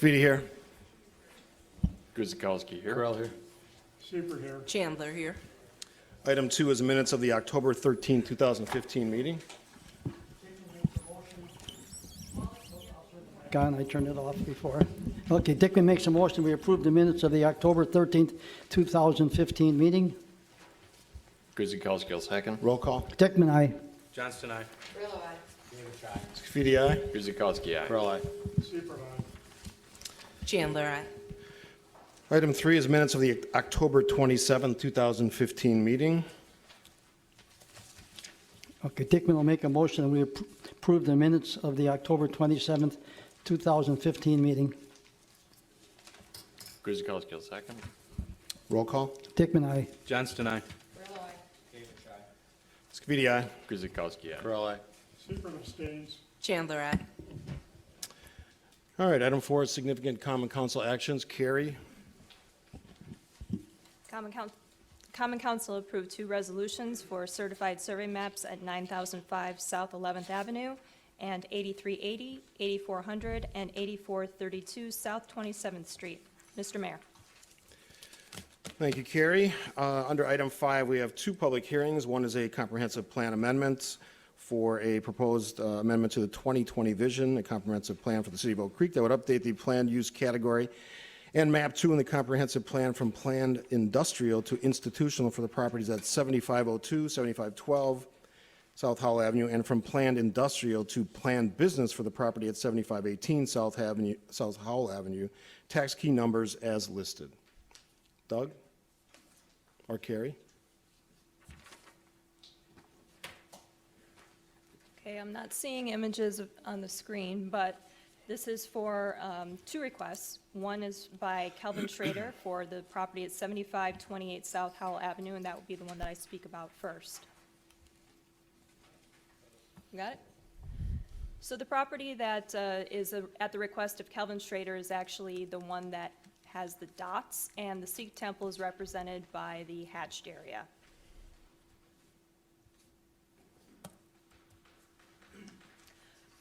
Scafidi here. Guzekowski here. Corral here. Super here. Chandler here. Item 2 is minutes of the October 13, 2015 meeting. Gone, I turned it off before. Okay, Dickman makes a motion, we approve the minutes of the October 13th, 2015 meeting. Guzekowski will second. Roll call. Dickman, aye. Johnston, aye. Scafidi, aye. Guzekowski, aye. Corral, aye. Chandler, aye. Item 3 is minutes of the October 27, 2015 meeting. Okay, Dickman will make a motion, and we approve the minutes of the October 27th, 2015 meeting. Guzekowski will second. Roll call. Dickman, aye. Johnston, aye. Scafidi, aye. Guzekowski, aye. Corral, aye. Super abstains. Chandler, aye. All right, item 4 is significant common council actions. Carrie, Common Council approved 2 resolutions for certified survey maps at 9005 South 11th Avenue and 8380, 8400, and 8432 South 27th Street. Mr. Mayor. thank you, Carrie. Under item 5, we have 2 public hearings. One is a comprehensive plan amendment for a proposed amendment to the 2020 vision, a comprehensive plan for the city of Oak Creek that would update the planned use category and map 2 in the comprehensive plan from planned industrial to institutional for the properties at 7502, 7512 South Howell Avenue, and from planned industrial to planned business for the property at 7518 South Howell Avenue, tax key numbers as listed. Doug or Carrie? Okay, I'm not seeing images on the screen, but this is for 2 requests. One is by Kelvin Schrader for the property at 7528 South Howell Avenue, and that would be the one that I speak about first. You got it? So the property that is at the request of Kelvin Schrader is actually the one that has the dots, and the Sikh temple is represented by the hatched area.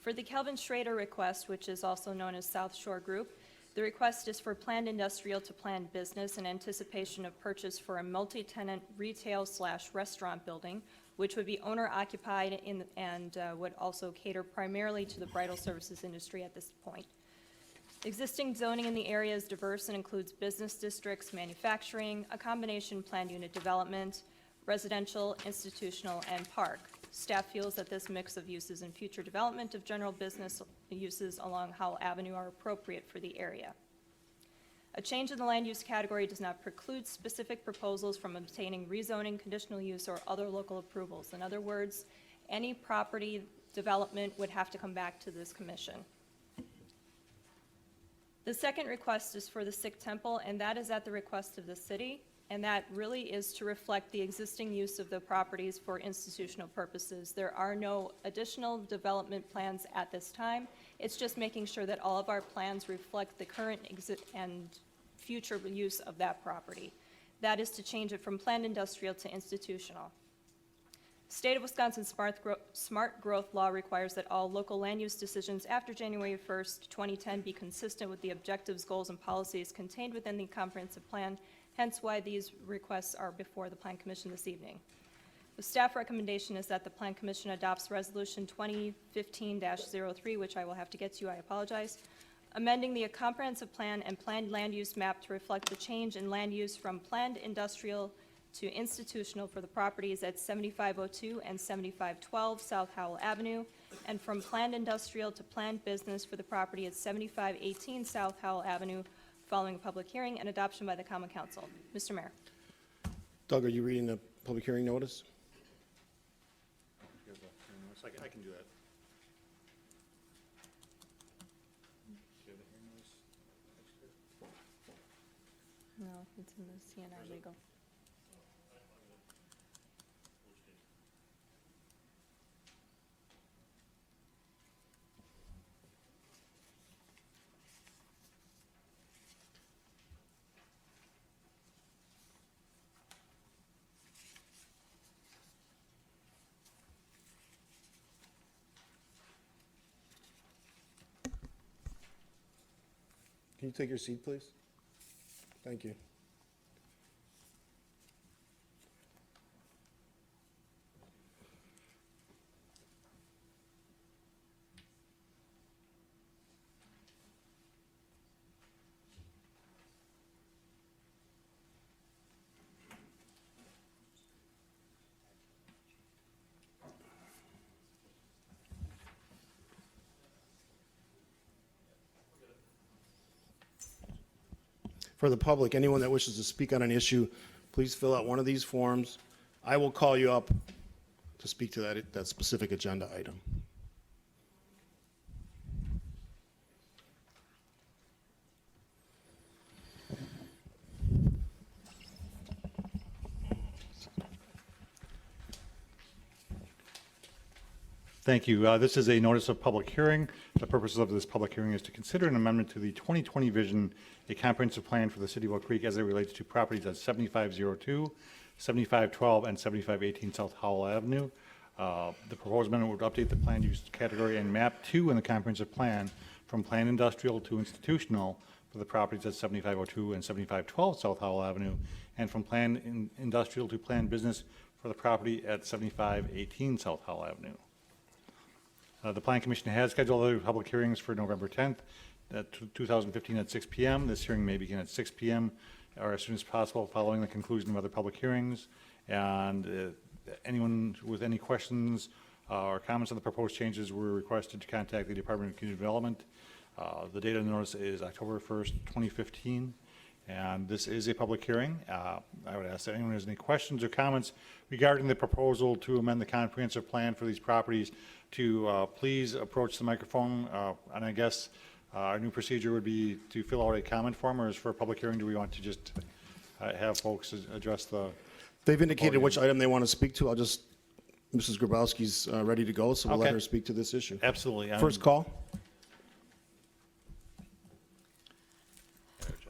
For the Kelvin Schrader request, which is also known as South Shore Group, the request is for planned industrial to planned business in anticipation of purchase for a multi-tenant retail/restaurant building, which would be owner-occupied and would also cater primarily to the bridal services industry at this point. Existing zoning in the area is diverse and includes business districts, manufacturing, a combination planned unit development, residential, institutional, and park. Staff feels that this mix of uses and future development of general business uses along Howell Avenue are appropriate for the area. A change in the land use category does not preclude specific proposals from obtaining rezoning, conditional use, or other local approvals. In other words, any property development would have to come back to this commission. The second request is for the Sikh temple, and that is at the request of the city. And that really is to reflect the existing use of the properties for institutional purposes. There are no additional development plans at this time. It's just making sure that all of our plans reflect the current and future use of that property. That is to change it from planned industrial to institutional. State of Wisconsin Smart Growth Law requires that all local land use decisions after January 1st, 2010 be consistent with the objectives, goals, and policies contained within the comprehensive plan, hence why these requests are before the Plan Commission this evening. The staff recommendation is that the Plan Commission adopts Resolution 2015-03, which I will have to get to, I apologize, amending the comprehensive plan and planned land use map to reflect the change in land use from planned industrial to institutional for the properties at 7502 and 7512 South Howell Avenue, and from planned industrial to planned business for the property at 7518 South Howell Avenue, following a public hearing and adoption by the Common Council. Mr. Mayor. Doug, are you reading the public hearing notice? I can do that. No, it's in the CNI legal. Can you take your seat, please? Thank you. For the public, anyone that wishes to speak on an issue, please fill out one of these forms. I will call you up to speak to that specific agenda item. Thank you. This is a notice of public hearing. The purpose of this public hearing is to consider an amendment to the 2020 vision, a comprehensive plan for the city of Oak Creek as it relates to properties at 7502, 7512, and 7518 South Howell Avenue. The proposed amendment would update the planned use category and map 2 in the comprehensive plan from planned industrial to institutional for the properties at 7502 and 7512 South Howell Avenue, and from planned industrial to planned business for the property at 7518 South Howell Avenue. The Plan Commission has scheduled other public hearings for November 10th, 2015 at 6 p.m. This hearing may begin at 6 p.m. or as soon as possible following the conclusion of other public hearings. And anyone with any questions or comments on the proposed changes were requested to contact the Department of Community Development. The date of the notice is October 1st, 2015. And this is a public hearing. I would ask that anyone has any questions or comments regarding the proposal to amend the comprehensive plan for these properties to please approach the microphone. And I guess our new procedure would be to fill out a comment form, or is for a public hearing, do we want to just have folks address the... They've indicated which item they want to speak to. Mrs. Grabowski's ready to go, so we'll let Okay. her speak to this issue. Absolutely. First call.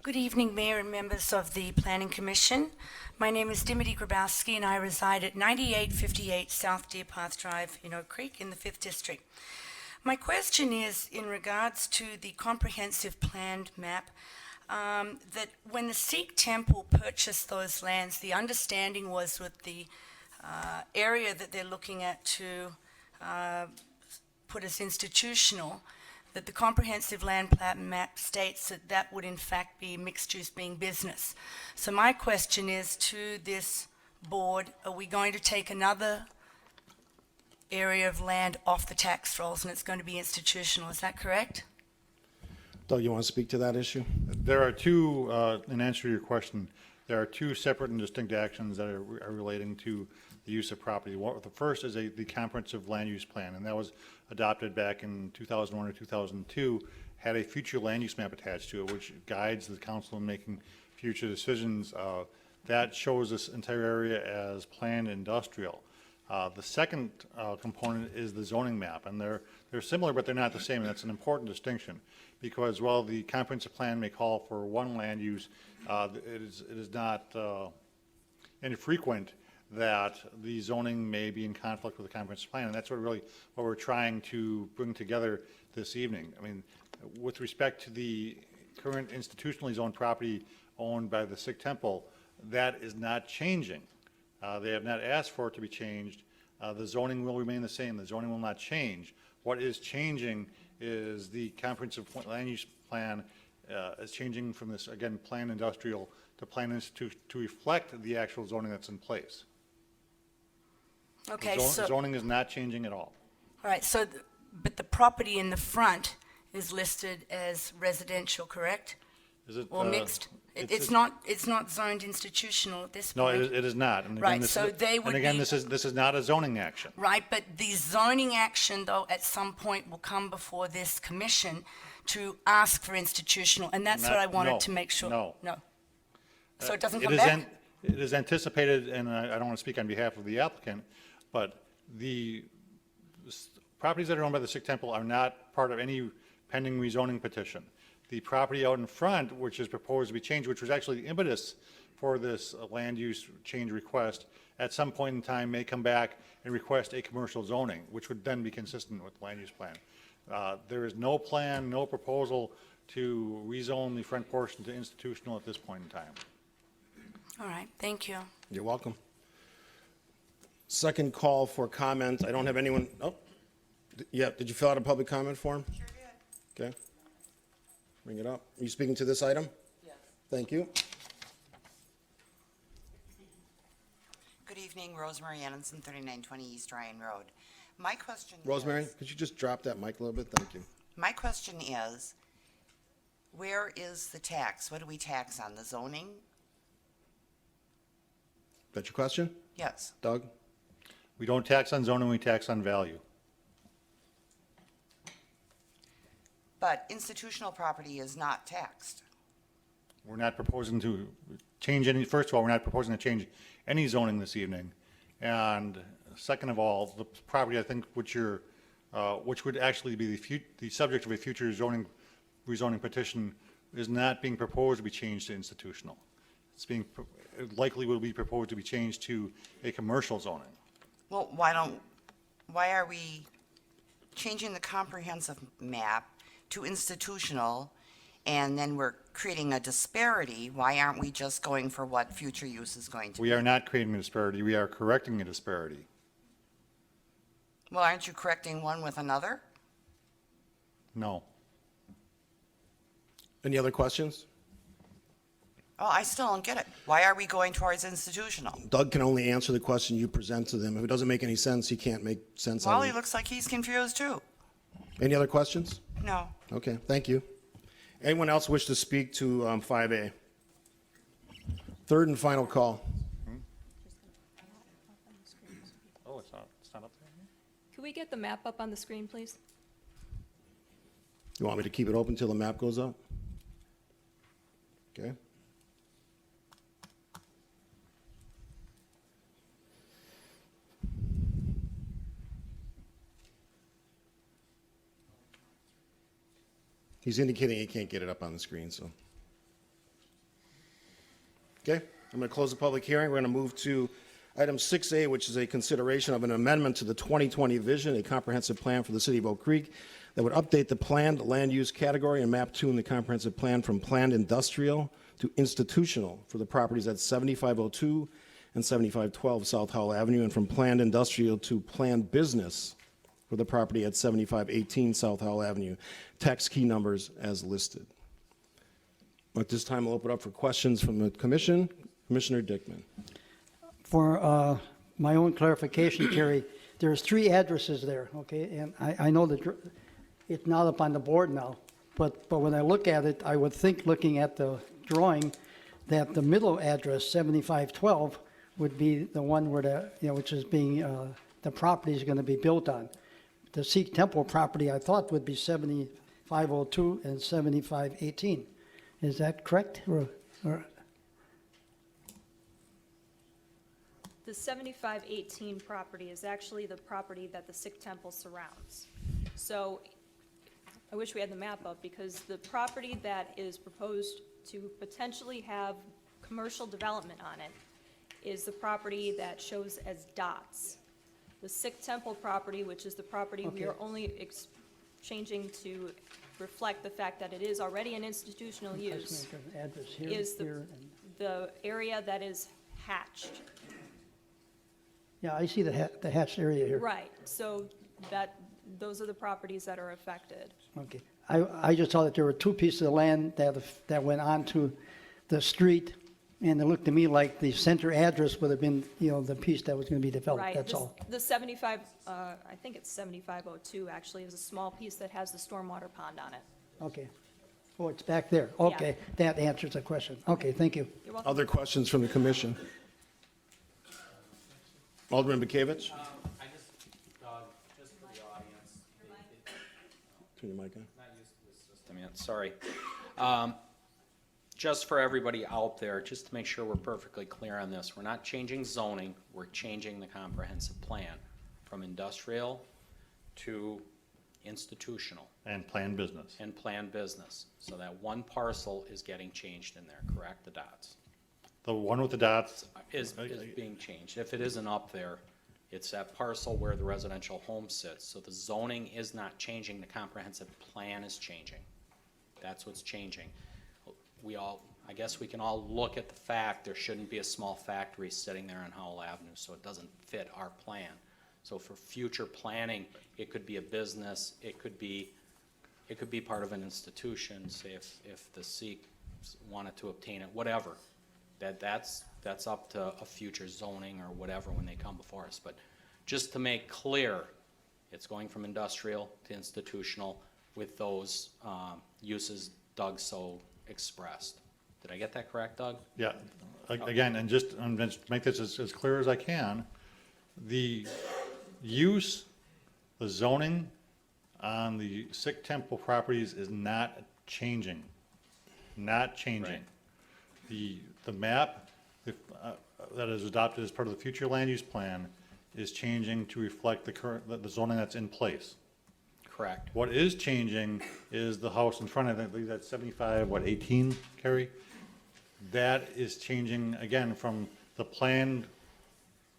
Good evening, Mayor and members of the Planning Commission. My name is Dimity Grabowski, and I reside at 9858 South Deer Path Drive in Oak Creek in the 5th District. My question is in regards to the comprehensive planned map, that when the Sikh temple purchased those lands, the understanding was with the area that they're looking at to put as institutional, that the comprehensive land plan map states that that would in fact be mixed use being business. So my question is to this board, are we going to take another area of land off the tax rolls and it's going to be institutional? Is that correct? Doug, you want to speak to that issue? There are two, in answer to your question, there are two separate and distinct actions that are relating to the use of property. The first is the comprehensive land use plan, and that was adopted back in 2001 or 2002, had a future land use map attached to it, which guides the council in making future decisions. That shows this entire area as planned industrial. The second component is the zoning map, and they're similar, but they're not the same. And that's an important distinction, because while the comprehensive plan may call for one land use, it is not infrequent that the zoning may be in conflict with the comprehensive plan, and that's what we're trying to bring together this evening. I mean, with respect to the current institutionally zoned property owned by the Sikh temple, that is not changing. They have not asked for it to be changed. The zoning will remain the same. The zoning will not change. What is changing is the comprehensive land use plan is changing from this, again, planned industrial to planned institute to reflect the actual zoning that's in place. Okay, Zoning is not changing at all. all right, so, but the property in the front is listed as residential, correct? Is it? Or mixed? It's not zoned institutional at this No, point? it is not. And again, Right, this so is- they would And again, be- this is not a zoning action. Right, but the zoning action, though, at some point will come before this commission to ask for institutional, and that's what I No, wanted to make sure. no. No. So it doesn't It come is back? It is anticipated, and I don't want to speak on behalf of the applicant, but the properties that are owned by the Sikh temple are not part of any pending rezoning petition. The property out in front, which is proposed to be changed, which was actually the impetus for this land use change request, at some point in time may come back and request a commercial zoning, which would then be consistent with the land use plan. There is no plan, no proposal to rezone the front portion to institutional at this point in time. All right, thank you. You're welcome. Second call for comment. I don't have anyone, oh, yeah, did you fill out a public comment form? Sure did. Okay. Bring it up. Are you speaking to this item? Yes. Thank you. Good evening, Rosemary Annenson, 3920 East Ryan Road. My question Rosemary, is, could you just drop that mic a little bit? Thank you. my question is, where is the tax? What do we tax on, the zoning? That's your question? Yes. Doug? We don't tax on zoning, we tax on value. But institutional property is not taxed. We're not proposing to change any, first of all, we're not proposing to change any zoning this evening. And second of all, the property, I think, which would actually be the subject of a future rezoning petition is not being proposed to be changed to institutional. It's being, it likely will be proposed to be changed to a commercial zoning. Well, why are we changing the comprehensive map to institutional, and then we're creating a disparity? Why aren't we just going for what future use is going to be? We are not creating a disparity, we are correcting a disparity. Well, aren't you correcting one with another? No. Any other questions? Oh, I still don't get it. Why are we going towards institutional? Doug can only answer the question you present to them. If it doesn't make any sense, he can't make sense out Well, of he it. looks like he's confused too. Any other questions? No. Okay, thank you. Anyone else wish to speak to 5A? Third and final call. Oh, it's not up there? Could we get the map up on the screen, please? You want me to keep it open till the map goes up? Okay. He's indicating he can't get it up on the screen, so. Okay, I'm going to close the public hearing. We're going to move to item 6A, which is a consideration of an amendment to the 2020 vision, a comprehensive plan for the city of Oak Creek that would update the planned land use category and map 2 in the comprehensive plan from planned industrial to institutional for the properties at 7502 and 7512 South Howell Avenue, and from planned industrial to planned business for the property at 7518 South Howell Avenue. Tax key numbers as listed. At this time, I'll open up for questions from the commission. Commissioner Dickman. For my own clarification, Terry, there's 3 addresses there, okay? And I know that it's not up on the board now, but when I look at it, I would think, looking at the drawing, that the middle address, 7512, would be the one where the, which is being, the property is going to be built on. The Sikh Temple property, I thought, would be 7502 and 7518. Is that correct? Or The 7518 property is actually the property that the Sikh temple surrounds. So I wish we had the map up, because the property that is proposed to potentially have commercial development on it is the property that shows as dots. The Sikh temple property, which is the property we are Okay. only changing to reflect the fact that it is already an institutional use, address here, is here, the area that is hatched. yeah, I see the hatched area here. Right, so those are the properties that are affected. Okay. I just saw that there were 2 pieces of land that went onto the street, and it looked to me like the center address would have been, the piece that was going to be developed, Right. that's all. The 75, I think it's 7502 actually, is a small piece that has the stormwater pond on it. Okay. Oh, it's back there. Okay, that answers the question. Okay, thank you. You're welcome. Other questions from the commission? Alderman Bekavich? I just, just for the audience, Turn your mic on. not used to this system yet, sorry. Just for everybody out there, just to make sure we're perfectly clear on this, we're not changing zoning, we're changing the comprehensive plan from industrial to institutional And planned business. and planned business. So that one parcel is getting changed in there, correct? The dots The one with the dots, is being changed. If it isn't up there, it's that parcel where the residential home sits. So the zoning is not changing, the comprehensive plan is changing. That's what's changing. I guess we can all look at the fact there shouldn't be a small factory sitting there on Howell Avenue, so it doesn't fit our plan. So for future planning, it could be a business, it could be part of an institution, say if the Sikh wanted to obtain it, whatever. That's up to a future zoning or whatever when they come before us. But just to make clear, it's going from industrial to institutional with those uses Doug so expressed. Did I get that correct, Doug? Yeah, again, and just to make this as clear as I can, the use, the zoning on the Sikh temple properties is not changing, not changing. The map that is adopted as part of the future land use plan is changing to reflect the zoning that's in place. Correct. What is changing is the house in front of it, I believe that's 18, Carrie? That is changing, again, from the planned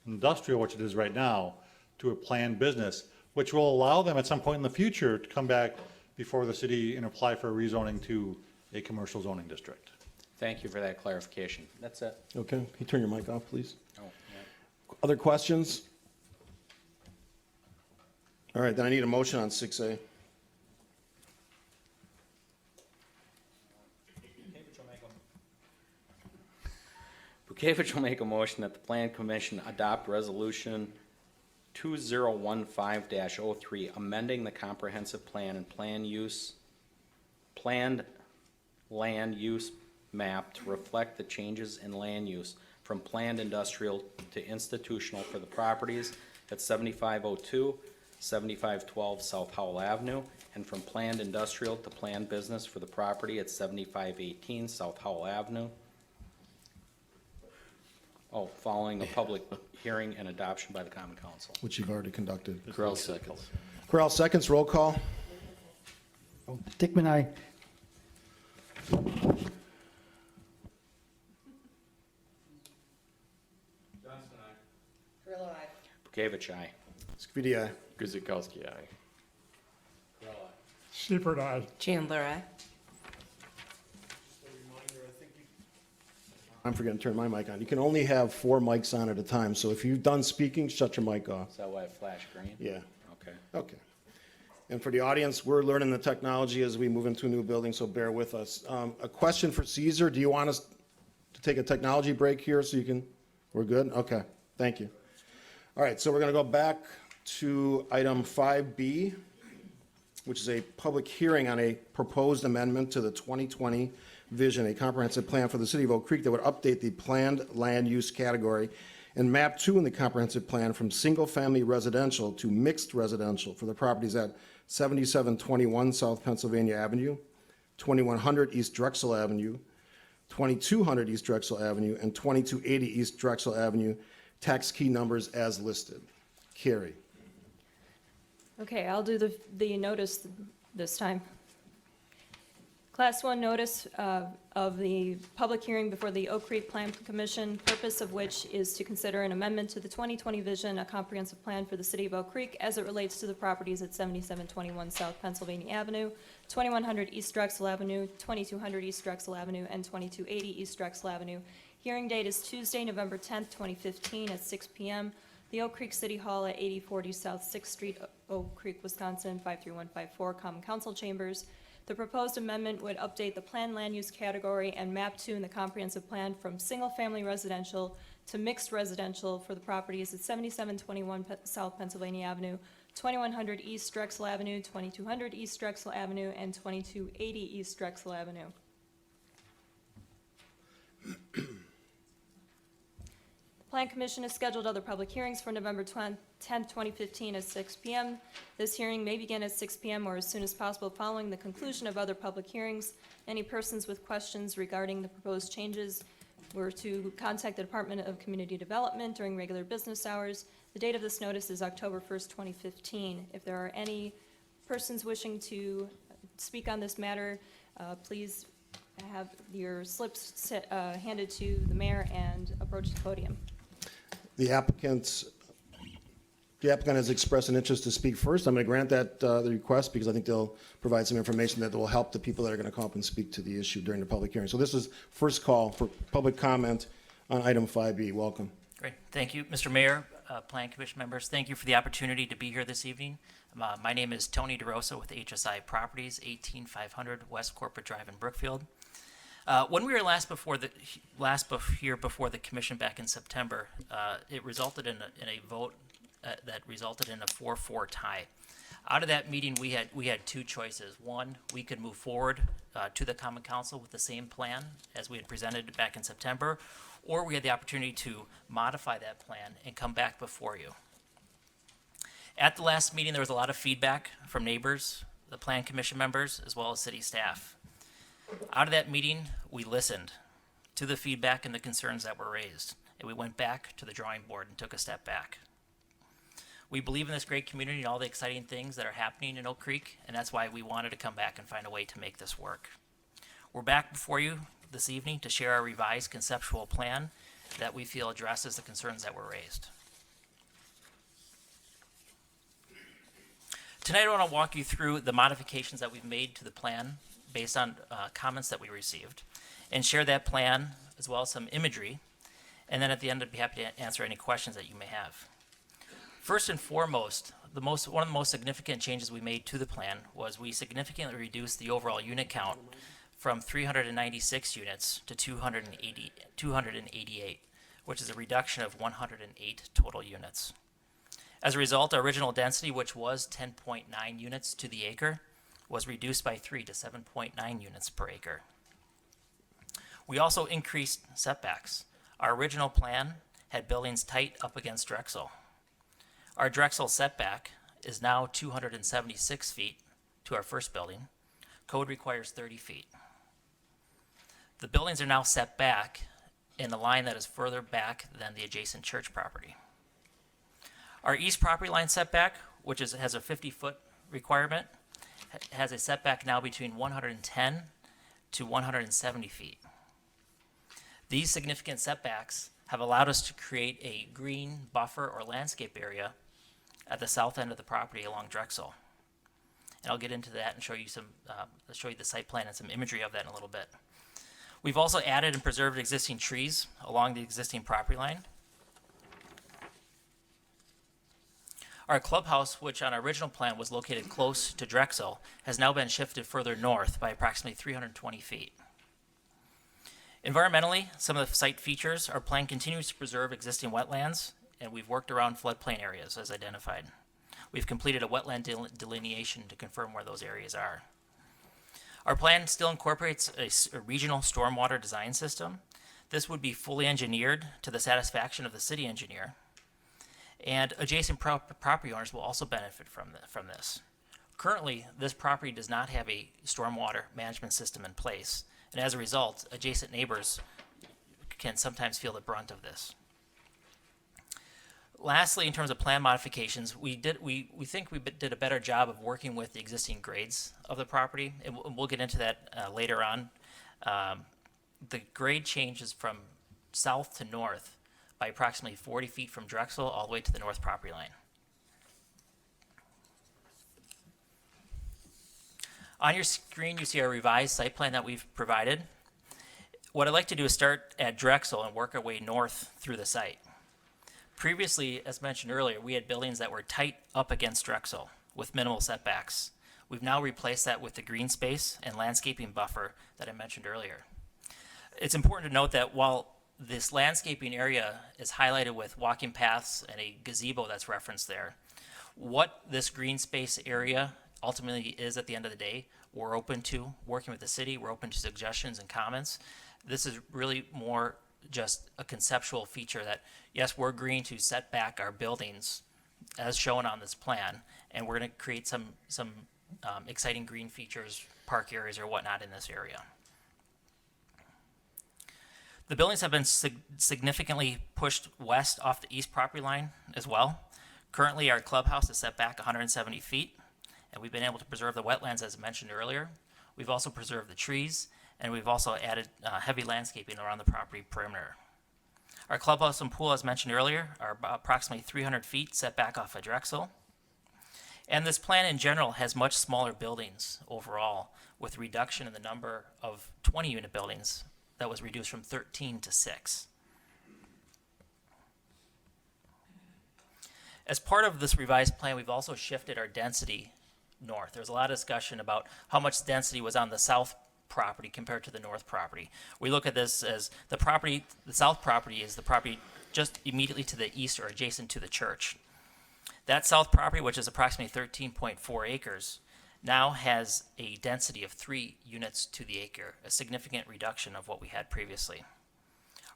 industrial, which it is right now, to a planned business, which will allow them at some point in the future to come back before the city and apply for rezoning to a commercial zoning district. Thank you for that clarification. That's it. Okay, can you turn your mic off, please? Oh, yeah. Other questions? All right, then I need a motion on 6A. Bukavich will make a motion that the Plan Commission adopt Resolution 2015-03, amending the comprehensive plan and planned land use map to reflect the changes in land use from planned industrial to institutional for the properties at 7502, 7512 South Howell Avenue, and from planned industrial to planned business for the property at 7518 South Howell Avenue. Oh, following a public hearing and adoption by the Common Council. Which you've already conducted. Corral seconds. Corral seconds, roll call. Dickman, aye. Bukavich, aye. Scafidi, aye. Guzekowski, aye. Seifert, aye. Chandler, aye. I'm forgetting to turn my mic on. You can only have 4 mics on at a time, so if you're done speaking, shut your mic off. Is that why it flashed green? Yeah, Okay. okay. And for the audience, we're learning the technology as we move into a new building, so bear with us. A question for Caesar, do you want us to take a technology break here so you can, we're good? Okay, thank you. All right, so we're gonna go back to item 5B, which is a public hearing on a proposed amendment to the 2020 vision, a comprehensive plan for the city of Oak Creek that would update the planned land use category and map 2 in the comprehensive plan from single-family residential to mixed residential for the properties at 7721 South Pennsylvania Avenue, 2100 East Drexel Avenue, 2200 East Drexel Avenue, and 2280 East Drexel Avenue, tax key numbers as listed. Carrie. Okay, I'll do the notice this time. Class 1 notice of the public hearing before the Oak Creek Plan Commission, purpose of which is to consider an amendment to the 2020 vision, a comprehensive plan for the city of Oak Creek as it relates to the properties at 7721 South Pennsylvania Avenue, 2100 East Drexel Avenue, 2200 East Drexel Avenue, and 2280 East Drexel Avenue. Hearing date is Tuesday, November 10th, 2015 at 6 p.m. The Oak Creek City Hall at 8040 South 6th Street, Oak Creek, Wisconsin, 53154, Common Council Chambers. The proposed amendment would update the planned land use category and map 2 in the comprehensive plan from single-family residential to mixed residential for the properties at 7721 South Pennsylvania Avenue, 2100 East Drexel Avenue, 2200 East Drexel Avenue, and 2280 East Drexel Avenue. Plan Commission has scheduled other public hearings for November 10th, 2015 at 6 p.m. This hearing may begin at 6 p.m. or as soon as possible following the conclusion of other public hearings. Any persons with questions regarding the proposed changes were to contact the Department of Community Development during regular business hours. The date of this notice is October 1st, 2015. If there are any persons wishing to speak on this matter, please have your slips handed to the mayor and approach the podium. The applicants The applicant has expressed an interest to speak first. I'm going to grant that the request because I think they'll provide some information that will help the people that are going to come up and speak to the issue during the public hearing. So this is first call for public comment on item 5B. Welcome. Great, thank you. Mr. Mayor, Plan Commission members, thank you for the opportunity to be here this evening. My name is Tony DeRosa with HSI Properties, 18500 West Corporate Drive in Brookfield. When we were here before the commission back in September, it resulted in a vote that resulted in a 4-4 tie. Out of that meeting, we had two choices. One, we could move forward to the Common Council with the same plan as we had presented back in September, or we had the opportunity to modify that plan and come back before you. At the last meeting, there was a lot of feedback from neighbors, the Plan Commission members, as well as city staff. Out of that meeting, we listened to the feedback and the concerns that were raised, and we went back to the drawing board and took a step back. We believe in this great community and all the exciting things that are happening in Oak Creek, and that's why we wanted to come back and find a way to make this work. We're back before you this evening to share our revised conceptual plan that we feel addresses the concerns that were raised. Tonight, I want to walk you through the modifications that we've made to the plan based on comments that we received, and share that plan as well as some imagery, and then at the end, I'd be happy to answer any questions that you may have. First and foremost, one of the most significant changes we made to the plan was we significantly reduced the overall unit count from 396 units to 288, which is a reduction of 108 total units. As a result, our original density, which was 10.9 units to the acre, was reduced by 3 to 7.9 units per acre. We also increased setbacks. Our original plan had buildings tight up against Drexel. Our Drexel setback is now 276 feet to our first building. Code requires 30 feet. The buildings are now set back in a line that is further back than the adjacent church property. Our east property line setback, which has a 50-foot requirement, has a setback now between 110 to 170 feet. These significant setbacks have allowed us to create a green buffer or landscape area at the south end of the property along Drexel. And I'll get into that and show you I'll show you the site plan and some imagery of that in a little bit. We've also added and preserved existing trees along the existing property line. Our clubhouse, which on our original plan was located close to Drexel, has now been shifted further north by approximately 320 feet. Environmentally, some of the site features, our plan continues to preserve existing wetlands, and we've worked around floodplain areas as identified. We've completed a wetland delineation to confirm where those areas are. Our plan still incorporates a regional stormwater design system. This would be fully engineered to the satisfaction of the city engineer. And adjacent property owners will also benefit from this. Currently, this property does not have a stormwater management system in place, and as a result, adjacent neighbors can sometimes feel the brunt of this. Lastly, in terms of plan modifications, we think we did a better job of working with the existing grades of the property, and we'll get into that later on. The grade changes from south to north by approximately 40 feet from Drexel all the way to the north property line. On your screen, you see our revised site plan that we've provided. What I'd like to do is start at Drexel and work our way north through the site. Previously, as mentioned earlier, we had buildings that were tight up against Drexel with minimal setbacks. We've now replaced that with the green space and landscaping buffer that I mentioned earlier. It's important to note that while this landscaping area is highlighted with walking paths and a gazebo that's referenced there, what this green space area ultimately is at the end of the day, we're open to working with the city, we're open to suggestions and comments. This is really more just a conceptual feature that, yes, we're agreeing to set back our buildings as shown on this plan, and we're going to create some exciting green features, park areas or whatnot in this area. The buildings have been significantly pushed west off the east property line as well. Currently, our clubhouse is set back 170 feet, and we've been able to preserve the wetlands as mentioned earlier. We've also preserved the trees, and we've also added heavy landscaping around the property perimeter. Our clubhouse and pool, as mentioned earlier, are approximately 300 feet set back off of Drexel. And this plan in general has much smaller buildings overall, with reduction in the number of 20-unit buildings that was reduced from 13 to 6. As part of this revised plan, we've also shifted our density north. There's a lot of discussion about how much density was on the south property compared to the north property. We look at this as the south property is the property just immediately to the east or adjacent to the church. That south property, which is approximately 13.4 acres, now has a density of 3 units to the acre, a significant reduction of what we had previously.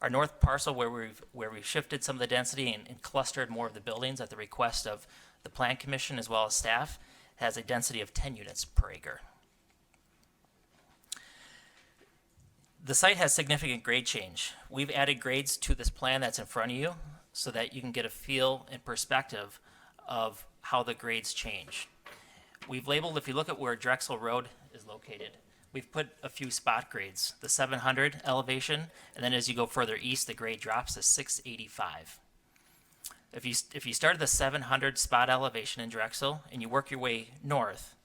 Our north parcel, where we've shifted some of the density and clustered more of the buildings at the request of the Plan Commission as well as staff, has a density of 10 units per acre. The site has significant grade change. We've added grades to this plan that's in front of you so that you can get a feel and perspective of how the grades change. We've labeled, if you look at where Drexel Road is located, we've put a few spot grades, the 700 elevation, and then as you go further east, the grade drops to 685. If you start at the 700 spot elevation in Drexel and you work your way north,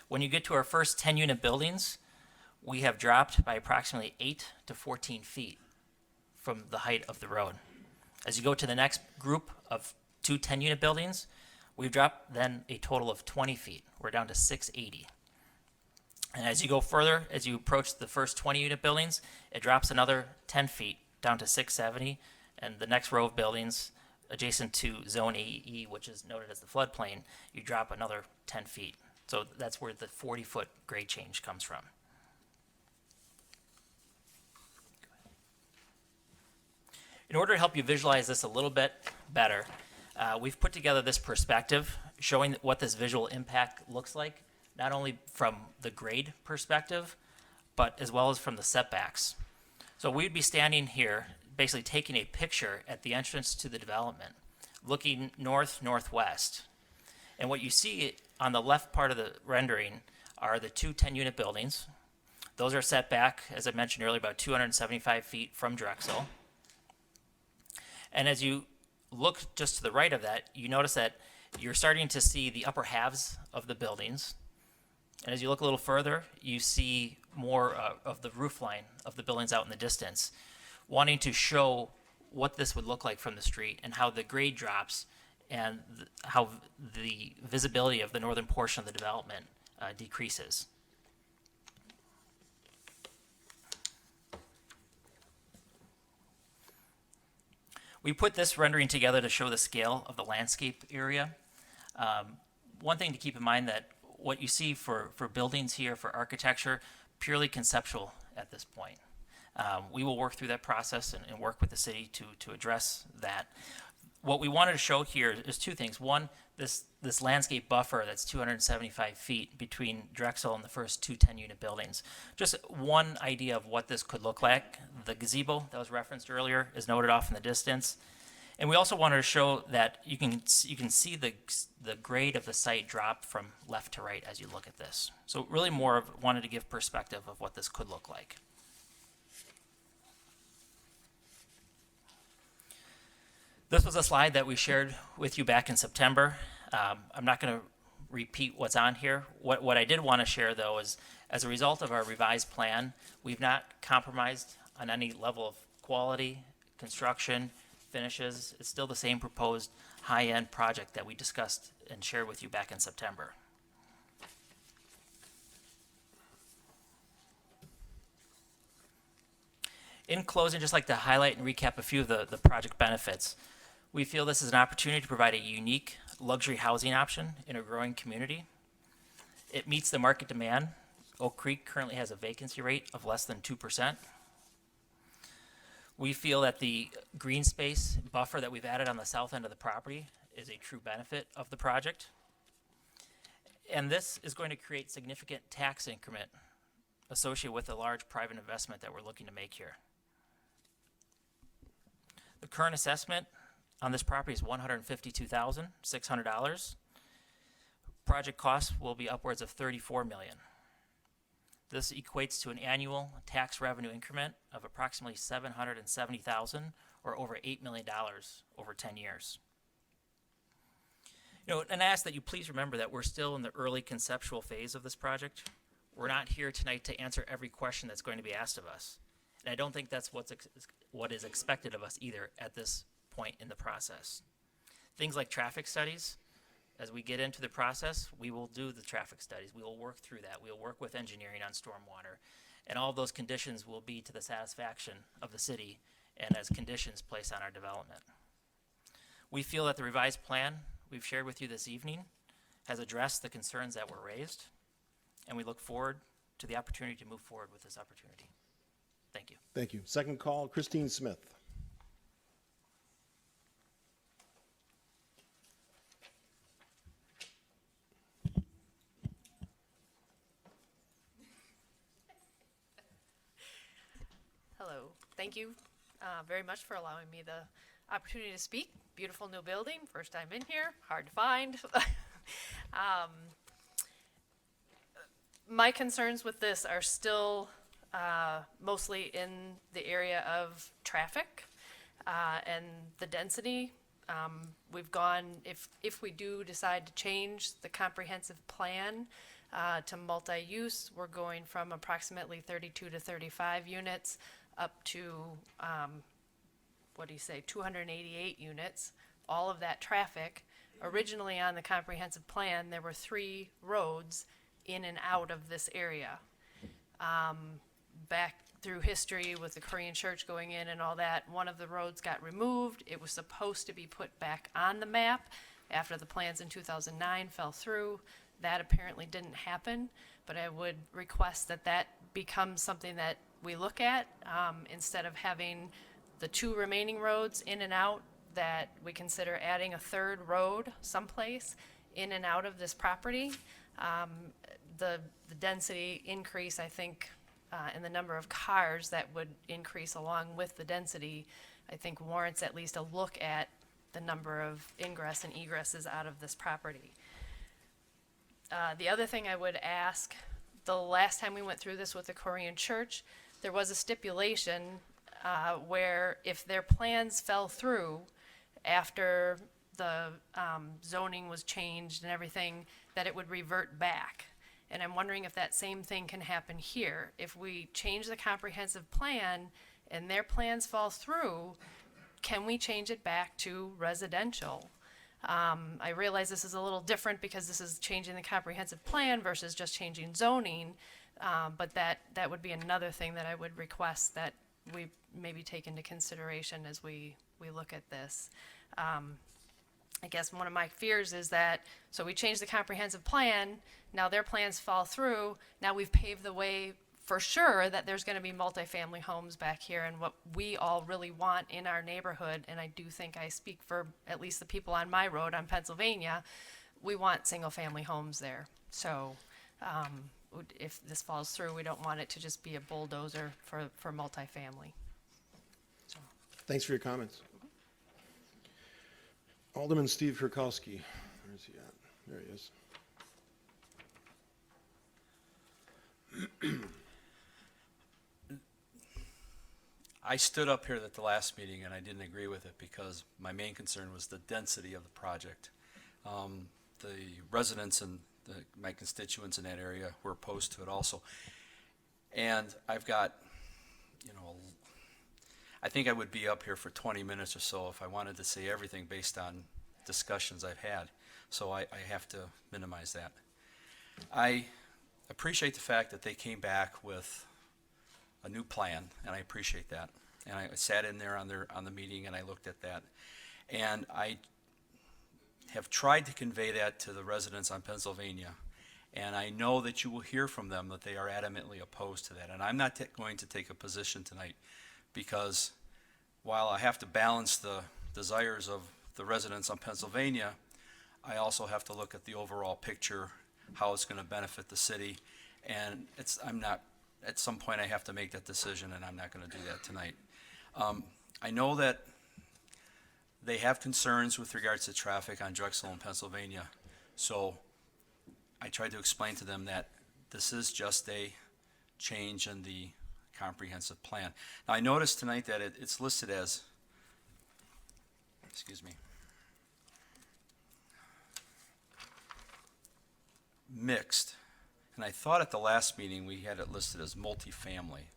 when you get to our first 10-unit buildings, we have dropped by approximately 8 to 14 feet from the height of the road. As you go to the next group of 2 10-unit buildings, we've dropped then a total of 20 feet. We're down to 680. And as you go further, as you approach the first 20-unit buildings, it drops another 10 feet down to 670. And the next row of buildings adjacent to Zone AE, which is noted as the floodplain, you drop another 10 feet. So that's where the 40-foot grade change comes from. In order to help you visualize this a little bit better, we've put together this perspective showing what this visual impact looks like, not only from the grade perspective, but as well as from the setbacks. So we'd be standing here, basically taking a picture at the entrance to the development, looking north-northwest. And what you see on the left part of the rendering are the 2 10-unit buildings. Those are set back, as I mentioned earlier, about 275 feet from Drexel. And as you look just to the right of that, you notice that you're starting to see the upper halves of the buildings. And as you look a little further, you see more of the roof line of the buildings out in the distance, wanting to show what this would look like from the street and how the grade drops and how the visibility of the northern portion of the development decreases. We put this rendering together to show the scale of the landscape area. One thing to keep in mind that what you see for buildings here, for architecture, purely conceptual at this point. We will work through that process and work with the city to address that. What we wanted to show here is 2 things. One, this landscape buffer that's 275 feet between Drexel and the first 2 10-unit buildings. Just one idea of what this could look like. The gazebo that was referenced earlier is noted off in the distance. And we also wanted to show that you can see the grade of the site drop from left to right as you look at this. So really wanted to give perspective of what this could look like. This was a slide that we shared with you back in September. I'm not going to repeat what's on here. What I did want to share, though, is as a result of our revised plan, we've not compromised on any level of quality, construction, finishes. It's still the same proposed high-end project that we discussed and shared with you back in September. In closing, I'd just like to highlight and recap a few of the project benefits. We feel this is an opportunity to provide a unique luxury housing option in a growing community. It meets the market demand. Oak Creek currently has a vacancy rate of less than 2%. We feel that the green space buffer that we've added on the south end of the property is a true benefit of the project. And this is going to create significant tax increment associated with the large private investment that we're looking to make here. The current assessment on this property is $152,600. Project costs will be upwards of $34 million. This equates to an annual tax revenue increment of approximately $770,000 or over $8 million over 10 years. You know, and I ask that you please remember that we're still in the early conceptual phase of this project. We're not here tonight to answer every question that's going to be asked of us. And I don't think that's what is expected of us either at this point in the process. Things like traffic studies, as we get into the process, we will do the traffic studies. We will work through that. We will work with engineering on stormwater. And all of those conditions will be to the satisfaction of the city and as conditions placed on our development. We feel that the revised plan we've shared with you this evening has addressed the concerns that were raised, and we look forward to the opportunity to move forward with this opportunity. Thank you. Thank you. Second call, Christine Smith. Hello. Thank you very much for allowing me the opportunity to speak. Beautiful new building, first time in here, hard to find. My concerns with this are still mostly in the area of traffic and the density. We've gone, if we do decide to change the comprehensive plan to multi-use, we're going from approximately 32 to 35 units up to, 288 units, all of that traffic. Originally on the comprehensive plan, there were 3 roads in and out of this area. Back through history with the Korean church going in and all that, one of the roads got removed. It was supposed to be put back on the map after the plans in 2009 fell through. That apparently didn't happen, but I would request that that becomes something that we look at instead of having the 2 remaining roads in and out, that we consider adding a 3rd road someplace in and out of this property. The density increase, I think, and the number of cars that would increase along with the density, I think warrants at least a look at the number of ingress and egresses out of this property. The other thing I would ask, the last time we went through this with the Korean church, there was a stipulation where if their plans fell through after the zoning was changed and everything, that it would revert back. And I'm wondering if that same thing can happen here. If we change the comprehensive plan and their plans fall through, can we change it back to residential? I realize this is a little different because this is changing the comprehensive plan versus just changing zoning, but that would be another thing that I would request that we maybe take into consideration as we look at this. I guess one of my fears is that, so we changed the comprehensive plan, now their plans fall through, now we've paved the way for sure that there's gonna be multifamily homes back here, and what we all really want in our neighborhood, and I do think I speak for at least the people on my road on Pennsylvania, we want single-family homes there. So, if this falls through, we don't want it to just be a bulldozer for multifamily. So. Thanks for your comments. Alderman Steve Kurkowski. Where's he at? There he is. I stood up here at the last meeting and I didn't agree with it because my main concern was the density of the project. The residents and my constituents in that area were opposed to it also. And I've got, I think I would be up here for 20 minutes or so if I wanted to say everything based on discussions I've had. So I have to minimize that. I appreciate the fact that they came back with a new plan, and I appreciate that. And I sat in there on the meeting and I looked at that. And I have tried to convey that to the residents on Pennsylvania. And I know that you will hear from them that they are adamantly opposed to that. And I'm not going to take a position tonight because while I have to balance the desires of the residents on Pennsylvania, I also have to look at the overall picture, how it's going to benefit the city. And at some point I have to make that decision, and I'm not going to do that tonight. I know that they have concerns with regards to traffic on Drexel in Pennsylvania. So I tried to explain to them that this is just a change in the comprehensive plan. Now I noticed tonight that it's listed as excuse me, mixed. And I thought at the last meeting, we had it listed as multifamily.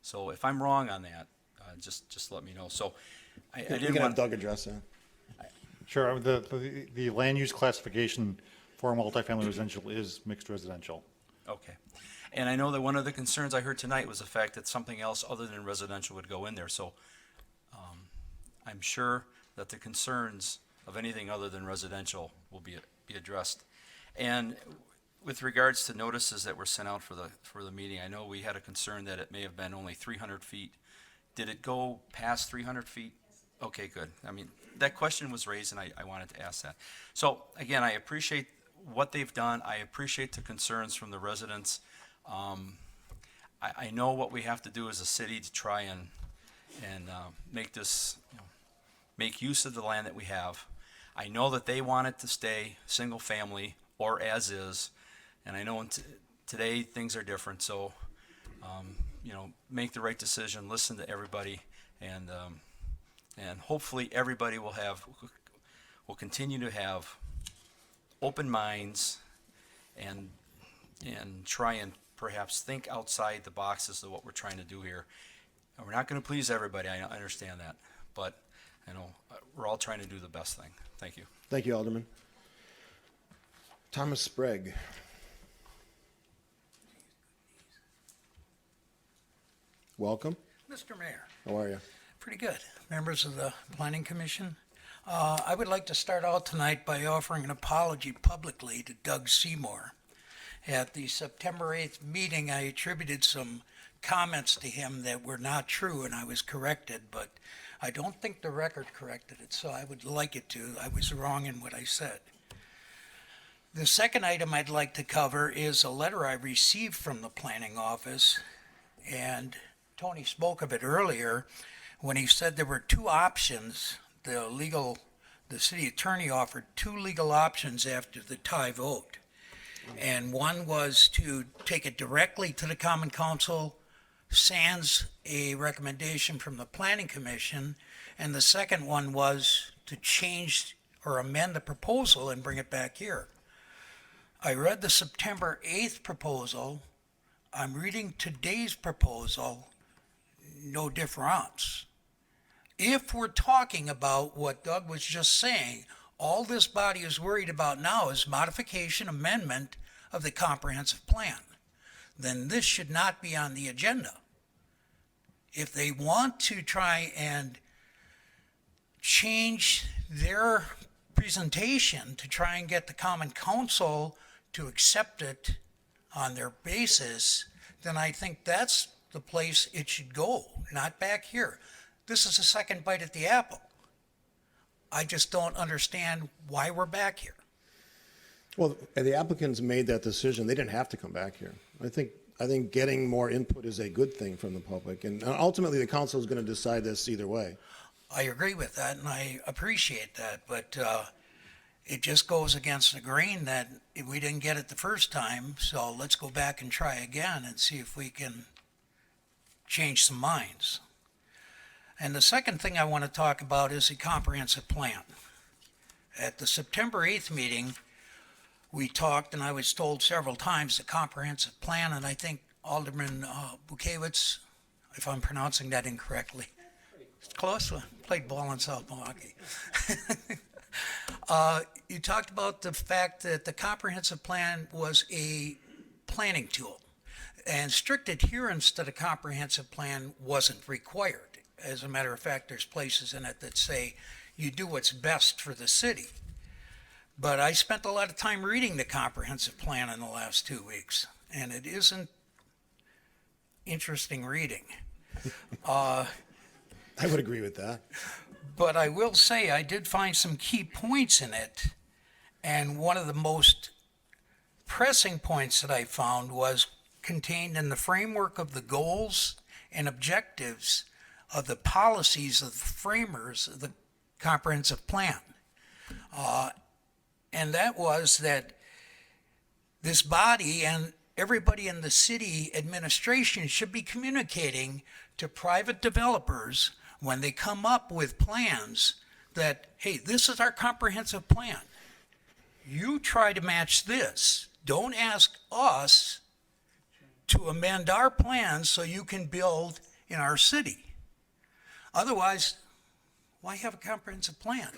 So if I'm wrong on that, just let me know. So I We didn't can have want, Doug address that. Sure, the land use classification for multifamily residential is mixed residential. okay. And I know that one of the concerns I heard tonight was the fact that something else other than residential would go in there. So I'm sure that the concerns of anything other than residential will be addressed. And with regards to notices that were sent out for the meeting, I know we had a concern that it may have been only 300 feet. Did it go past 300 feet? Okay, good. I mean, that question was raised, and I wanted to ask that. So, again, I appreciate what they've done. I appreciate the concerns from the residents. I know what we have to do as a city to try and make this, make use of the land that we have. I know that they want it to stay single family or as is, and I know today things are different. So, make the right decision, listen to everybody, and hopefully everybody will continue to have open minds and try and perhaps think outside the boxes of what we're trying to do here. And we're not going to please everybody. I understand that, but we're all trying to do the best thing. Thank you. Thank you, Alderman. Thomas Sprague. Welcome. Mr. Mayor, How are you? pretty good. Members of the Planning Commission, I would like to start out tonight by offering an apology publicly to Doug Seymour. At the September 8th meeting, I attributed some comments to him that were not true, and I was corrected, but I don't think the record corrected it, so I would like it to. I was wrong in what I said. The second item I'd like to cover is a letter I received from the planning office, and Tony spoke of it earlier when he said there were two options. The city attorney offered two legal options after the tie vote. And one was to take it directly to the Common Council, sans a recommendation from the Planning Commission. And the second one was to change or amend the proposal and bring it back here. I read the September 8th proposal. I'm reading today's proposal. No difference. If we're talking about what Doug was just saying, all this body is worried about now is modification, amendment of the comprehensive plan. Then this should not be on the agenda. If they want to try and change their presentation to try and get the Common Council to accept it on their basis, then I think that's the place it should go, not back here. This is a second bite at the apple. I just don't understand why we're back here. Well, the applicants made that decision. They didn't have to come back here. I think getting more input is a good thing from the public, and ultimately the council is going to decide this either way. I agree with that, and I appreciate that, but it just goes against the grain that we didn't get it the first time, so let's go back and try again and see if we can change some minds. And the second thing I want to talk about is the comprehensive plan. At the September 8th meeting, we talked, and I was told several times, the comprehensive plan, and I think Alderman Bukewicz, if I'm pronouncing that incorrectly, it's close, played ball in South Milwaukee. You talked about the fact that the comprehensive plan was a planning tool, and strict adherence to the comprehensive plan wasn't required. As a matter of fact, there's places in it that say you do what's best for the city. But I spent a lot of time reading the comprehensive plan in the last 2 weeks, and it isn't interesting reading. I would agree with that. But I will say I did find some key points in it, and one of the most pressing points that I found was contained in the framework of the goals and objectives of the policies of the framers of the comprehensive plan. And that was that this body and everybody in the city administration should be communicating to private developers when they come up with plans that, hey, this is our comprehensive plan. You try to match this. Don't ask us to amend our plans so you can build in our city. Otherwise, why have a comprehensive plan?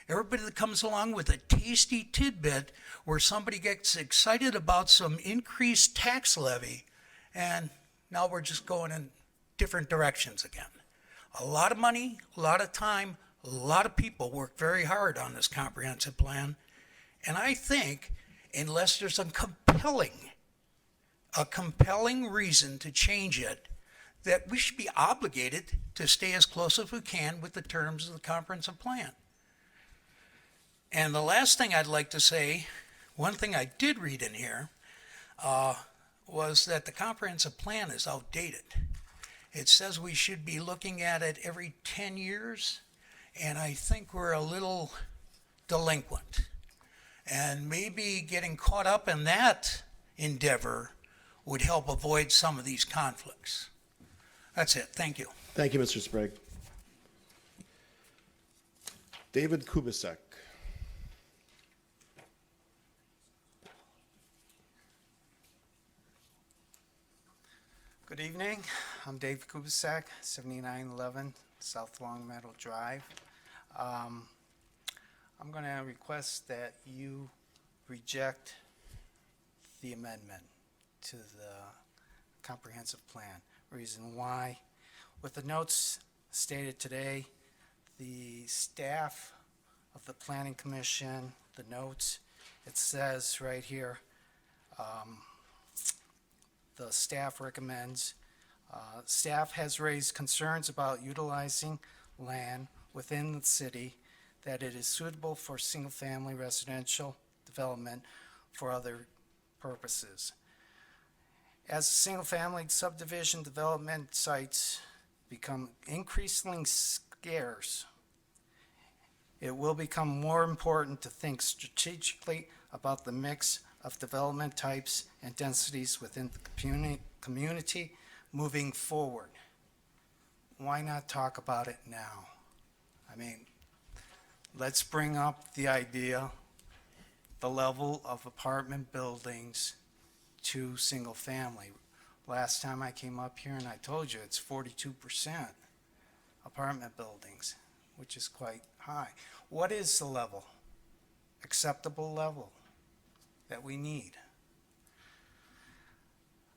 Everybody that comes along with a tasty tidbit where somebody gets excited about some increased tax levy, and now we're just going in different directions again. A lot of money, a lot of time, a lot of people work very hard on this comprehensive plan. And I think unless there's a compelling reason to change it, that we should be obligated to stay as close as we can with the terms of the comprehensive plan. And the last thing I'd like to say, one thing I did read in here, was that the comprehensive plan is outdated. It says we should be looking at it every 10 years, and I think we're a little delinquent. And maybe getting caught up in that endeavor would help avoid some of these conflicts. That's it. Thank you. Thank you, Mr. Sprague. David Kubasek. Good evening. I'm Dave Kubasek, 7911 South Long Meadow Drive. I'm going to request that you reject the amendment to the comprehensive plan. Reason why, with the notes stated today, the staff of the Planning Commission, the notes, it says right here, the staff recommends, staff has raised concerns about utilizing land within the city that it is suitable for single-family residential development for other purposes. As single-family subdivision development sites become increasingly scarce, it will become more important to think strategically about the mix of development types and densities within the community moving forward. Why not talk about it now? I mean, let's bring up the idea, the level of apartment buildings to single family. Last time I came up here and I told you it's 42% apartment buildings, which is quite high. What is the level, acceptable level that we need?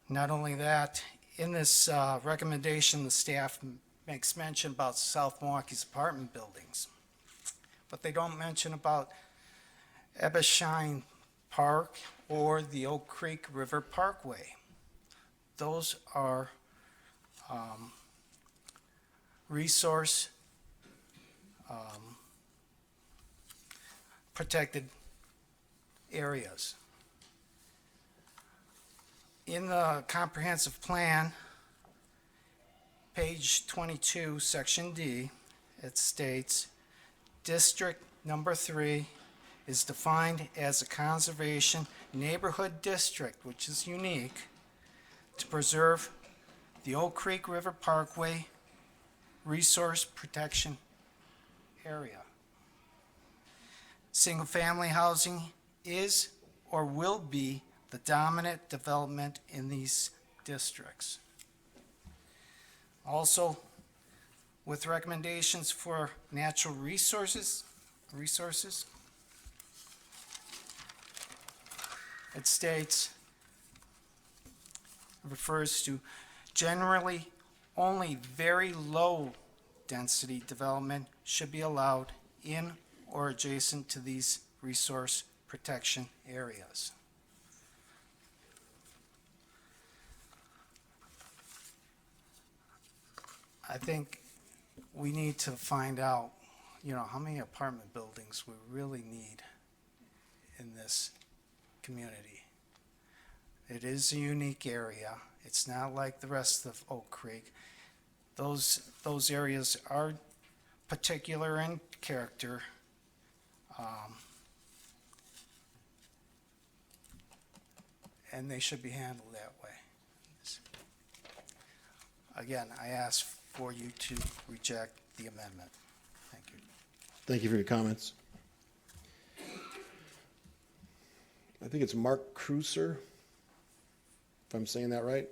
Not only that, in this recommendation, the staff makes mention about South Milwaukee's apartment buildings, but they don't mention about Ebeshine Park or the Oak Creek River Parkway. Those are resource protected areas. In the comprehensive plan, page 22, section D, it states, District Number 3 is defined as a conservation neighborhood district, which is unique, to preserve the Oak Creek River Parkway resource protection area. Single-family housing is or will be the dominant development in these districts. Also, with recommendations for natural resources, it states, refers to generally only very low density development should be allowed in or adjacent to these resource protection areas. I think we need to find out, how many apartment buildings we really need in this community. It is a unique area. It's not like the rest of Oak Creek. Those areas are particular in character. And they should be handled that way. Again, I ask for you to reject the amendment. Thank you. Thank you for your comments. I think it's Mark Cruiser, if I'm saying that right.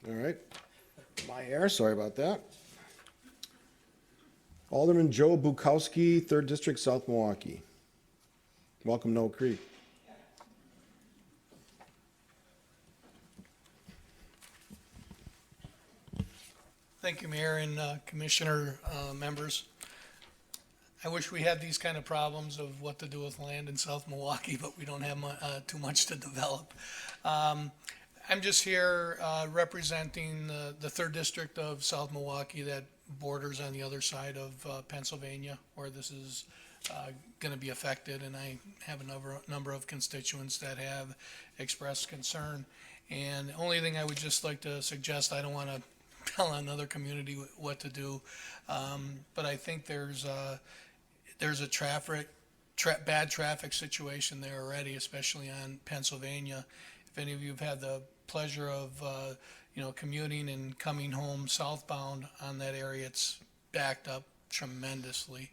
All right. My error, sorry about that. Alderman Joe Bukowski, 3rd District, South Milwaukee. Welcome to Oak Creek. Thank you, Mayor and Commissioner members. I wish we had these kind of problems of what to do with land in South Milwaukee, but we don't have too much to develop. I'm just here representing the 3rd District of South Milwaukee that borders on the other side of Pennsylvania, where this is going to be affected, and I have a number of constituents that have expressed concern. And the only thing I would just like to suggest, I don't want to tell another community what to do, but I think there's a bad traffic situation there already, especially on Pennsylvania. If any of you have had the pleasure of commuting and coming home southbound on that area, it's backed up tremendously.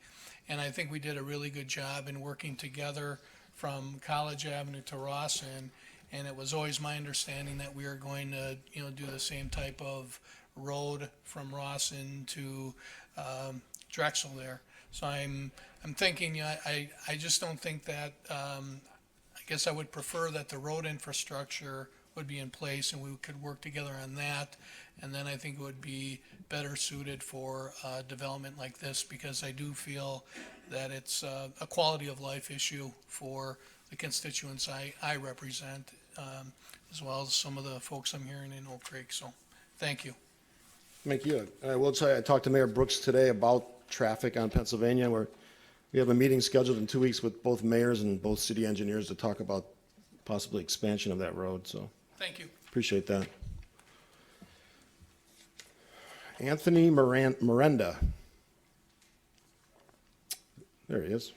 And I think we did a really good job in working together from College Avenue to Rawson, and it was always my understanding that we were going to do the same type of road from Rawson to Drexel there. So I'm thinking, I just don't think that, I guess I would prefer that the road infrastructure would be in place and we could work together on that. And then I think it would be better suited for development like this, because I do feel that it's a quality of life issue for the constituents I represent, as well as some of the folks I'm hearing in Oak Creek. So thank you. Thank you. I will tell you, I talked to Mayor Brooks today about traffic on Pennsylvania, where we have a meeting scheduled in 2 weeks with both mayors and both city engineers to talk about possibly expansion of that road, so Thank you. appreciate that. Anthony Miranda. There he is.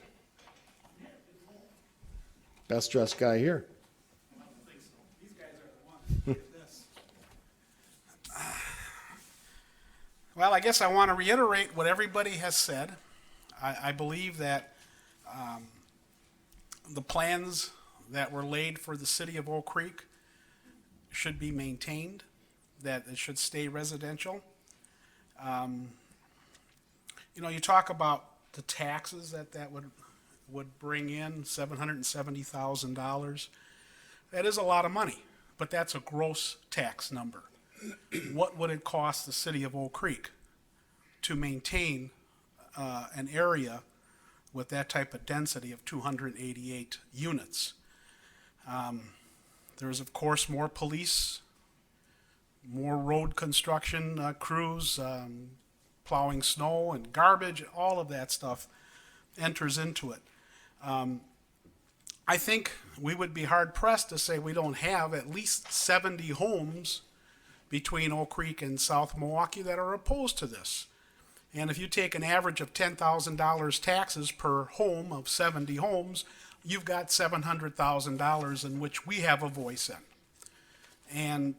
Best dressed guy here. Well, I guess I want to reiterate what everybody has said. I believe that the plans that were laid for the city of Oak Creek should be maintained, that it should stay residential. You talk about the taxes that would bring in, $770,000. That is a lot of money, but that's a gross tax number. What would it cost the city of Oak Creek to maintain an area with that type of density of 288 units? There's, of course, more police, more road construction crews, plowing snow and garbage, all of that stuff enters into it. I think we would be hard-pressed to say we don't have at least 70 homes between Oak Creek and South Milwaukee that are opposed to this. And if you take an average of $10,000 taxes per home of 70 homes, you've got $700,000 in which we have a voice in. And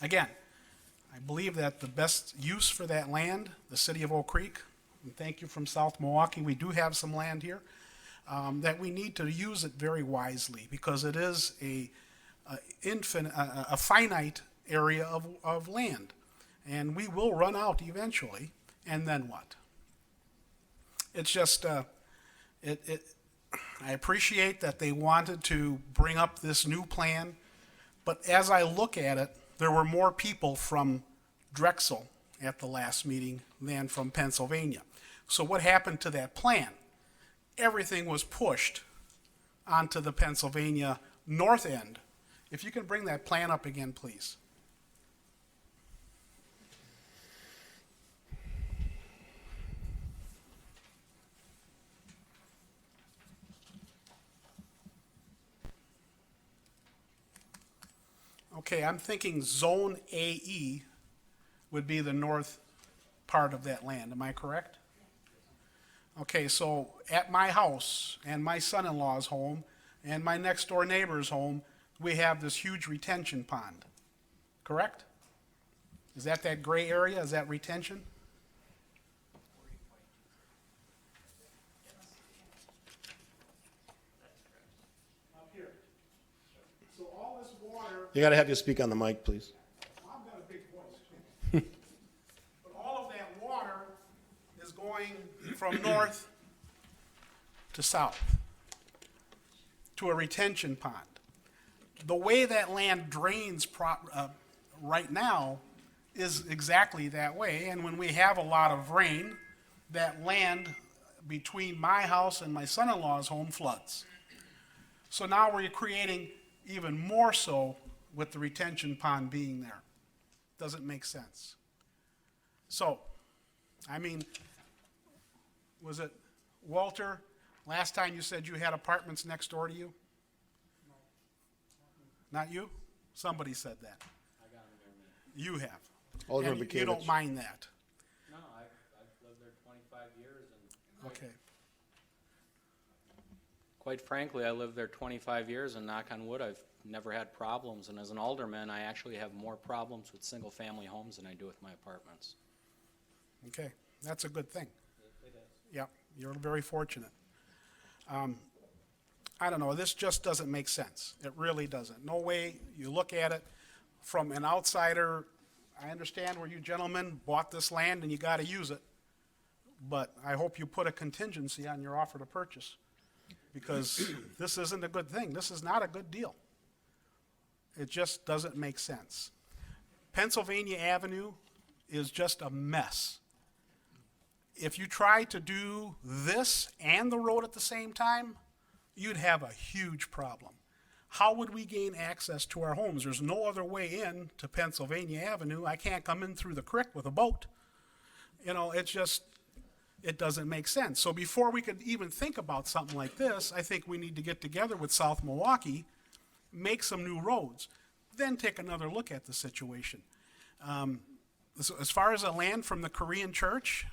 again, I believe that the best use for that land, the city of Oak Creek, and thank you from South Milwaukee, we do have some land here, that we need to use it very wisely, because it is a finite area of land, and we will run out eventually. And then what? It's just I appreciate that they wanted to bring up this new plan, but as I look at it, there were more people from Drexel at the last meeting than from Pennsylvania. So what happened to that plan? Everything was pushed onto the Pennsylvania north end. If you can bring that plan up again, please. Okay, I'm thinking Zone AE would be the north part of that land. Am I correct? Okay, so at my house and my son-in-law's home and my next door neighbor's home, we have this huge retention pond, correct? Is that gray area? Is that retention? Up here. So all this water, You got to have you speak on the mic, please. I've got a big voice. But all of that water is going from north to south to a retention pond. The way that land drains right now is exactly that way, and when we have a lot of rain, that land between my house and my son-in-law's home floods. So now we're creating even more so with the retention pond being there. Doesn't make sense. So, I mean, was it Walter, last time you said you had apartments next door to you? Not you? Somebody said that. I got them there, man. You have. Alderman And you don't Bekavich. mind that? No, I've lived there 25 years, and Okay. quite frankly, I lived there 25 years, and knock on wood, I've never had problems. And as an alderman, I actually have more problems with single-family homes than I do with my apartments. Okay, that's a good thing. Yep, you're very fortunate. I don't know, this just doesn't make sense. It really doesn't. No way, you look at it from an outsider, I understand where you gentlemen bought this land and you gotta use it, but I hope you put a contingency on your offer to purchase, because this isn't a good thing. This is not a good deal. It just doesn't make sense. Pennsylvania Avenue is just a mess. If you try to do this and the road at the same time, you'd have a huge problem. How would we gain access to our homes? There's no other way in to Pennsylvania Avenue. I can't come in through the creek with a boat. You know, it doesn't make sense. So before we could even think about something like this, I think we need to get together with South Milwaukee, make some new roads, then take another look at the situation. As far as the land from the Korean church,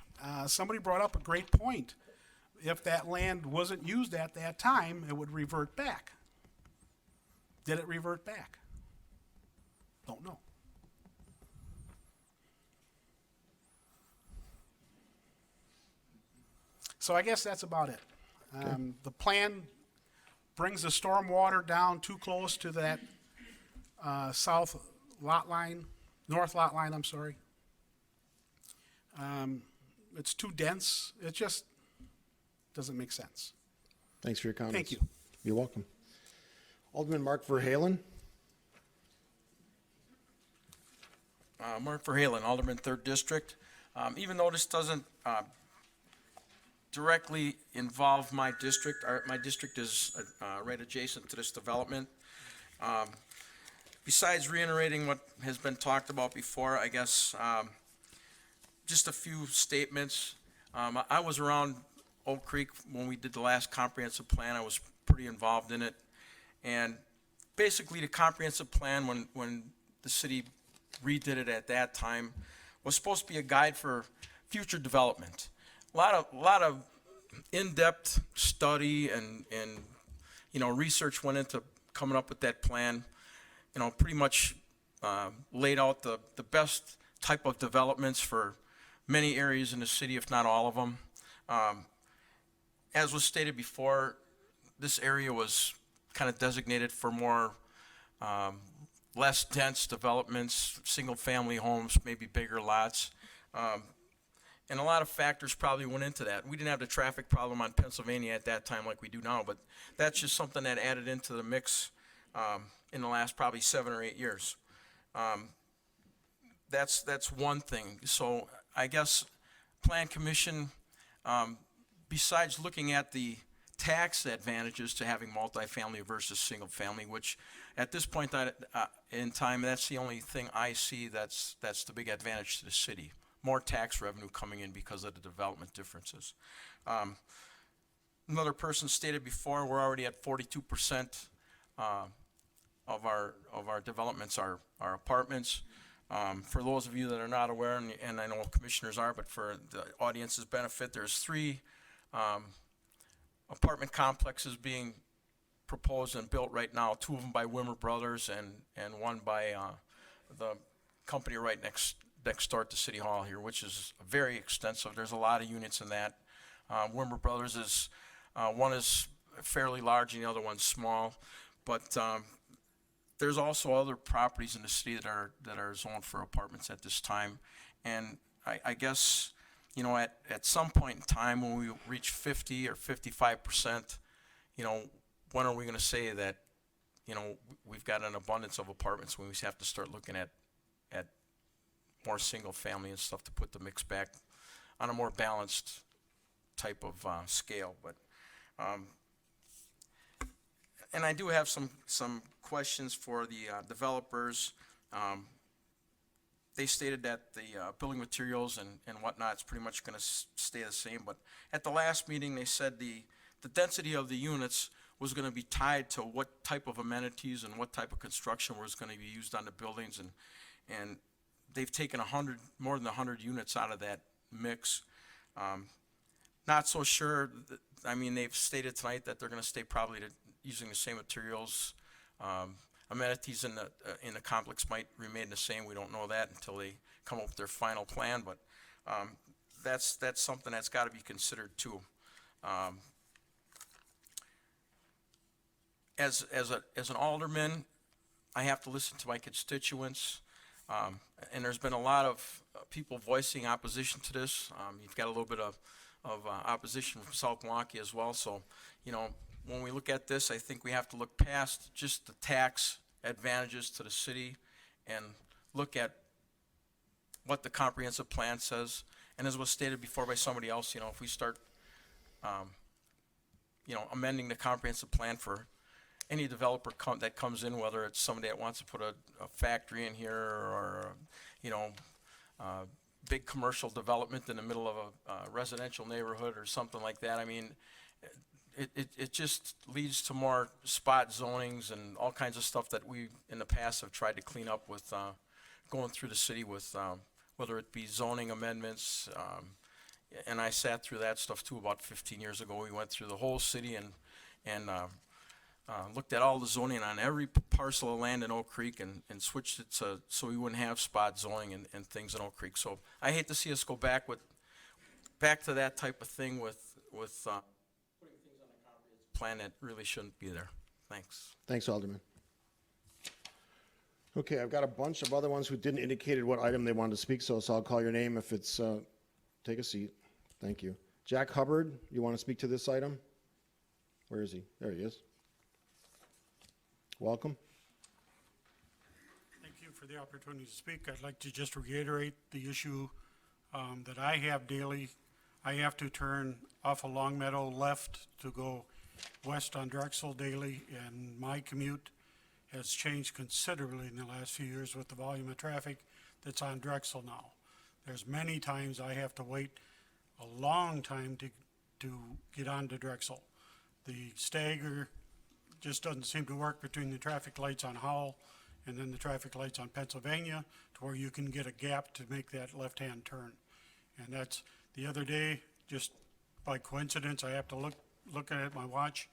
somebody brought up a great point. If that land wasn't used at that time, it would revert back. Did it revert back? Don't know. So I guess that's about it. The plan brings the storm water down too close to that south lot line, north lot line, I'm sorry. It's too dense. It just doesn't make sense. Thanks for your comments. Thank you. You're welcome. Alderman Mark Verhalen. Mark Verhalen, Alderman, 3rd District. Even though this doesn't directly involve my district is right adjacent to this development. Besides reiterating what has been talked about before, I guess just a few statements. I was around Oak Creek when we did the last comprehensive plan. I was pretty involved in it. And basically the comprehensive plan, when the city redid it at that time, was supposed to be a guide for future development. A lot of in-depth study and research went into coming up with that plan. Pretty much laid out the best type of developments for many areas in the city, if not all of them. As was stated before, this area was kind of designated for more less dense developments, single-family homes, maybe bigger lots. And a lot of factors probably went into that. We didn't have the traffic problem on Pennsylvania at that time like we do now, but that's just something that added into the mix in the last probably 7 or 8 years. That's one thing. So I guess Plan Commission, besides looking at the tax advantages to having multifamily versus single family, which at this point in time, that's the only thing I see that's the big advantage to the city. More tax revenue coming in because of the development differences. Another person stated before, we're already at 42% of our developments are apartments. For those of you that are not aware, and I know commissioners are, but for the audience's benefit, there's 3 apartment complexes being proposed and built right now, 2 of them by Wimmer Brothers and one by the company right next door to City Hall here, which is very extensive. There's a lot of units in that. Wimmer Brothers is, one is fairly large and the other one's small, but there's also other properties in the city that are zoned for apartments at this time. And I guess, you know, at some point in time when we reach 50 or 55%, you know, when are we going to say that, you know, we've got an abundance of apartments when we have to start looking at more single family and stuff to put the mix back on a more balanced type of scale. But and I do have some questions for the developers. They stated that the building materials and whatnot is pretty much going to stay the same. But at the last meeting, they said the density of the units was going to be tied to what type of amenities and what type of construction was going to be used on the buildings. And they've taken more than 100 units out of that mix. Not so sure. I mean, they've stated tonight that they're going to stay probably using the same materials. Amenities in the complex might remain the same. We don't know that until they come up with their final plan. But that's something that's got to be considered too. As an alderman, I have to listen to my constituents. And there's been a lot of people voicing opposition to this. You've got a little bit of opposition from South Milwaukee as well. So, you know, when we look at this, I think we have to look past just the tax advantages to the city and look at what the comprehensive plan says. And as was stated before by somebody else, you know, if we start, you know, amending the comprehensive plan for any developer that comes in, whether it's somebody that wants to put a factory in here or, you know, big commercial development in the middle of a residential neighborhood or something like that. I mean, it just leads to more spot zonings and all kinds of stuff that we in the past have tried to clean up with going through the city with whether it be zoning amendments. And I sat through that stuff too about 15 years ago. We went through the whole city and looked at all the zoning on every parcel of land in Oak Creek and switched it so we wouldn't have spot zoning and things in Oak Creek. So I hate to see us go back to that type of thing with putting things on a comprehensive plan that really shouldn't be there. Thanks. Thanks, Alderman. Okay, I've got a bunch of other ones who didn't indicate what item they wanted to speak, so I'll call your name if it's, take a seat. Thank you. Jack Hubbard, you want to speak to this item? Where is he? There he is. Welcome. Thank you for the opportunity to speak. I'd like to just reiterate the issue that I have daily. I have to turn off of Long Meadow left to go west on Drexel daily, and my commute has changed considerably in the last few years with the volume of traffic that's on Drexel now. There's many times I have to wait a long time to get onto Drexel. The stagger just doesn't seem to work between the traffic lights on Howell and then the traffic lights on Pennsylvania to where you can get a gap to make that left-hand turn. And that's, the other day, just by coincidence, I have to look at my watch.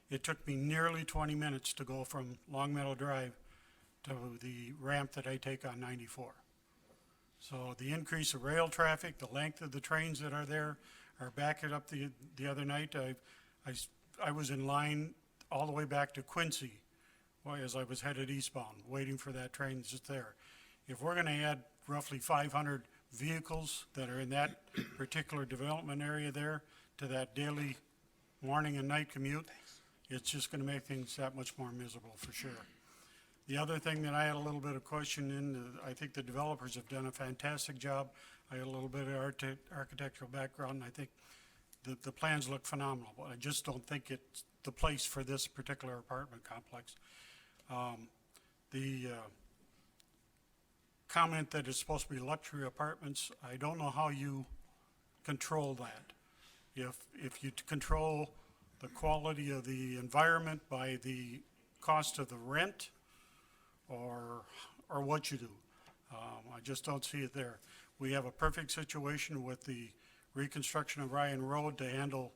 It took me nearly 20 minutes to go from Long Meadow Drive to the ramp that I take on 94. So the increase of rail traffic, the length of the trains that are there are backing up. The other night, I was in line all the way back to Quincy as I was headed eastbound, waiting for that train just there. If we're going to add roughly 500 vehicles that are in that particular development area there to that daily morning and night commute, it's just going to make things that much more miserable for sure. The other thing that I had a little bit of question in, I think the developers have done a fantastic job. I had a little bit of architectural background, and I think the plans look phenomenal, but I just don't think it's the place for this particular apartment complex. The comment that it's supposed to be luxury apartments, I don't know how you control that. If you control the quality of the environment by the cost of the rent or what you do. I just don't see it there. We have a perfect situation with the reconstruction of Ryan Road to handle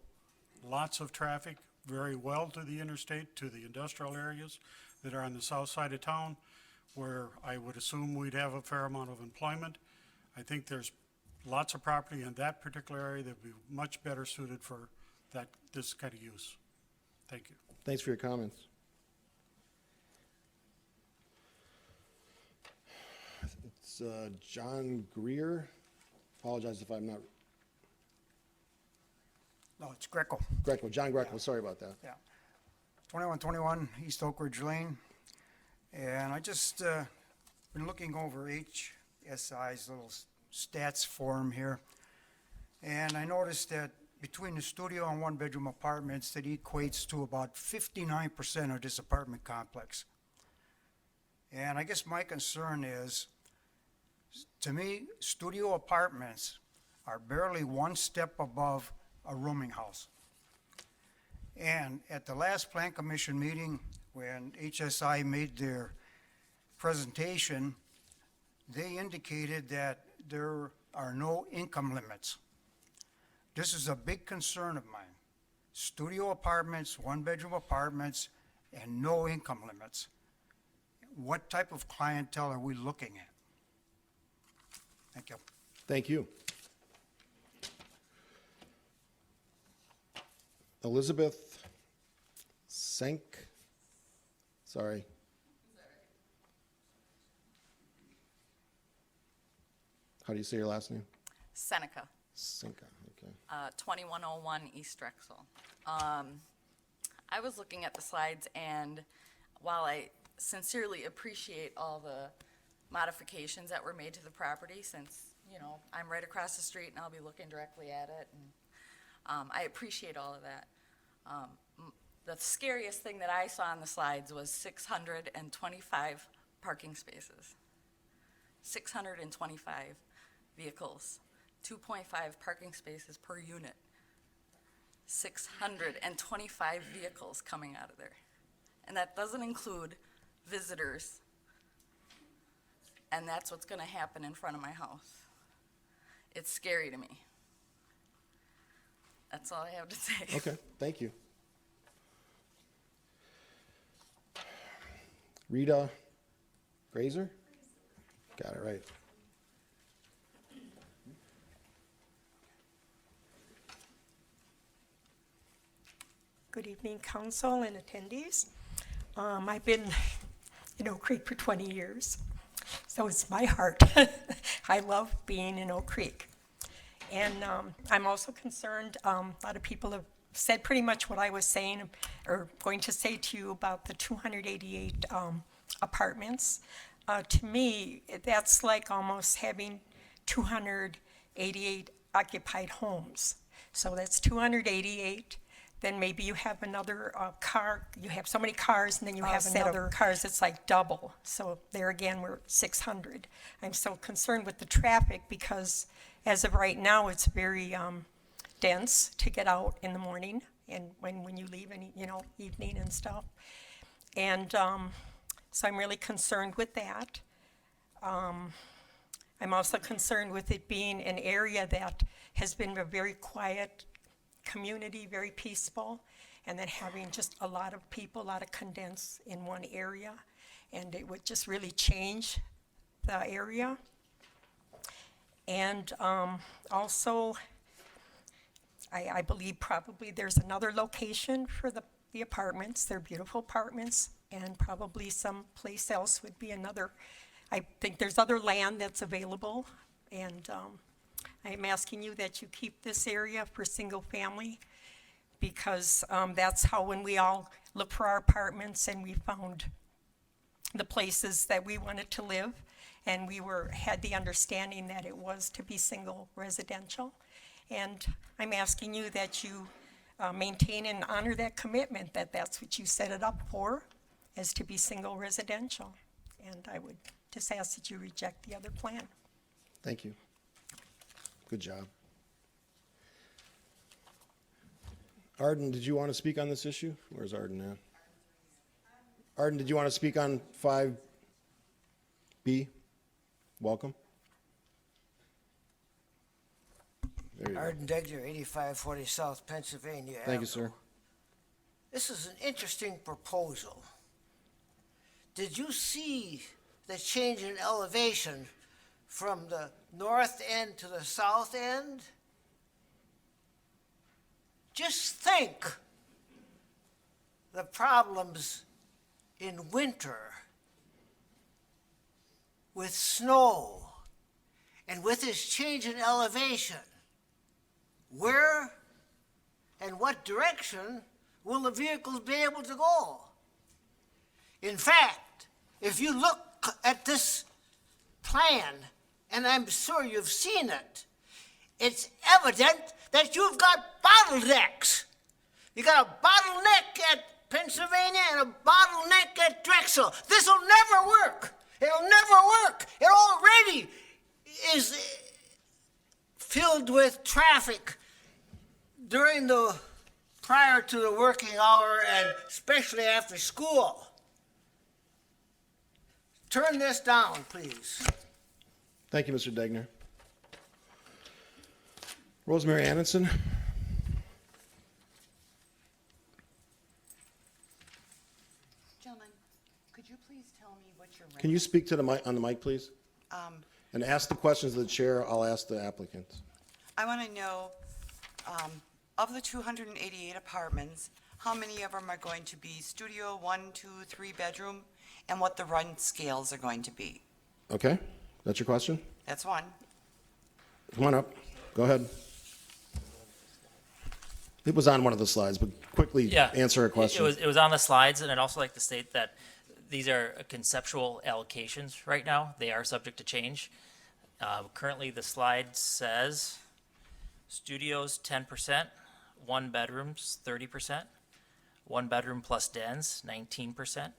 lots of traffic, very well to the interstate, to the industrial areas that are on the south side of town, where I would assume we'd have a fair amount of employment. I think there's lots of property in that particular area that would be much better suited for this kind of use. Thank you. Thanks for your comments. It's John Greer. Apologize if I'm not, No, it's Greco. Greco, John Greco, sorry about that. Yeah. 2121 East Oak Ridge Lane. And I just been looking over HSI's little stats form here. And I noticed that between the studio and one-bedroom apartments, that equates to about 59% of this apartment complex. And I guess my concern is, to me, studio apartments are barely one step above a rooming house. And at the last Plan Commission meeting, when HSI made their presentation, they indicated that there are no income limits. This is a big concern of mine. Studio apartments, one-bedroom apartments, and no income limits. What type of clientele are we looking at? Thank you. Thank you. Elizabeth Senk, sorry. How do you say your last name? Seneca, Senka, okay. 2101 East Drexel. I was looking at the slides, and while I sincerely appreciate all the modifications that were made to the property, since, you know, I'm right across the street and I'll be looking directly at it, and I appreciate all of that. The scariest thing that I saw on the slides was 625 parking spaces. 625 vehicles, 2.5 parking spaces per unit. 625 vehicles coming out of there. And that doesn't include visitors. And that's what's gonna happen in front of my house. It's scary to me. That's all I have to say. Okay, thank you. Rita Grazer? Got it right. Good evening, council and attendees. I've been in Oak Creek for 20 years, so it's my heart. I love being in Oak Creek. And I'm also concerned, a lot of people have said pretty much what I was saying or going to say to you about the 288 apartments. To me, that's like almost having 288 occupied homes. So that's 288. Then maybe you have another car, you have so many cars, and then you have another cars, it's like double. So there again, we're 600. I'm so concerned with the traffic because as of right now, it's very dense to get out in the morning and when you leave in, evening and stuff. And so I'm really concerned with that. I'm also concerned with it being an area that has been a very quiet community, very peaceful, and then having just a lot of people, a lot of condensed in one area, and it would just really change the area. And also, I believe probably there's another location for the apartments. They're beautiful apartments, and probably someplace else would be another. I think there's other land that's available, and I'm asking you that you keep this area for single family, because that's how, when we all look for our apartments and we found the places that we wanted to live, and we had the understanding that it was to be single residential. And I'm asking you that you maintain and honor that commitment, that that's what you set it up for, is to be single residential. And I would just ask that you reject the other plan. Thank you. Good job. Arden, did you want to speak on this issue? Where's Arden at? Arden, did you want to speak on 5B? Welcome. There you go. Arden Degger, 8540 South Pennsylvania Thank you, Avenue. sir. This is an interesting proposal. Did you see the change in elevation from the north end to the south end? Just think the problems in winter with snow and with this change in elevation. Where and what direction will the vehicles be able to go? In fact, if you look at this plan, and I'm sure you've seen it, it's evident that you've got bottlenecks. You got a bottleneck at Pennsylvania and a bottleneck at Drexel. This'll never work. It'll never work. It already is filled with traffic prior to the working hour and especially after school. Turn this down, please. Thank you, Mr. Degner. Rosemary Annenson. Gentlemen, could you please tell me what your rent? Can you speak to the mic, on the mic, please? Um, And ask the questions of the chair. I'll ask the applicants. I want to know, of the 288 apartments, how many of them are going to be studio, 1, 2, 3 bedroom, and what the rent scales are going to be? Okay, that's your question? That's one. Come on up. Go ahead. It was on one of the slides, but quickly Yeah. answer a question. It was on the slides, and I'd also like to state that these are conceptual allocations right now. They are subject to change. Currently, the slide says studios 10%, 1 bedrooms 30%, 1 bedroom plus dens 19%,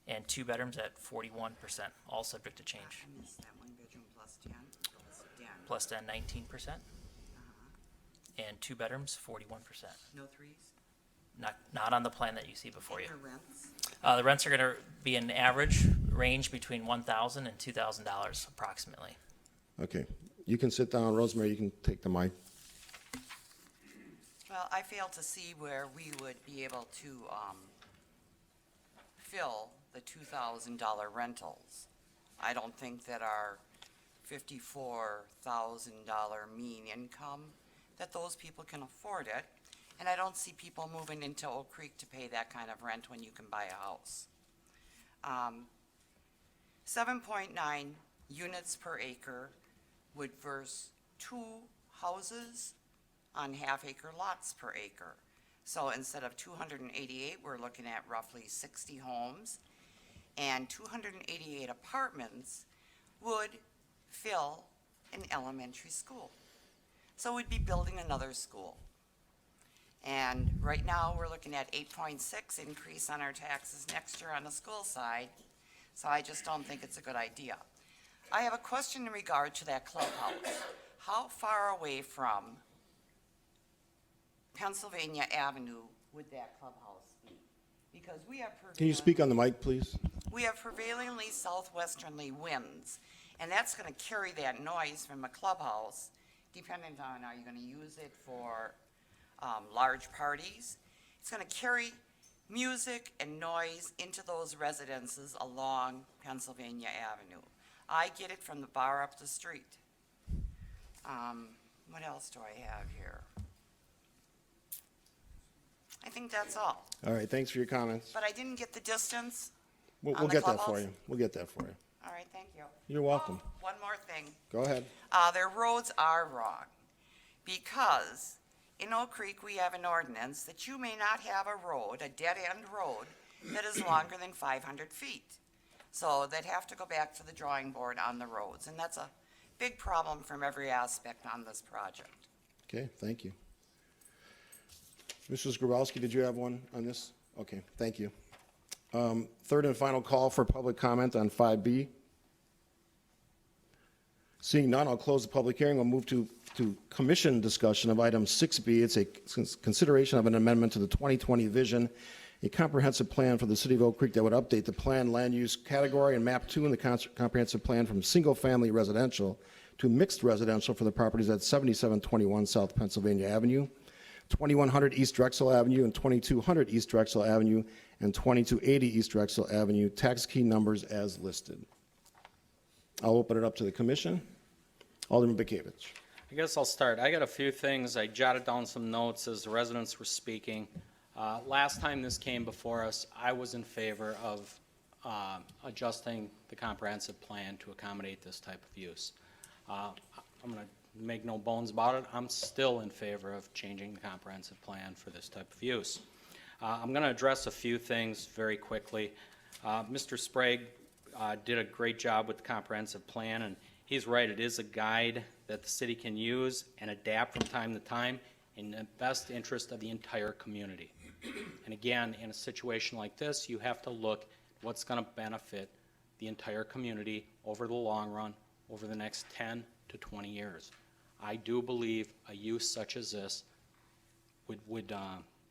and 2 bedrooms at 41%, all subject to change. I missed that 1 bedroom plus 10, plus den. Plus den 19%, and 2 bedrooms 41%. No threes? Not on the plan that you see before you. And the rents? The rents are going to be an average range between $1,000 and $2,000 approximately. Okay, you can sit down. Rosemary, you can take the mic. Well, I fail to see where we would be able to fill the $2,000 rentals. I don't think that our $54,000 mean income, that those people can afford it. And I don't see people moving into Oak Creek to pay that kind of rent when you can buy a house. 7.9 units per acre would verse 2 houses on half-acre lots per acre. So instead of 288, we're looking at roughly 60 homes, and 288 apartments would fill an elementary school. So we'd be building another school. And right now, we're looking at 8.6 increase on our taxes next year on the school side, so I just don't think it's a good idea. I have a question in regard to that clubhouse. How far away from Pennsylvania Avenue would that clubhouse be? Because we have Can you speak on the mic, please? we have prevailingly southwesterly winds, and that's going to carry that noise from a clubhouse, depending on, are you going to use it for large parties? It's going to carry music and noise into those residences along Pennsylvania Avenue. I get it from the bar up the street. What else do I have here? I think that's all. All right, thanks for your comments. But I didn't get the distance. We'll on the get that for clubhouse? you. We'll get that for you. All right, thank you. You're welcome. Oh, one more thing. Go ahead. Their roads are wrong, because in Oak Creek, we have an ordinance that you may not have a road, a dead-end road, that is longer than 500 feet. So they'd have to go back to the drawing board on the roads, and that's a big problem from every aspect on this project. Okay, thank you. Mrs. Grabowski, did you have one on this? Okay, thank you. Third and final call for public comment on 5B. Seeing none, I'll close the public hearing. We'll move to commission discussion of item 6B. It's a consideration of an amendment to the 2020 vision, a comprehensive plan for the city of Oak Creek that would update the plan land use category and map 2 in the comprehensive plan from single-family residential to mixed residential for the properties at 7721 South Pennsylvania Avenue. 2100 East Drexel Avenue and 2200 East Drexel Avenue and 2280 East Drexel Avenue, tax key numbers as listed. I'll open it up to the commission. Alderman Bekavich. I guess I'll start. I got a few things. I jotted down some notes as the residents were speaking. Last time this came before us, I was in favor of adjusting the comprehensive plan to accommodate this type of use. I'm going to make no bones about it. I'm still in favor of changing the comprehensive plan for this type of use. I'm going to address a few things very quickly. Mr. Sprague did a great job with the comprehensive plan, and he's right. It is a guide that the city can use and adapt from time to time in the best interest of the entire community. And again, in a situation like this, you have to look at what's going to benefit the entire community over the long run, over the next 10 to 20 years. I do believe a use such as this would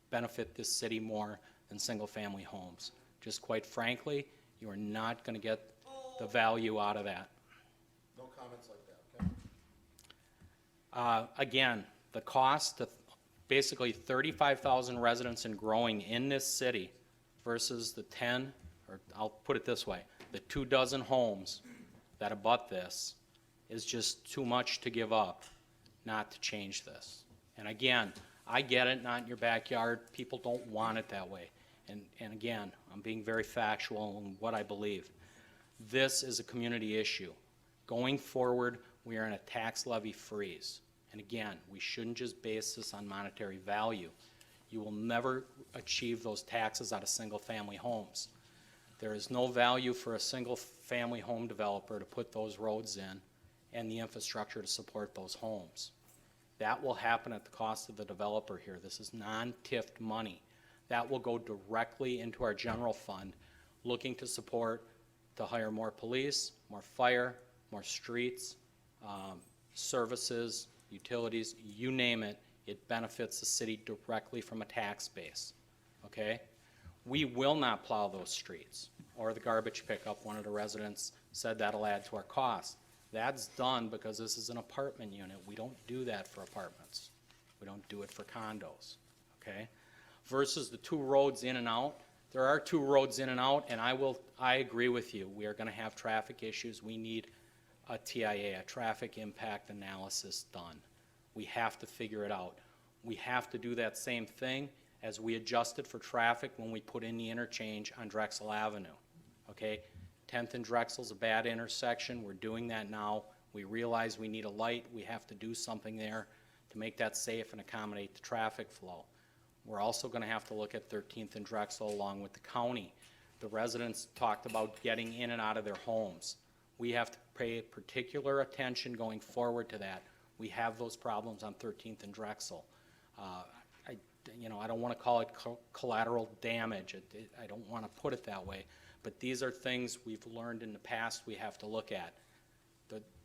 benefit this city more than single-family homes. Just quite frankly, you are not going to get the value out of that. No comments like that, okay? Again, the cost of basically 35,000 residents and growing in this city versus the 10, or I'll put it this way, the 24 homes that abut this is just too much to give up not to change this. And again, I get it, not in your backyard. People don't want it that way. And again, I'm being very factual in what I believe. This is a community issue. Going forward, we are in a tax levy freeze. And again, we shouldn't just base this on monetary value. You will never achieve those taxes out of single-family homes. There is no value for a single-family home developer to put those roads in and the infrastructure to support those homes. That will happen at the cost of the developer here. This is non-TIFT money. That will go directly into our general fund, looking to support, to hire more police, more fire, more streets, services, utilities, you name it. It benefits the city directly from a tax base, okay? We will not plow those streets or the garbage pickup. One of the residents said that'll add to our cost. That's done because this is an apartment unit. We don't do that for apartments. We don't do it for condos, okay? Versus the two roads in and out. There are two roads in and out, and I agree with you. We are gonna have traffic issues. We need a TIA, a traffic impact analysis done. We have to figure it out. We have to do that same thing as we adjusted for traffic when we put in the interchange on Drexel Avenue, okay? 10th and Drexel's a bad intersection. We're doing that now. We realize we need a light. We have to do something there to make that safe and accommodate the traffic flow. We're also going to have to look at 13th and Drexel along with the county. The residents talked about getting in and out of their homes. We have to pay particular attention going forward to that. We have those problems on 13th and Drexel. I don't want to call it collateral damage. I don't want to put it that way. But these are things we've learned in the past we have to look at.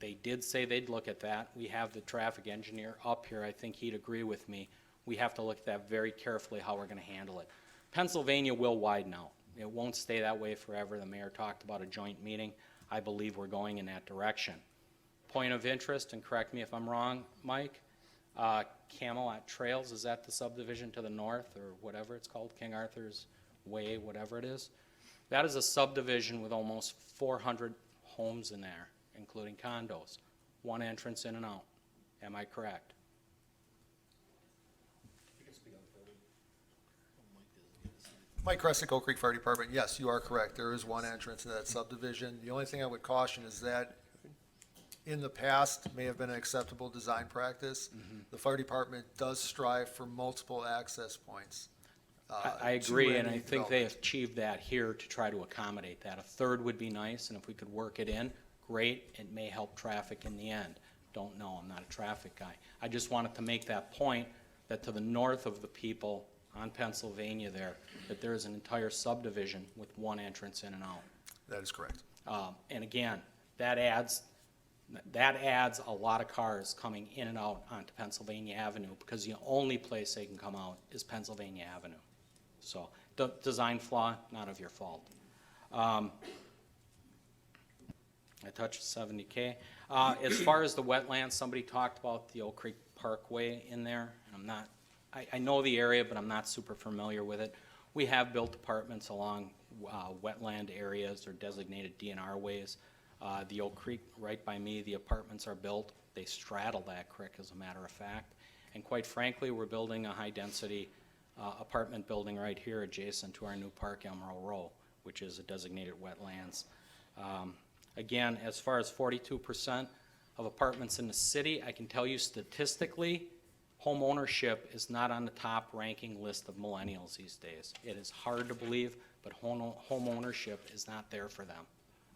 They did say they'd look at that. We have the traffic engineer up here. I think he'd agree with me. We have to look at that very carefully, how we're going to handle it. Pennsylvania will widen out. It won't stay that way forever. The mayor talked about a joint meeting. I believe we're going in that direction. Point of interest, and correct me if I'm wrong, Mike, Camelot Trails, is that the subdivision to the north or whatever it's called, King Arthur's Way, whatever it is? That is a subdivision with almost 400 homes in there, including condos. One entrance in and out. Am I correct? Mike Kresick, Oak Creek Fire Department. Yes, you are correct. There is one entrance in that subdivision. The only thing I would caution is that in the past may have been an acceptable design practice. The fire department does strive for multiple access points. I agree, and I any think they development. achieved that here to try to accommodate that. A third would be nice, and if we could work it in, great. It may help traffic in the end. Don't know, I'm not a traffic guy. I just wanted to make that point that to the north of the people on Pennsylvania there, that there is an entire subdivision with one entrance in and out. That is correct. And again, that adds a lot of cars coming in and out onto Pennsylvania Avenue because the only place they can come out is Pennsylvania Avenue. So, design flaw, not of your fault. I touched 70K. As far as the wetlands, somebody talked about the Oak Creek Parkway in there, and I'm not I know the area, but I'm not super familiar with it. We have built apartments along wetland areas or designated DNR ways. The Oak Creek, right by me, the apartments are built. They straddle that creek, as a matter of fact. And quite frankly, we're building a high-density apartment building right here adjacent to our new park, Emerald Row, which is a designated wetlands. Again, as far as 42% of apartments in the city, I can tell you statistically, home ownership is not on the top ranking list of millennials these days. It is hard to believe, but home ownership is not there for them.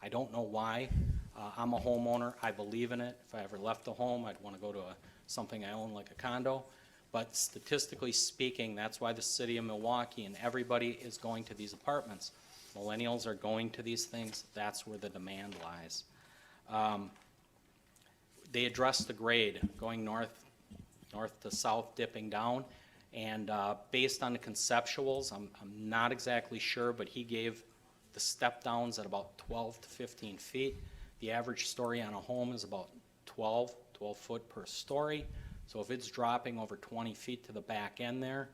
I don't know why. I'm a homeowner. I believe in it. If I ever left the home, I'd want to go to something I own like a condo. But statistically speaking, that's why the city of Milwaukee and everybody is going to these apartments. Millennials are going to these things. That's where the demand lies. They address the grade going north to south, dipping down. And based on the conceptuals, I'm not exactly sure, but he gave the step downs at about 12 to 15 feet. The average story on a home is about 12 foot per story. So if it's dropping over 20 feet to the back end there,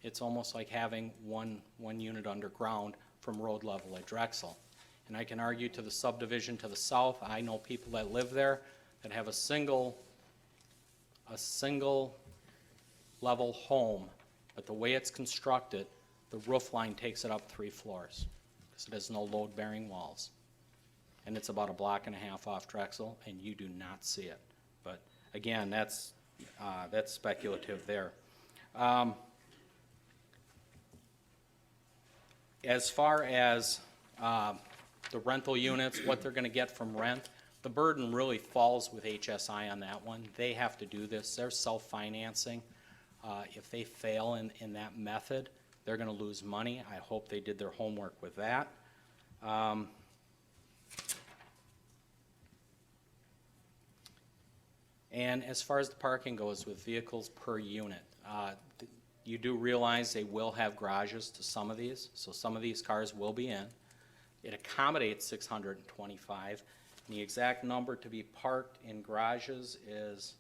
it's almost like having one unit underground from road level at Drexel. And I can argue to the subdivision to the south, I know people that live there that have a single level home, but the way it's constructed, the roof line takes it up 3 floors because it has no load-bearing walls. And it's about a block and a half off Drexel, and you do not see it. But again, that's speculative there. As far as the rental units, what they're going to get from rent, the burden really falls with HSI on that one. They have to do this. They're self-financing. If they fail in that method, they're going to lose money. I hope they did their homework with that. And as far as the parking goes with vehicles per unit, you do realize they will have garages to some of these, so some of these cars will be in. It accommodates 625. And the exact number to be parked in garages is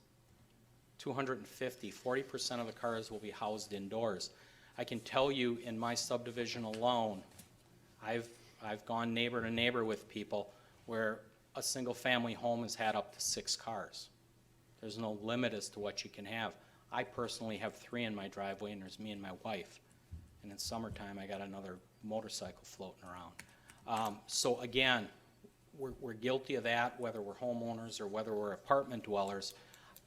250. 40% of the cars will be housed indoors. I can tell you in my subdivision alone, I've gone neighbor to neighbor with people where a single family home has had up to 6 cars. There's no limit as to what you can have. I personally have 3 in my driveway, and there's me and my wife. And in summertime, I got another motorcycle floating around. So again, we're guilty of that, whether we're homeowners or whether we're apartment dwellers.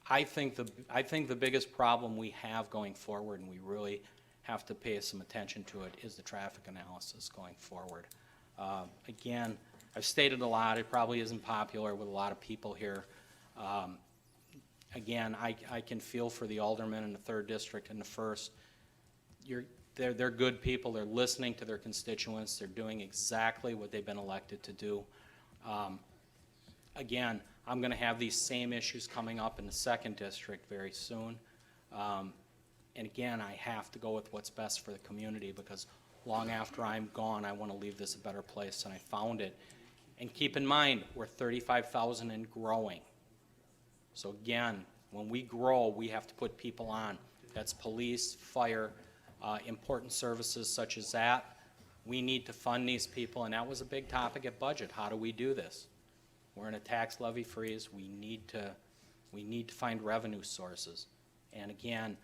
I think the biggest problem we have going forward, and we really have to pay some attention to it, is the traffic analysis going forward. Again, I've stated a lot. It probably isn't popular with a lot of people here. Again, I can feel for the aldermen in the 3rd district and the 1st. They're good people. They're listening to their constituents. They're doing exactly what they've been elected to do. Again, I'm going to have these same issues coming up in the 2nd district very soon. And again, I have to go with what's best for the community, because long after I'm gone, I want to leave this a better place than I found it. And keep in mind, we're 35,000 and growing. So again, when we grow, we have to put people on. That's police, fire, important services such as that. We need to fund these people, and that was a big topic at budget. How do we do this? We're in a tax levy freeze. We need to find revenue sources. And again,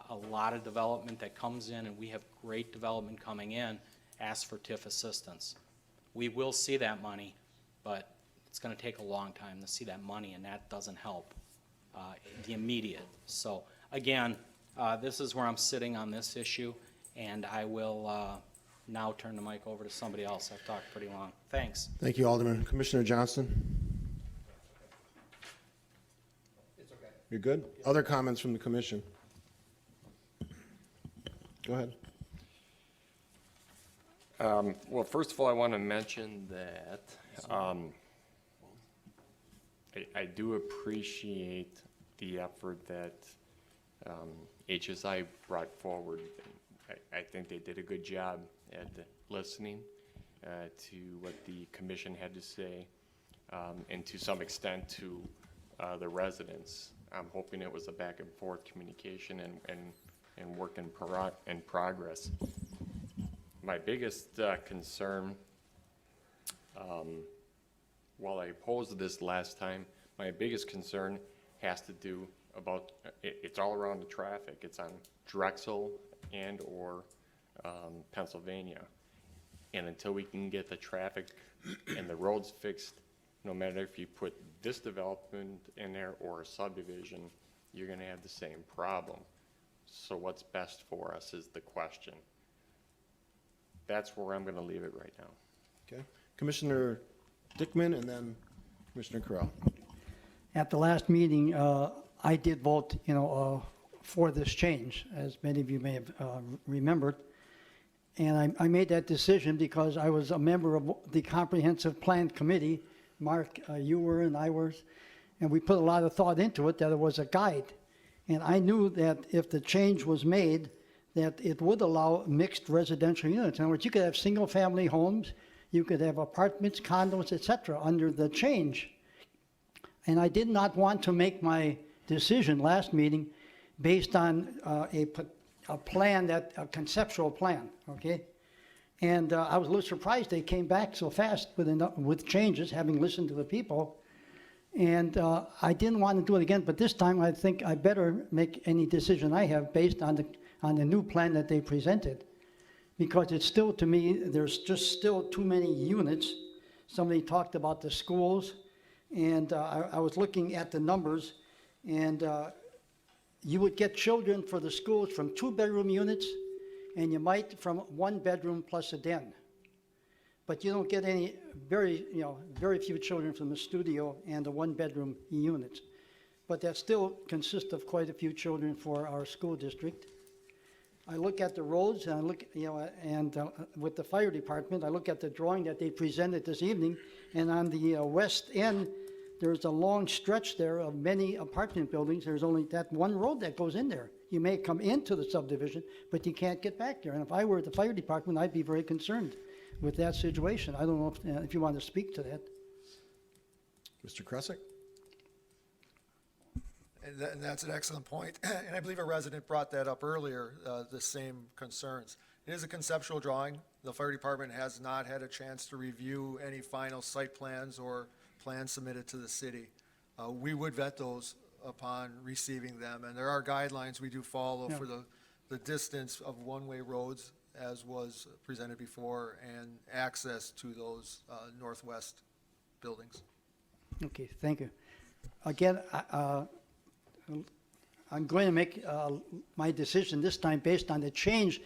a lot of development that comes in, and we have great development coming in, asks for TIF assistance. We will see that money, but it's going to take a long time to see that money, and that doesn't help the immediate. So again, this is where I'm sitting on this issue, and I will now turn the mic over to somebody else. I've talked pretty long. Thanks. Thank you, Alderman. Commissioner Johnston? It's okay. You're good? Other comments from the commission? Go ahead. Well, first of all, I want to mention that I do appreciate the effort that HSI brought forward. I think they did a good job at listening to what the commission had to say, and to some extent to the residents. I'm hoping it was a back and forth communication, and and work in progress. My biggest concern, while I opposed this last time, my biggest concern has to do about, it's all around the traffic. It's on Drexel and/or Pennsylvania. And until we can get the traffic and the roads fixed, no matter if you put this development in there or a subdivision, you're gonna have the same problem. So what's best for us is the question. That's where I'm gonna leave it right now. Okay. Commissioner Dickman and then Commissioner Correll. At the last meeting, I did vote, for this change, as many of you may have remembered. And I made that decision because I was a member of the Comprehensive Plan Committee. Mark, you were and I was, and we put a lot of thought into it, that it was a guide. And I knew that if the change was made, that it would allow mixed residential units. In other words, you could have single-family homes, you could have apartments, condos, et cetera, under the change. And I did not want to make my decision last meeting based on a plan, a conceptual plan, okay? And I was a little surprised they came back so fast with changes, having listened to the people. And I didn't want to do it again, but this time I think I better make any decision I have based on the new plan that they presented. Because it's still, to me, there's just still too many units. Somebody talked about the schools, and I was looking at the numbers, and you would get children for the schools from 2-bedroom units, and you might from 1 bedroom plus a den. But you don't get any, very few children from the studio and the 1-bedroom units. But that still consists of quite a few children for our school district. I look at the roads, and I look, with the fire department, I look at the drawing that they presented this evening, and on the west end, there's a long stretch there of many apartment buildings. There's only that one road that goes in there. You may come into the subdivision, but you can't get back there. And if I were at the fire department, I'd be very concerned with that situation. I don't know if you want to speak to that. Mr. Kresick? And that's an excellent point. And I believe a resident brought that up earlier, the same concerns. It is a conceptual drawing. The fire department has not had a chance to review any final site plans or plans submitted to the city. We would vet those upon receiving them, and there are guidelines we do follow for the distance of one-way roads, as was presented before, and access to those northwest buildings. Okay, thank you. Again, I'm going to make my decision this time based on the change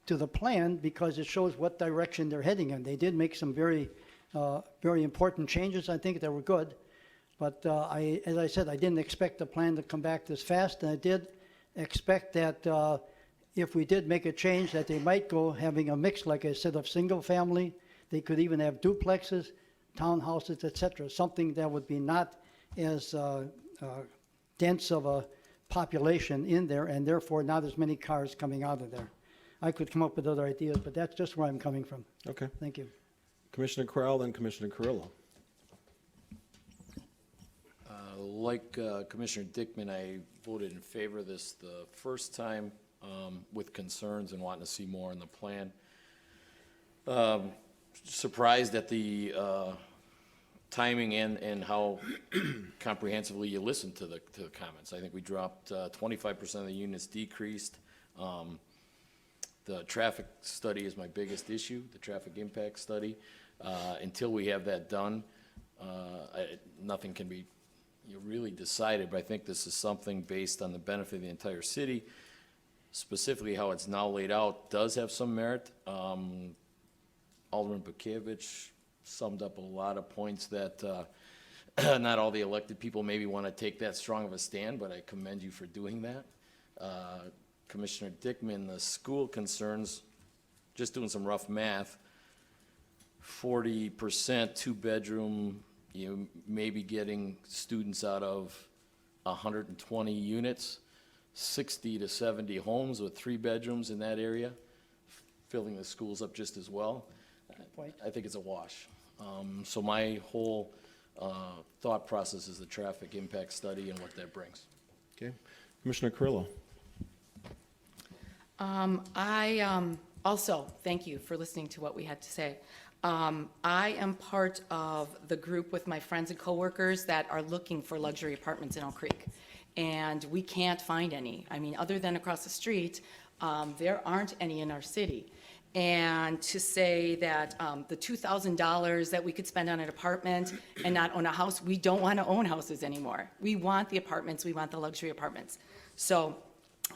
to the plan because it shows what direction they're heading in. They did make some very important changes, I think, that were good. But as I said, I didn't expect the plan to come back this fast, and I did expect that if we did make a change, that they might go having a mix, like I said, of single family. They could even have duplexes, townhouses, et cetera, something that would be not as dense of a population in there, and therefore not as many cars coming out of there. I could come up with other ideas, but that's just where I'm coming from. Okay. Thank you. Commissioner Correll, then Commissioner Carrillo. Like Commissioner Dickman, I voted in favor of this the first time with concerns and wanting to see more in the plan. Surprised at the timing and how comprehensively you listened to the comments. I think we dropped 25% of the units decreased. The traffic study is my biggest issue, the traffic impact study. Until we have that done, nothing can be really decided, but I think this is something based on the benefit of the entire city. Specifically how it's now laid out does have some merit. Alderman Bukevich summed up a lot of points that not all the elected people maybe want to take that strong of a stand, but I commend you for doing that. Commissioner Dickman, the school concerns, just doing some rough math, 40% 2-bedroom, you may be getting students out of 120 units, 60 to 70 homes with 3 bedrooms in that area, filling the schools up just as well. I think it's a wash. So my whole thought process is the traffic impact study and what that brings. Okay. Commissioner Carrillo. Also, thank you for listening to what we had to say. I am part of the group with my friends and coworkers that are looking for luxury apartments in Oak Creek. And we can't find any. I mean, other than across the street, there aren't any in our city. And to say that the $2,000 that we could spend on an apartment and not own a house, we don't want to own houses anymore. We want the apartments, we want the luxury apartments. So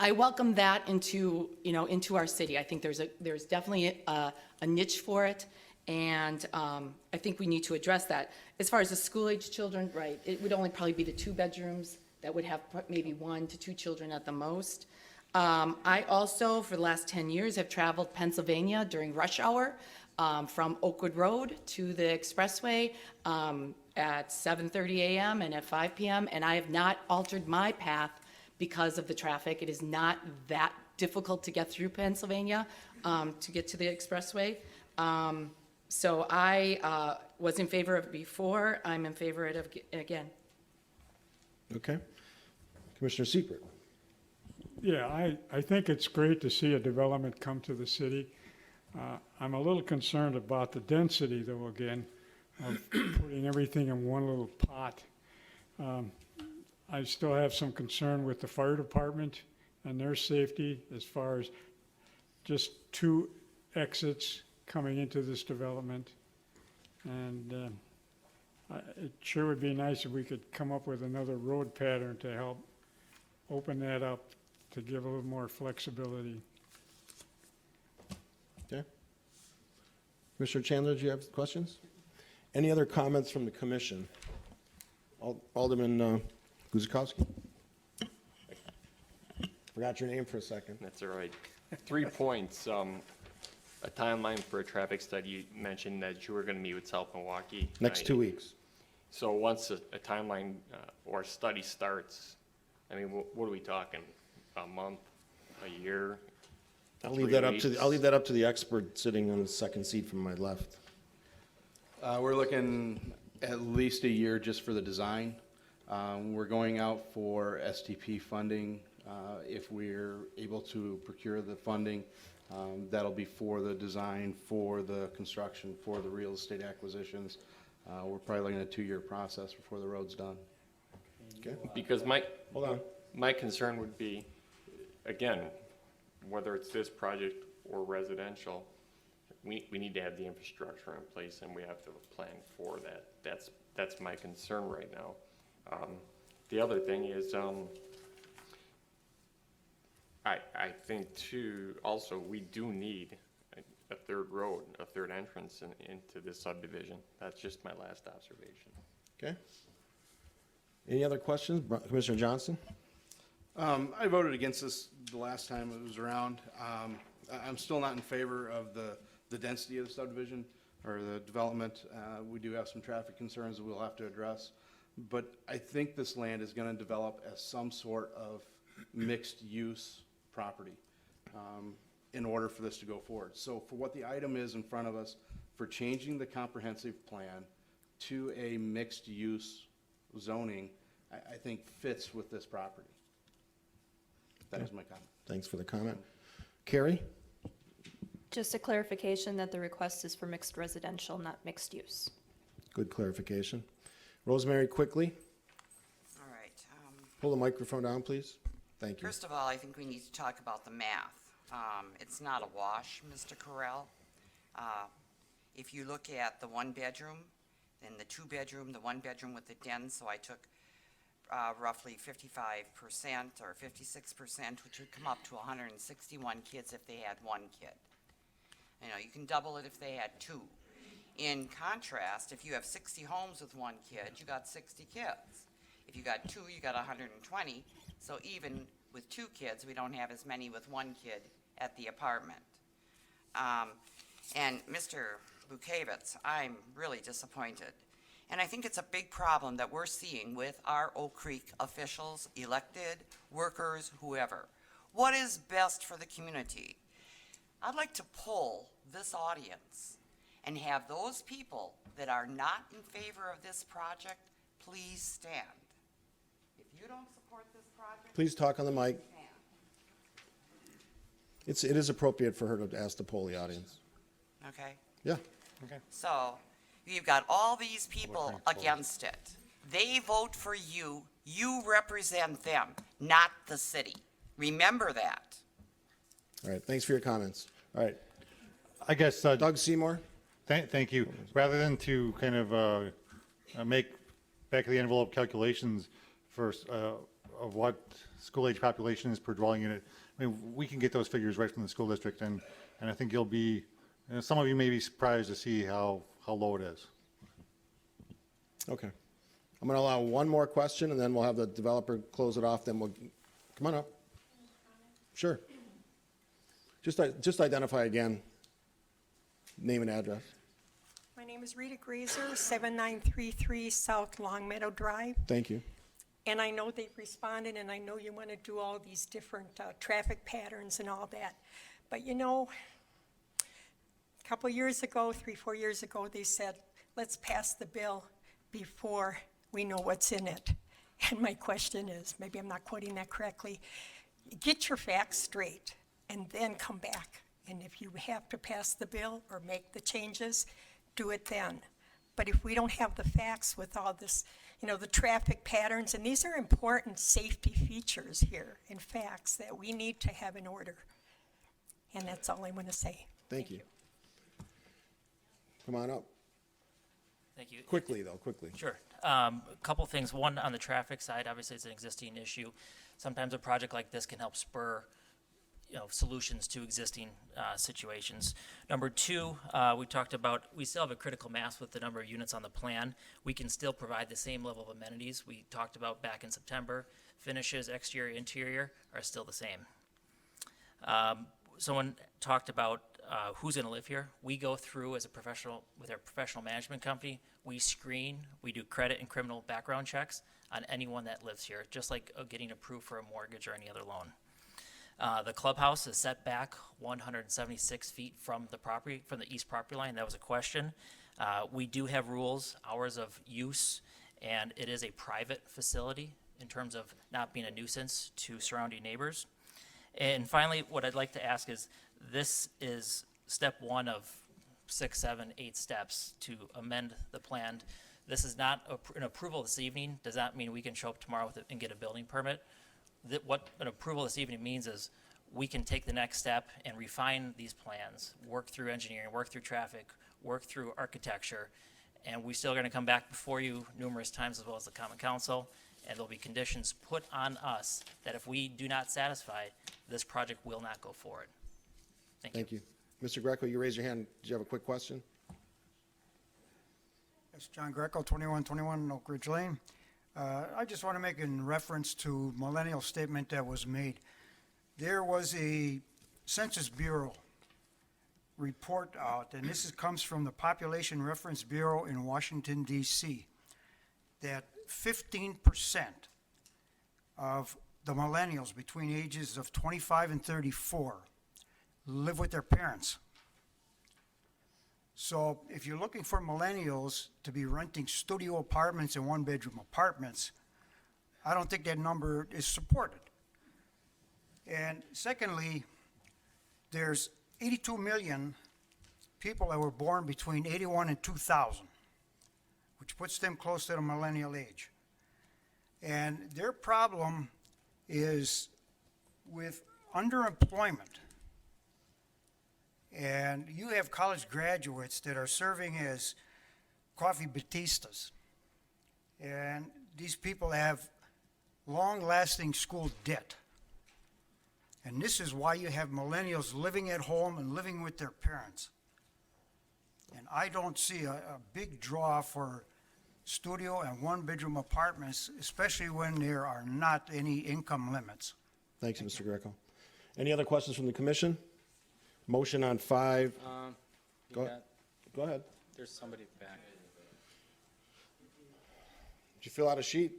I welcome that into, into our city. I think there's definitely a niche for it, and I think we need to address that. As far as the school-age children, right, it would only probably be the 2 bedrooms that would have maybe 1 to 2 children at the most. I also, for the last 10 years, have traveled Pennsylvania during rush hour from Oakwood Road to the expressway at 7:30 a.m. and at 5 p.m., and I have not altered my path because of the traffic. It is not that difficult to get through Pennsylvania to get to the expressway. So I was in favor of it before. I'm in favor of it again. Okay. Commissioner Seifert. Yeah, I think it's great to see a development come to the city. I'm a little concerned about the density, though, again, of putting everything in one little pot. I still have some concern with the fire department and their safety as far as just 2 exits coming into this development. And it sure would be nice if we could come up with another road pattern to help open that up, to give a little more flexibility. Okay. Commissioner Chandler, do you have questions? Any other comments from the commission? Alderman Guzikowski. Forgot your name for a second. That's all right. 3 points. A timeline for a traffic study. You mentioned that you were going to meet with South Milwaukee. Next 2 weeks. So once a timeline or a study starts, I mean, what are we talking? A month, a year? I'll leave that up to the expert sitting on the second seat from my left. We're looking at least a year just for the design. We're going out for STP funding. If we're able to procure the funding, that'll be for the design, for the construction, for the real estate acquisitions. We're probably looking at a 2-year process before the road's done. Okay. Because my concern would be, again, whether it's this project or residential, we need to have the infrastructure in place, and we have to plan for that. That's my concern right now. The other thing is, I think too, also, we do need a 3rd road, a 3rd entrance into this subdivision. That's just my last observation. Okay. Any other questions? Commissioner Johnson? I voted against this the last time it was around. I'm still not in favor of the density of the subdivision or the development. We do have some traffic concerns that we'll have to address. But I think this land is going to develop as some sort of mixed-use property in order for this to go forward. So for what the item is in front of us, for changing the comprehensive plan to a mixed-use zoning, I think fits with this property. That is my comment. Thanks for the comment. Carrie? Just a clarification that the request is for mixed residential, not mixed use. Good clarification. Rosemary, quickly. All right. Pull the microphone down, please. Thank you. First of all, I think we need to talk about the math. It's not a wash, Mr. Correll. If you look at the 1-bedroom, then the 2-bedroom, the 1-bedroom with the den, so I took roughly 55% or 56%, which would come up to 161 kids if they had 1 kid. You can double it if they had 2. In contrast, if you have 60 homes with 1 kid, you got 60 kids. If you got 2, you got 120. So even with 2 kids, we don't have as many with 1 kid at the apartment. And Mr. Lukavitz, I'm really disappointed. And I think it's a big problem that we're seeing with our Oak Creek officials, elected, workers, whoever. What is best for the community? I'd like to poll this audience and have those people that are not in favor of this project, please stand. If you don't support this project, Please talk on the mic. stand. It is appropriate for her to ask the poll the audience. Okay? Yeah. So, you've got all these people against it. They vote for you. You represent them, not the city. Remember that. All right, thanks for your comments. All right, I guess, Doug Seymour? thank you. Rather than to kind of make back-of-the-envelope calculations for, of what school-age population is per dwelling unit, I mean, we can get those figures right from the school district, and I think you'll be, some of you may be surprised to see how low it is. Okay. I'm going to allow one more question, and then we'll have the developer close it off, then we'll, come on up. Sure. Just identify again, name and address. My name is Rita Grazer, 7933 South Long Meadow Drive. Thank you. And I know they've responded, and I know you want to do all these different traffic patterns and all that. But you know, a couple years ago, 3-4 years ago, they said, let's pass the bill before we know what's in it. And my question is, maybe I'm not quoting that correctly, get your facts straight and then come back. And if you have to pass the bill or make the changes, do it then. But if we don't have the facts with all this, you know, the traffic patterns, and these are important safety features here and facts that we need to have in order. And that's all I want to say. Thank you. Come on up. Thank you. Quickly, though, quickly. Sure. A couple things. One, on the traffic side, obviously it's an existing issue. Sometimes a project like this can help spur, solutions to existing situations. Number two, we talked about, we still have a critical mass with the number of units on the plan. We can still provide the same level of amenities we talked about back in September. Finishes, exterior, interior are still the same. Someone talked about who's going to live here. We go through as a professional, with our professional management company, we screen, we do credit and criminal background checks on anyone that lives here, just like getting approved for a mortgage or any other loan. The clubhouse is set back 176 feet from the property, from the east property line. That was a question. We do have rules, hours of use, and it is a private facility in terms of not being a nuisance to surrounding neighbors. And finally, what I'd like to ask is, this is step one of 6, 7, 8 steps to amend the plan. This is not an approval this evening, does not mean we can show up tomorrow and get a building permit. What an approval this evening means is we can take the next step and refine these plans, work through engineering, work through traffic, work through architecture, and we're still going to come back before you numerous times, as well as the Common Council, and there'll be conditions put on us that if we do not satisfy, this project will not go forward. Thank you. Mr. Greco, you raised your hand. Did you have a quick question? Yes, John Greco, 2121 Oak Ridge Lane. I just want to make in reference to millennial statement that was made. There was a Census Bureau report out, and this comes from the Population Reference Bureau in Washington, D.C., that 15% of the millennials between ages of 25 and 34 live with their parents. So if you're looking for millennials to be renting studio apartments and one-bedroom apartments, I don't think that number is supported. And secondly, there's 82 million people that were born between 81 and 2000, which puts them close to the millennial age. And their problem is with underemployment. And you have college graduates that are serving as coffee batistas. And these people have long-lasting school debt. And this is why you have millennials living at home and living with their parents. And I don't see a big draw for studio and one-bedroom apartments, especially when there are not any income limits. Thanks, Mr. Greco. Any other questions from the commission? Motion on 5. Go ahead. There's somebody back. Did you fill out a sheet?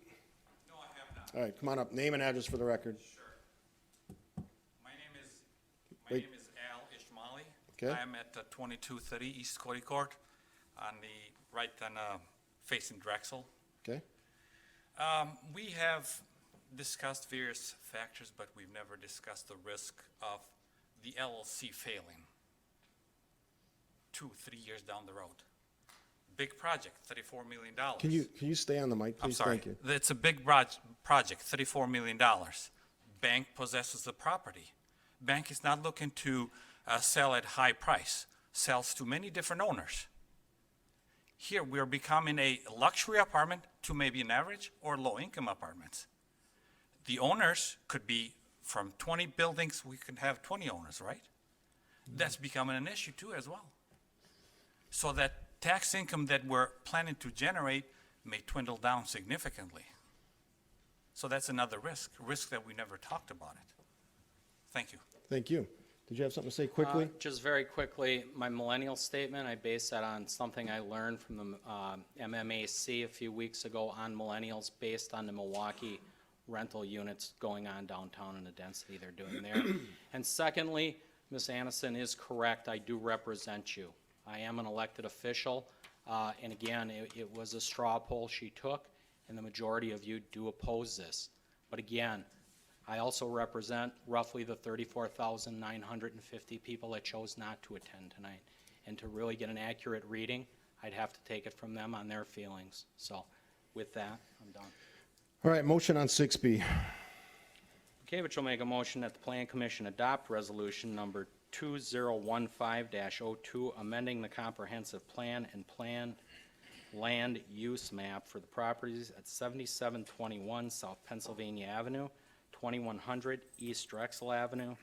No, I have not. All right, come on up. Name and address for the record. Sure. My name is Al Ishmaeli. Okay. I am at 2230 East Cody Court on the right facing Drexel. Okay. We have discussed various factors, but we've never discussed the risk of the LLC failing 2-3 years down the road. Big project, $34 million. Can you stay on the mic, I'm please? sorry. Thank you. It's a big project, $34 million. Bank possesses the property. Bank is not looking to sell at high price, sells to many different owners. Here, we're becoming a luxury apartment to maybe an average or low-income apartments. The owners could be from 20 buildings, we can have 20 owners, right? That's becoming an issue too as well. So that tax income that we're planning to generate may dwindle down significantly. So that's another risk that we never talked about it. Thank you. Thank you. Did you have something to say quickly? Just very quickly, my millennial statement, I base that on something I learned from the MMAC a few weeks ago on millennials based on the Milwaukee rental units going on downtown and the density they're doing there. And secondly, Ms. Annison is correct, I do represent you. I am an elected official, and again, it was a straw poll she took, and the majority of you do oppose this. But again, I also represent roughly the 34,950 people that chose not to attend tonight. And to really get an accurate reading, I'd have to take it from them on their feelings. So with that, I'm done. All right, motion on 6B. Bekavich will make a motion that the Plan Commission adopt resolution number 2015-02, amending the comprehensive plan and planned land use map for the properties at 7721 South Pennsylvania Avenue, 2100 East Drexel Avenue,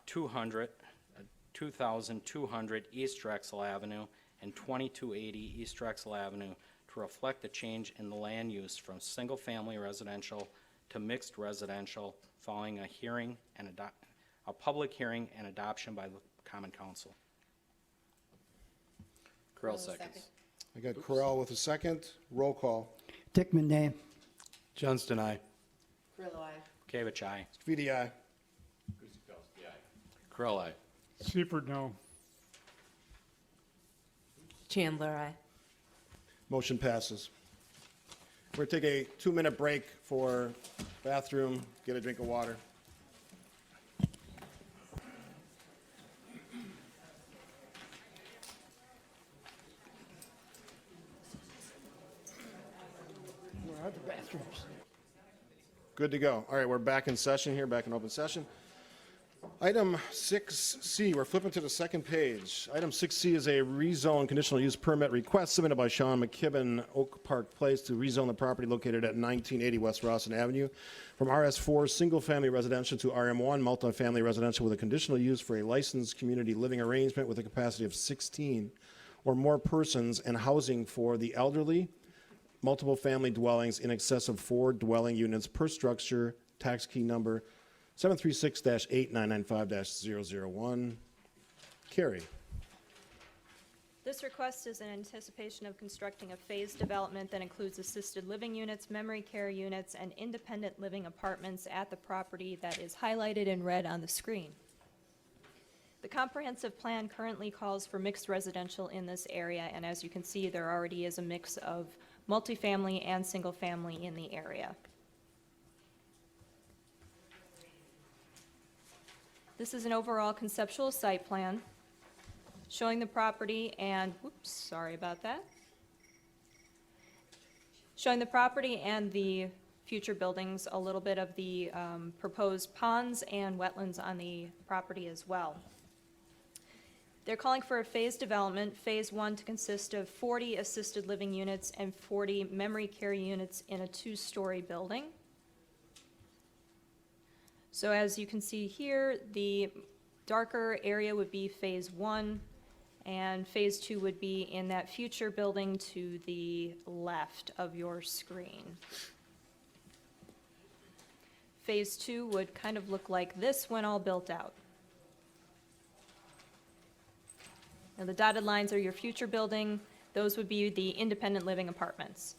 2200 East Drexel Avenue, and 2280 East Drexel Avenue to reflect the change in the land use from single-family residential to mixed residential following a hearing and a public hearing and adoption by the Common Council. Correll seconds. I got Correll with a second. Roll call. Dickman, nay. Johnston, aye. Bekavich, aye. Stevie, aye. Correll, aye. Seifert, no. Chandler, aye. Motion passes. We're going to take a 2-minute break for bathroom, get a drink of water. Where are the bathrooms? Good to go. All right, we're back in session here, back in open session. Item 6C, we're flipping to the second page. Item 6C is a rezone conditional use permit request submitted by Sean McKibben, Oak Park Place, to rezone the property located at 1980 West Rawson Avenue from RS4 single-family residential to RM1 multifamily residential with a conditional use for a licensed community living arrangement with a capacity of 16 or more persons and housing for the elderly, multiple family dwellings in excess of 4 dwelling units per structure, tax key number 736-8995-001. Carrie. This request is in anticipation of constructing a phased development that includes assisted living units, memory care units, and independent living apartments at the property that is highlighted in red on the screen. The comprehensive plan currently calls for mixed residential in this area, and as you can see, there already is a mix of multifamily and single-family in the area. This is an overall conceptual site plan showing the property and, whoops, sorry about that. Showing the property and the future buildings, a little bit of the proposed ponds and wetlands on the property as well. They're calling for a phased development, phase 1 to consist of 40 assisted living units and 40 memory care units in a 2-story building. So as you can see here, the darker area would be phase 1, and phase 2 would be in that future building to the left of your screen. Phase 2 would kind of look like this when all built out. Now the dotted lines are your future building. Those would be the independent living apartments.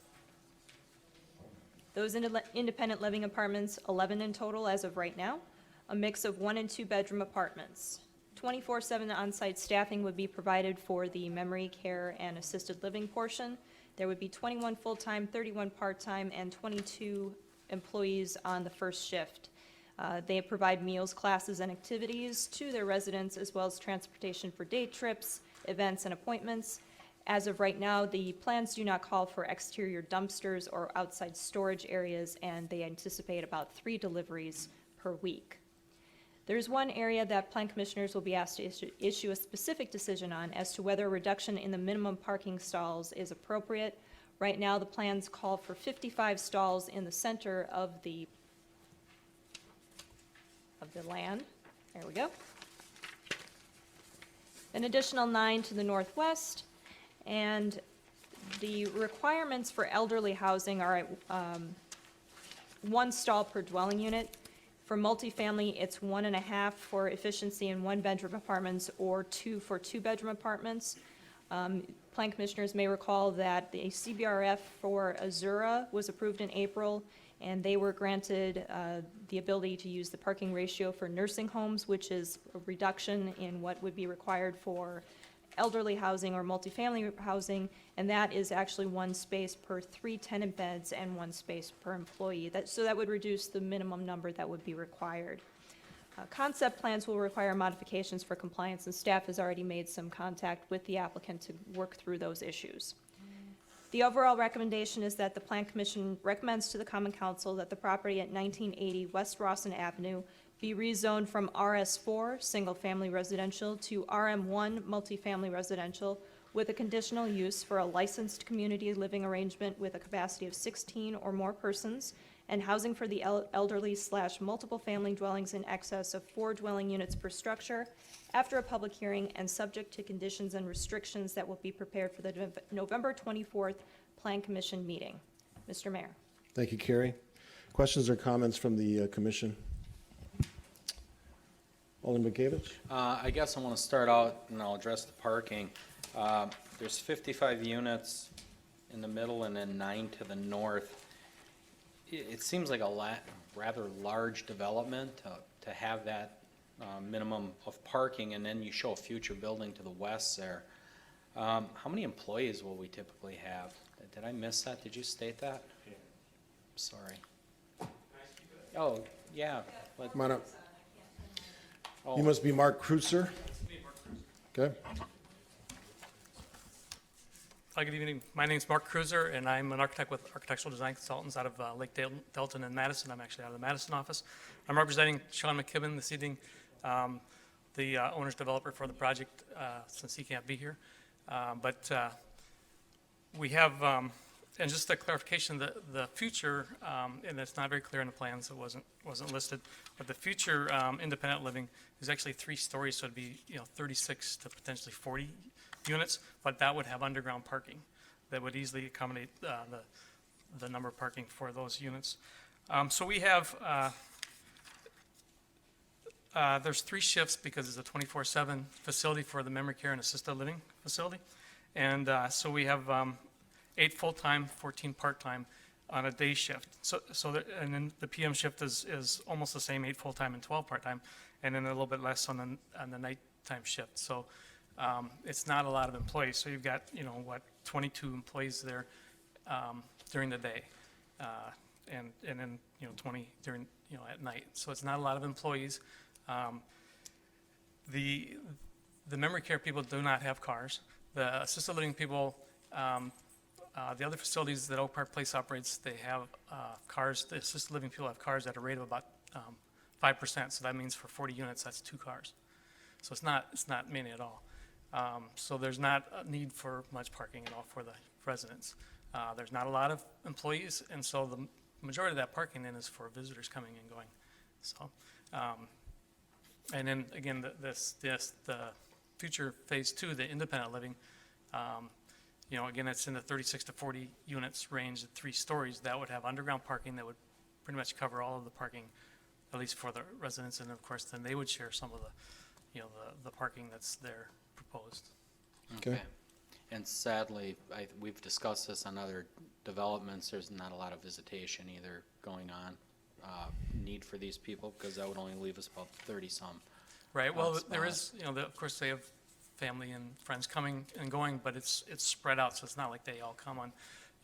Those independent living apartments, 11 in total as of right now, a mix of 1 and 2 bedroom apartments. 24/7 on-site staffing would be provided for the memory care and assisted living portion. There would be 21 full-time, 31 part-time, and 22 employees on the first shift. They provide meals, classes, and activities to their residents, as well as transportation for day trips, events, and appointments. As of right now, the plans do not call for exterior dumpsters or outside storage areas, and they anticipate about 3 deliveries per week. There's one area that Plan Commissioners will be asked to issue a specific decision on as to whether a reduction in the minimum parking stalls is appropriate. Right now, the plans call for 55 stalls in the center of the land. There we go. An additional 9 to the northwest. And the requirements for elderly housing are at 1 stall per dwelling unit. For multifamily, it's 1.5 for efficiency in 1-bedroom apartments or 2 for 2-bedroom apartments. Plan Commissioners may recall that the CBRF for Azura was approved in April, and they were granted the ability to use the parking ratio for nursing homes, which is a reduction in what would be required for elderly housing or multifamily housing, and that is actually 1 space per 3 tenant beds and 1 space per employee. So that would reduce the minimum number that would be required. Concept plans will require modifications for compliance, and staff has already made some contact with the applicant to work through those issues. The overall recommendation is that the Plan Commission recommends to the Common Council that the property at 1980 West Rawson Avenue be rezoned from RS4, single-family residential, to RM1, multifamily residential, with a conditional use for a licensed community living arrangement with a capacity of 16 or more persons, and housing for the elderly/multiple family dwellings in excess of 4 dwelling units per structure, after a public hearing and subject to conditions and restrictions that will be prepared for the November 24th Plan Commission meeting. Mr. Mayor. Thank you, Carrie. Questions or comments from the commission? Alderman Bekavich? I guess I want to start out, and I'll address the parking. There's 55 units in the middle and then 9 to the north. It seems like a rather large development to have that minimum of parking, and then you show a future building to the west there. How many employees will we typically have? Did I miss that? Did you state that? Sorry. Oh, yeah. Come on up. You must be Mark Cruiser. Okay. Hi, good evening. My name's Mark Cruiser, and I'm an architect with Architectural Design Consultants out of Lake Delton and Madison. I'm actually out of the Madison office. I'm representing Sean McKibben this evening, the owner's developer for the project, since he can't be here. But we have, and just a clarification, the future, and it's not very clear in the plans, it wasn't listed, but the future independent living is actually 3 stories, so it'd be 36 to potentially 40 units, but that would have underground parking that would easily accommodate the number of parking for those units. So we have there's 3 shifts because it's a 24/7 facility for the memory care and assisted living facility, and so we have 8 full-time, 14 part-time on a day shift. And then the PM shift is almost the same, 8 full-time and 12 part-time, and then a little bit less on the nighttime shift. So it's not a lot of employees. So you've got 22 employees there during the day, and then 20 during at night. So it's not a lot of employees. The memory care people do not have cars. The assisted living people. The other facilities that Oak Park Place operates, they have cars. The assisted living people have cars at a rate of about 5%. So that means for 40 units, that's 2 cars. So it's not many at all. So there's not a need for much parking at all for the residents. There's not a lot of employees, and so the majority of that parking then is for visitors coming and going. So, and then again, the future phase 2, the independent living. Again, it's in the 36 to 40 units range at 3 stories. That would have underground parking that would pretty much cover all of the parking, at least for the residents. And of course, then they would share some of the parking that's there proposed. Okay. And sadly, we've discussed this on other developments. There's not a lot of visitation either going on. Need for these people, because that would only leave us about 30-some. Right. Well, there is, of course, they have family and friends coming and going, but it's spread out, so it's not like they all come on,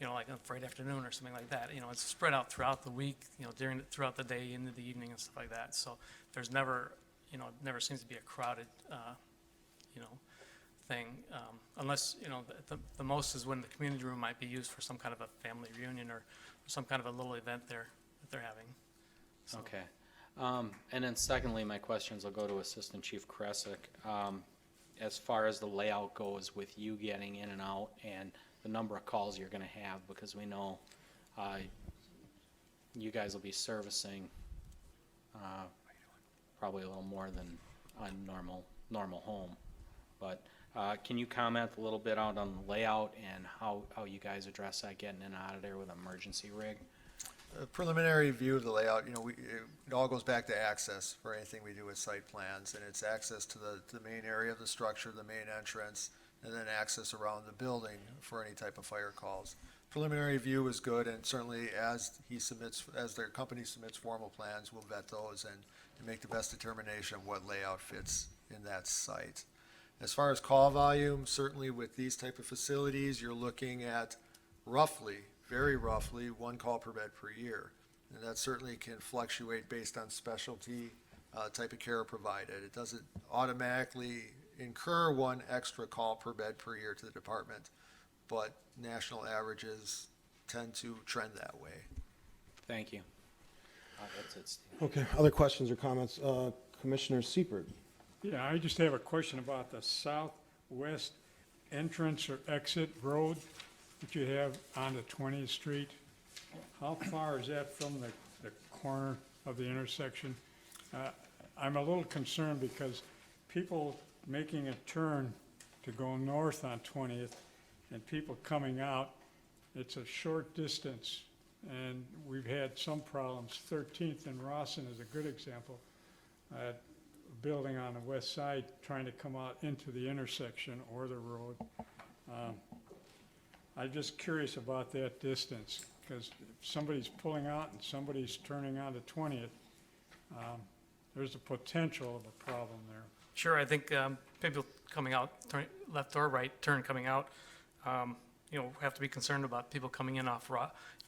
you know, like on Friday afternoon or something like that. You know, it's spread out throughout the week, you know, throughout the day, into the evening and stuff like that. So there's never, you know, it never seems to be a crowded, you know, thing, unless, you know, the most is when the community room might be used for some kind of a family reunion or some kind of a little event there that they're having. So- Okay. And then secondly, my questions will go to Assistant Chief Kresick. As far as the layout goes with you getting in and out and the number of calls you're gonna have, because we know, you guys will be servicing, probably a little more than a normal home. But, can you comment a little bit out on the layout and how you guys address that, getting in and out of there with an emergency rig? A preliminary view of the layout, you know, it all goes back to access for anything we do with site plans, and it's access to the main area of the structure, the main entrance, and then access around the building for any type of fire calls. Preliminary view is good, and certainly as their company submits formal plans, we'll vet those and make the best determination of what layout fits in that site. As far as call volume, certainly with these type of facilities, you're looking at roughly, very roughly, 1 call per bed per year. And that certainly can fluctuate based on specialty, type of care provided. It doesn't automatically incur 1 extra call per bed per year to the department, but national averages tend to trend that way. Thank you. That's it, Steve. Okay, other questions or comments? Commissioner Seifert? Yeah, I just have a question about the southwest entrance or exit road that you have onto 20th Street. How far is that from the corner of the intersection? I'm a little concerned because people making a turn to go north on 20th and people coming out, it's a short distance. And we've had some problems. 13th and Rawson is a good example. A building on the west side trying to come out into the intersection or the road. I'm just curious about that distance, because if somebody's pulling out and somebody's turning on to 20th, there's a potential of a problem there. Sure, I think people coming out, left or right, turn coming out, you know, have to be concerned about people coming in off, you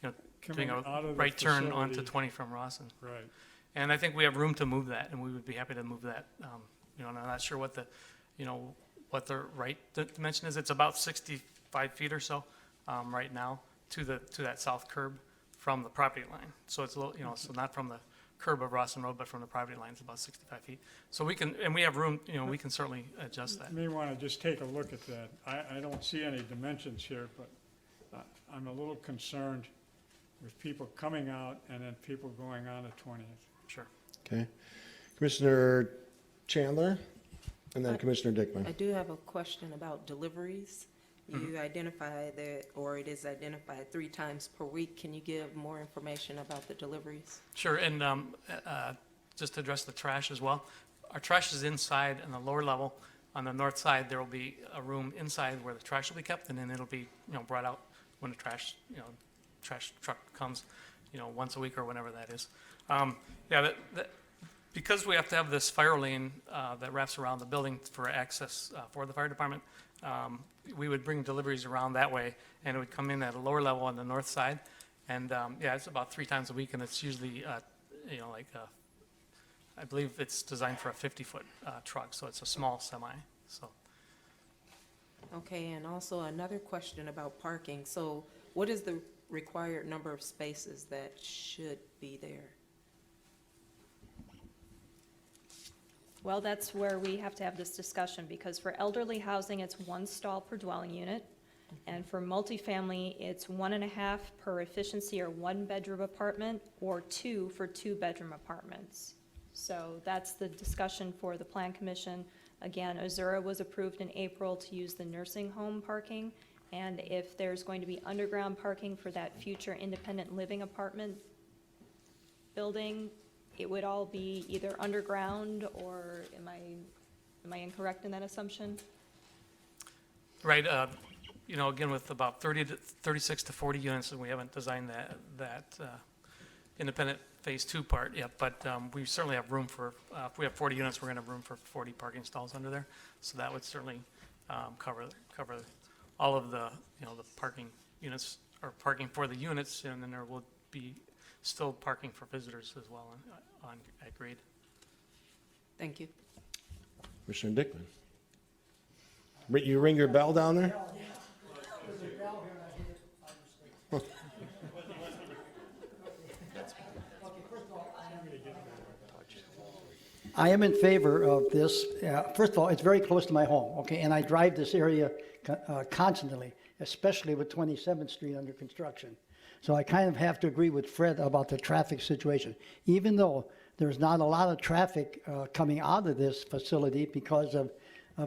know, doing Coming out a of the right turn onto facility. 20 from Rawson. Right. And I think we have room to move that, and we would be happy to move that. You know, and I'm not sure what the, you know, what the right dimension is. It's about 65 feet or so right now to that south curb from the property line. So it's a little, you know, so not from the curb of Rawson Road, but from the property line, it's about 65 feet. So we can, and we have room, you know, we can certainly adjust that. You may want to just take a look at that. I don't see any dimensions here, but I'm a little concerned with people coming out and then people going on to 20th. Sure. Okay. Commissioner Chandler, and then Commissioner Dickman. I do have a question about deliveries. You identify that, or it is identified 3 times per week. Can you give more information about the deliveries? Sure, and just to address the trash as well. Our trash is inside on the lower level. On the north side, there will be a room inside where the trash will be kept, and then it'll be, you know, brought out when the trash, you know, trash truck comes, you know, once a week or whenever that is. Yeah, because we have to have this fire lane that wraps around the building for access for the fire department, we would bring deliveries around that way, and it would come in at a lower level on the north side. And yeah, it's about 3 times a week, and it's usually, you know, like, I believe it's designed for a 50-foot truck, so it's a small semi, so. Okay, and also another question about parking. So what is the required number of spaces that should be there? Well, that's where we have to have this discussion, because for elderly housing, it's 1 stall per dwelling unit. And for multifamily, it's 1.5 per efficiency or 1-bedroom apartment, or 2 for 2-bedroom apartments. So that's the discussion for the Plan Commission. Again, Azura was approved in April to use the nursing home parking. And if there's going to be underground parking for that future independent living apartment building, it would all be either underground, or am I incorrect in that assumption? Right, you know, again, with about 36 to 40 units, and we haven't designed that independent phase 2 part yet, but we certainly have room for, if we have 40 units, we're gonna have room for 40 parking stalls under there. So that would certainly cover all of the, you know, the parking units or parking for the units, and then there will be still parking for visitors as well at grade. Thank you. Commissioner Dickman. You ring your bell down there? I am in favor of this. First of all, it's very close to my home, okay, and I drive this area constantly, especially with 27th Street under construction. So I kind of have to agree with Fred about the traffic situation. Even though there's not a lot of traffic coming out of this facility because of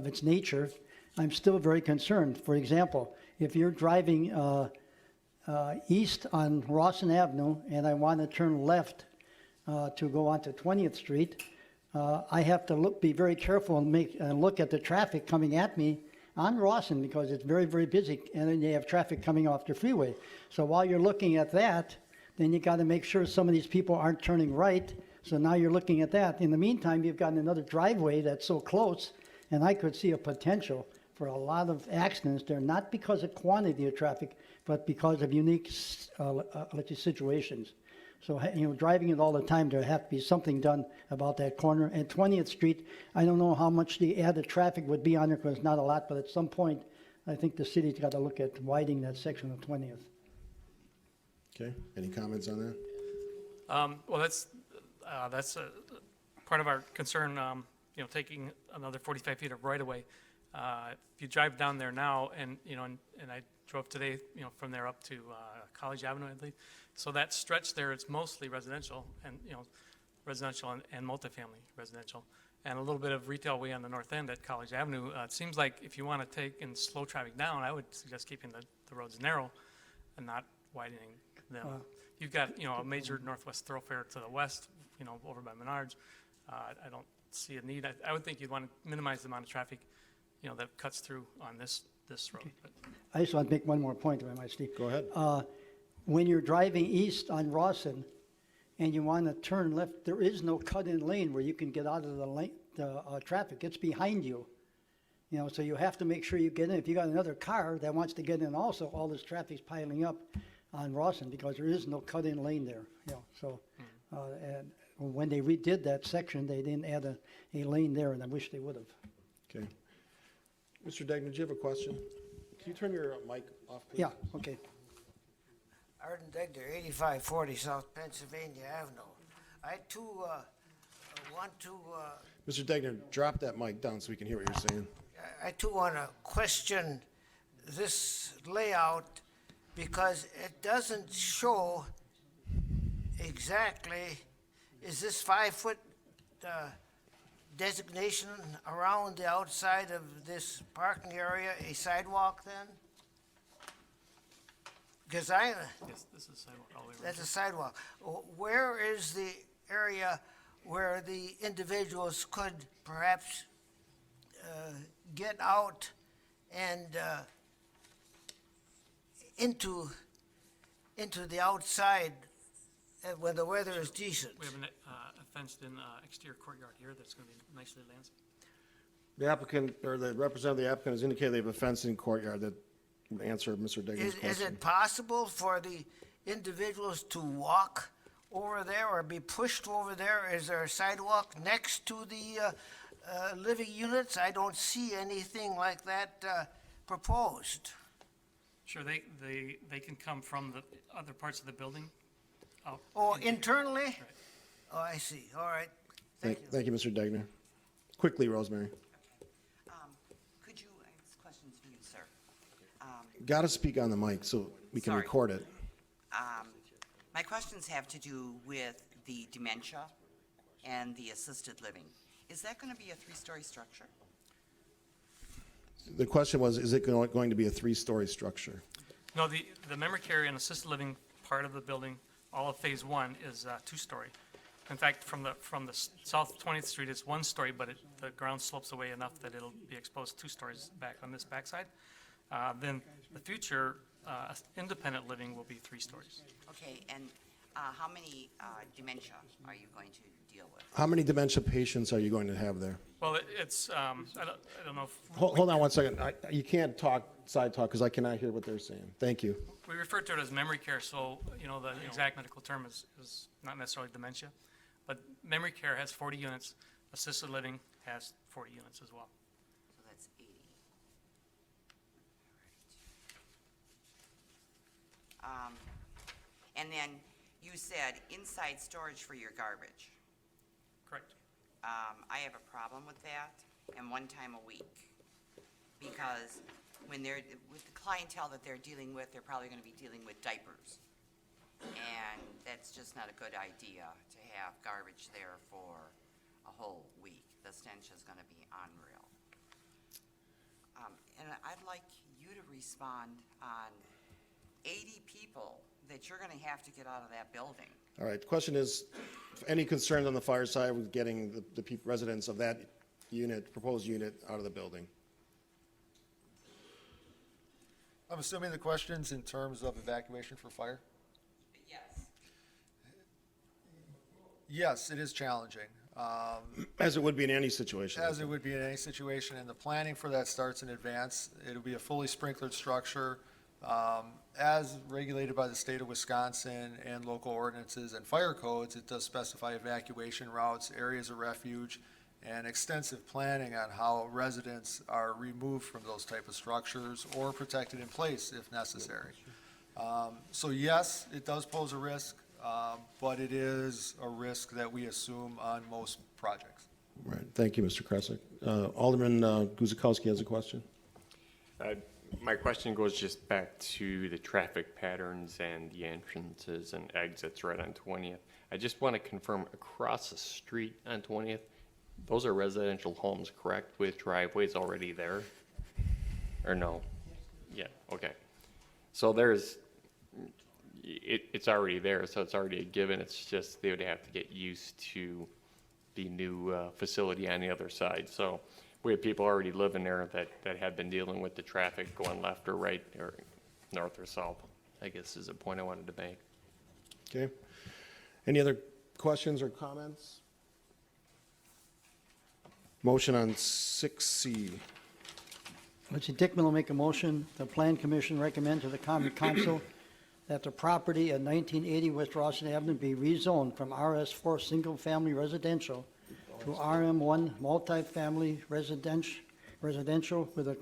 its nature, I'm still very concerned. For example, if you're driving east on Rawson Avenue and I want to turn left to go onto 20th Street, I have to be very careful and look at the traffic coming at me on Rawson because it's very, very busy, and then you have traffic coming off the freeway. So while you're looking at that, then you got to make sure some of these people aren't turning right. So now you're looking at that. In the meantime, you've got another driveway that's so close, and I could see a potential for a lot of accidents there, not because of quantity of traffic, but because of unique situations. So, driving it all the time, there have to be something done about that corner. And 20th Street, I don't know how much the added traffic would be on there, because it's not a lot, but at some point, I think the city's got to look at widening that section of 20th. Okay, any comments on that? Well, that's part of our concern, taking another 45 feet of right-of-way. If you drive down there now, and I drove today, from there up to College Avenue, I believe. So that stretch there, it's mostly residential and, residential and multifamily residential, and a little bit of retail way on the north end at College Avenue. It seems like if you want to take and slow traffic down, I would suggest keeping the roads narrow and not widening them. You've got, a major northwest thoroughfare to the west, over by Menards. I don't see a need. I would think you'd want to minimize the amount of traffic, that cuts through on this road. Okay. I just want to make one more point, if I might, Steve. Go ahead. When you're driving east on Rawson and you want to turn left, there is no cut-in lane where you can get out of the traffic. It's behind you. So you have to make sure you get in. If you got another car that wants to get in also, all this traffic's piling up on Rawson because there is no cut-in lane there. And when they redid that section, they didn't add a lane there, and I wish they would have. Okay. Mr. Degnan, do you have a question? Can you turn your mic off, please? Yeah, okay. Arden Degner, 8540 South Pennsylvania Avenue. I too want to. Mr. Degnan, drop that mic down so we can hear what you're saying. I too want to question this layout because it doesn't show exactly. Is this 5-foot designation around the outside of this parking area a sidewalk then? Because Yes, this is sidewalk all the way around. that's a sidewalk. Where is the area where the individuals could perhaps get out and into the outside when the weather is decent? We have a fenced-in exterior courtyard here that's going to be nicely landscaped. The applicant, or the representative of the applicant has indicated they have a fenced-in courtyard that would answer Mr. Degnan's Is question. it possible for the individuals to walk over there or be pushed over there? Is there a sidewalk next to the living units? I don't see anything like that proposed. Sure, they can come from the other parts of the building out. Oh, internally? Oh, I see. All right. Thank you. Thank you, Mr. Degner. Quickly, Rosemary. Could you, this question's for you, sir. Got to speak on the mic so we can Sorry. record it. My questions have to do with the dementia and the assisted living. Is that going to be a 3-story structure? The question was, is it going to be a 3-story structure? No, the memory care and assisted living part of the building, all of Phase 1 is 2-story. In fact, from the South 20th Street, it's 1-story, but the ground slopes away enough that it'll be exposed 2 stories back on this backside. Then the future independent living will be 3 stories. Okay, and how many dementia are you going to deal with? How many dementia patients are you going to have there? Well, it's, I don't know if. Hold on one second. You can't side talk, because I cannot hear what they're saying. Thank you. We refer to it as memory care, so, the exact medical term is not necessarily dementia. But memory care has 40 units, assisted living has 40 units as well. So that's 80. And then you said inside storage for your garbage. Correct. I have a problem with that, and one time a week. Because when with the clientele that they're dealing with, they're probably gonna be dealing with diapers. And that's just not a good idea to have garbage there for a whole week. The stench is gonna be unreal. And I'd like you to respond on 80 people that you're gonna have to get out of that building. All right, the question is, any concerns on the fire side with getting the residents of that unit, proposed unit, out of the building? I'm assuming the question's in terms of evacuation for fire? Yes. Yes, it is challenging. As it would be in any situation. As it would be in any situation, and the planning for that starts in advance. It'll be a fully sprinklered structure, as regulated by the state of Wisconsin and local ordinances and fire codes. It does specify evacuation routes, areas of refuge, and extensive planning on how residents are removed from those type of structures or protected in place if necessary. So yes, it does pose a risk, but it is a risk that we assume on most projects. Right, thank you, Mr. Kresick. Alderman Guzekowski has a question. My question goes just back to the traffic patterns and the entrances and exits right on 20th. I just want to confirm, across the street on 20th, those are residential homes, correct, with driveways already there? Or no? Yeah, okay. So it's already there, so it's already a given. It's just they would have to get used to the new facility on the other side. So we have people already living there that have been dealing with the traffic going left or right or north or south, I guess is a point I wanted to make. Okay. Any other questions or comments? Motion on 6C. Mr. Dickman will make a motion. The Plan Commission recommend to the Common Council that the property at 1980 West Rawson Avenue be rezoned from RS4 single-family residential to RM1 multifamily residential with a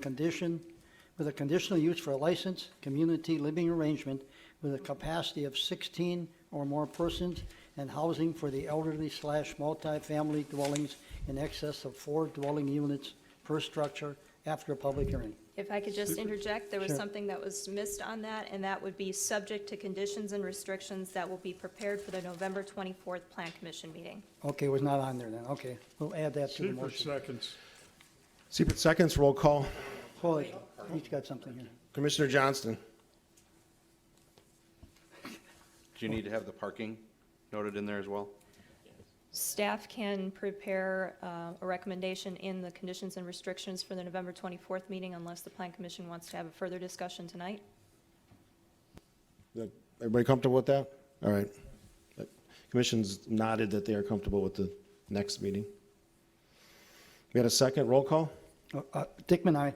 conditional use for a licensed community living arrangement with a capacity of 16 or more persons and housing for the elderly / multifamily dwellings in excess of 4 dwelling units per structure after a public hearing. If I could just interject, there was Sure. something that was missed on that, and that would be subject to conditions and restrictions that will be prepared for the November 24th Plan Commission meeting. Okay, it was not on there then. Okay, we'll add that to the motion. seconds. Seibert seconds, roll call. Hold it. He's got something here. Commissioner Johnston. Do you need to have the parking noted in there as well? Staff can prepare a recommendation in the conditions and restrictions for the November 24th meeting unless the Plan Commission wants to have a further discussion tonight. Everybody comfortable with that? All right. Commission's nodded that they are comfortable with the next meeting. We had a second, roll call? Dickman, aye.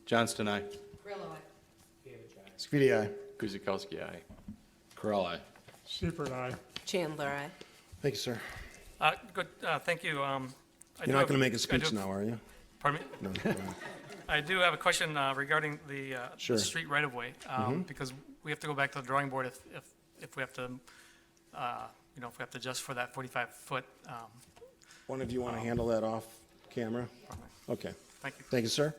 Johnston, aye. Scafidi, aye. Guzekowski, aye. Corral, aye. Seifert, aye. Chandler, aye. Thank you, sir. Good, thank you. You're not going to make a speech now, are you? Pardon me? No. Go ahead. I do have a question regarding the Sure. street right-of-way, because we have to go back to the drawing board if we have to, if we have to adjust for that 45-foot. One of you want to handle that off camera? Okay. Thank you. Thank you, sir.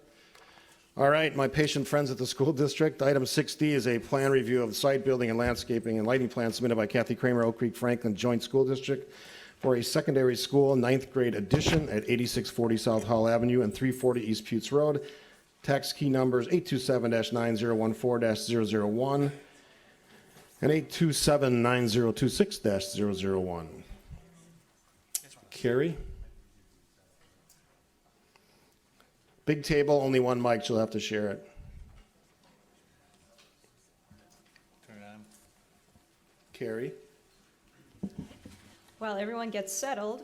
All right, my patient friends at the school district, item 6D is a plan review of the site building and landscaping and lighting plan submitted by Kathy Kramer, Oak Creek Franklin Joint School District for a secondary school 9th grade addition at 8640 South Hall Avenue and 340 East Putes Road. Tax key numbers 827-9014-001 and 827-9026-001. Carrie? Big table, only one mic, she'll have to share it. Turn it on. Carrie? While everyone gets settled,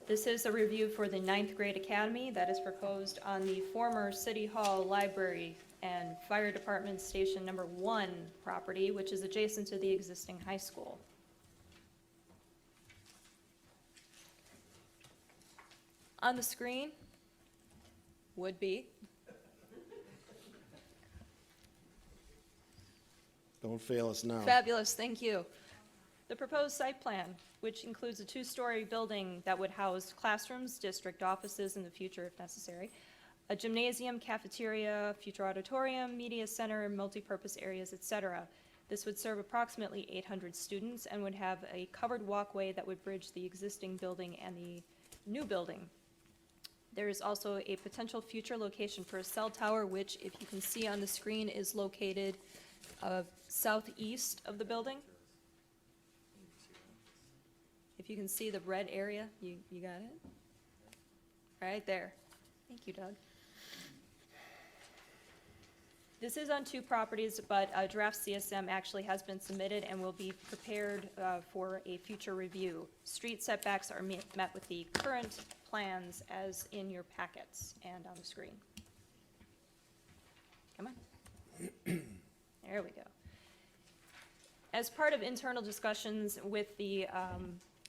This is a review for the 9th grade academy that is proposed on the former City Hall Library and Fire Department Station Number 1 property, which is adjacent to the existing high school. On the screen would be Don't fail us now. fabulous, thank you. The proposed site plan, which includes a 2-story building that would house classrooms, district offices in the future if necessary, a gymnasium, cafeteria, future auditorium, media center, multipurpose areas, etc. This would serve approximately 800 students and would have a covered walkway that would bridge the existing building and the new building. There is also a potential future location for a cell tower, which, if you can see on the screen, is located southeast of the building. If you can see the red area, you got it? Right there. Thank you, Doug. This is on 2 properties, but a draft CSM actually has been submitted and will be prepared for a future review. Street setbacks are met with the current plans as in your packets and on the screen. Come on. There we go. As part of internal discussions with the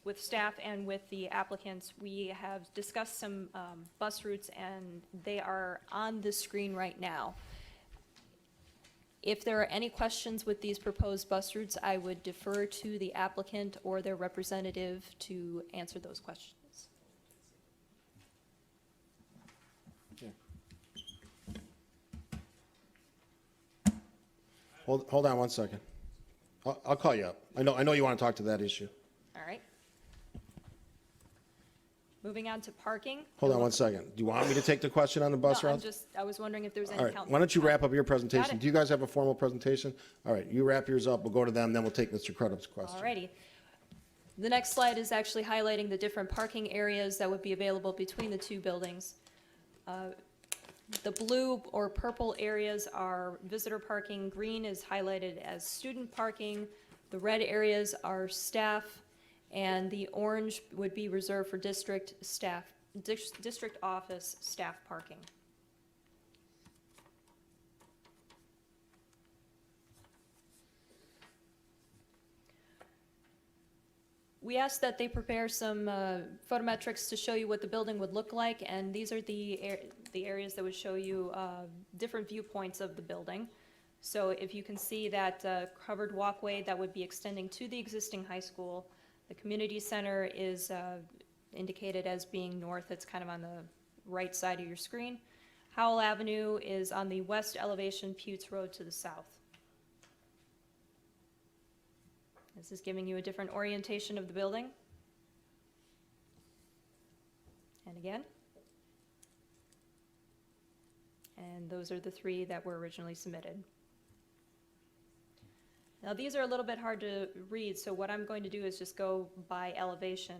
with staff and with the applicants, we have discussed some bus routes, and they are on the screen right now. If there are any questions with these proposed bus routes, I would defer to the applicant or their representative to answer those questions. Hold on one second. I'll call you up. I know you want to talk to that issue. All right. Moving on to parking. Hold on one second. Do you want me to take the question on the bus No, routes? I was wondering if there's any All right, count. why don't you wrap up your presentation? it. Do you guys have a formal presentation? All right, you wrap yours up, we'll go to them, then we'll take Mr. Crudup's question. Alrighty. The next slide is actually highlighting the different parking areas that would be available between the 2 buildings. The blue or purple areas are visitor parking, green is highlighted as student parking, the red areas are staff, and the orange would be reserved for district staff, district office staff parking. We asked that they prepare some photometrics to show you what the building would look like, and these are the areas that would show you different viewpoints of the building. So if you can see that covered walkway that would be extending to the existing high school, the community center is indicated as being north. It's kind of on the right side of your screen. Howell Avenue is on the west elevation, Putes Road to the south. This is giving you a different orientation of the building. And again. And those are the 3 that were originally submitted. Now these are a little bit hard to read, so what I'm going to do is just go by elevation.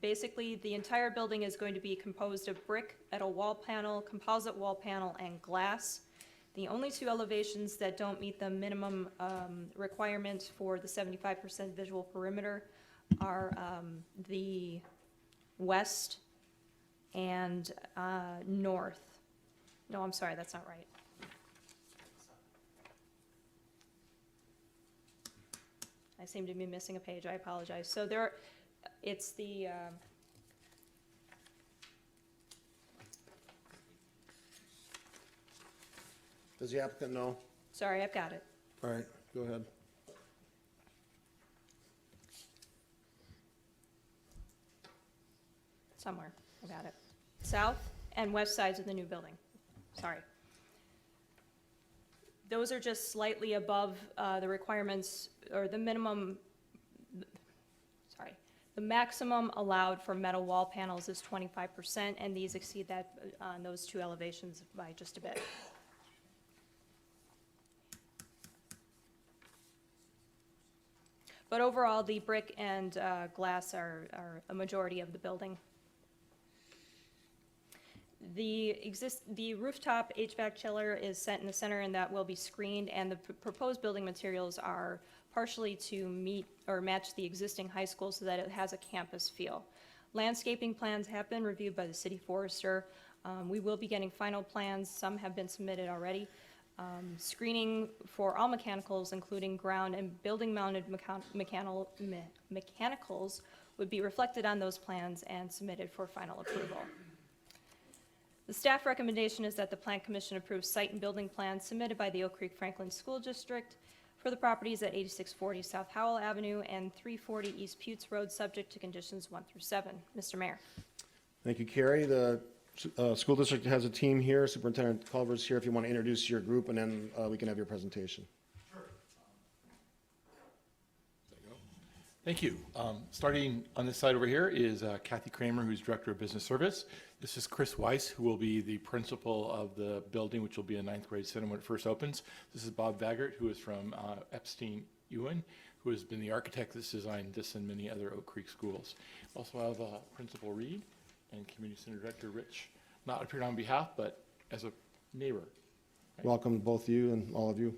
Basically, the entire building is going to be composed of brick, metal wall panel, composite wall panel, and glass. The only 2 elevations that don't meet the minimum requirement for the 75% visual perimeter are the west and north. No, I'm sorry, that's not right. I seem to be missing a page, I apologize. So it's the, Does the applicant know? sorry, I've got it. All right, go ahead. Somewhere, I got it. South and west sides of the new building. Sorry. Those are just slightly above the requirements, or the minimum, sorry. The maximum allowed for metal wall panels is 25%, and these exceed that on those 2 elevations by just a bit. But overall, the brick and glass are a majority of the building. The rooftop HVAC chiller is set in the center, and that will be screened, and the proposed building materials are partially to meet or match the existing high school so that it has a campus feel. Landscaping plans have been reviewed by the city forester. We will be getting final plans. Some have been submitted already. Screening for all mechanicals, including ground and building-mounted mechanicals, would be reflected on those plans and submitted for final approval. The staff recommendation is that the Plan Commission approve site and building plans submitted by the Oak Creek Franklin School District for the properties at 8640 South Howell Avenue and 340 East Putes Road, subject to conditions 1 through 7. Mr. Mayor. Thank you, Carrie. The school district has a team here. Superintendent Culver's here if you want to introduce your group, and then we can have your presentation. Thank you. Starting on this side over here is Kathy Kramer, who's Director of Business Service. This is Chris Weiss, who will be the principal of the building, which will be a 9th grade center when it first opens. This is Bob Vaggart, who is from Epstein Ewan, who has been the architect that's designed this and many other Oak Creek schools. Also have Principal Reed and Community Center Director Rich, not appearing on behalf, but as a neighbor. Welcome, both you and all of you.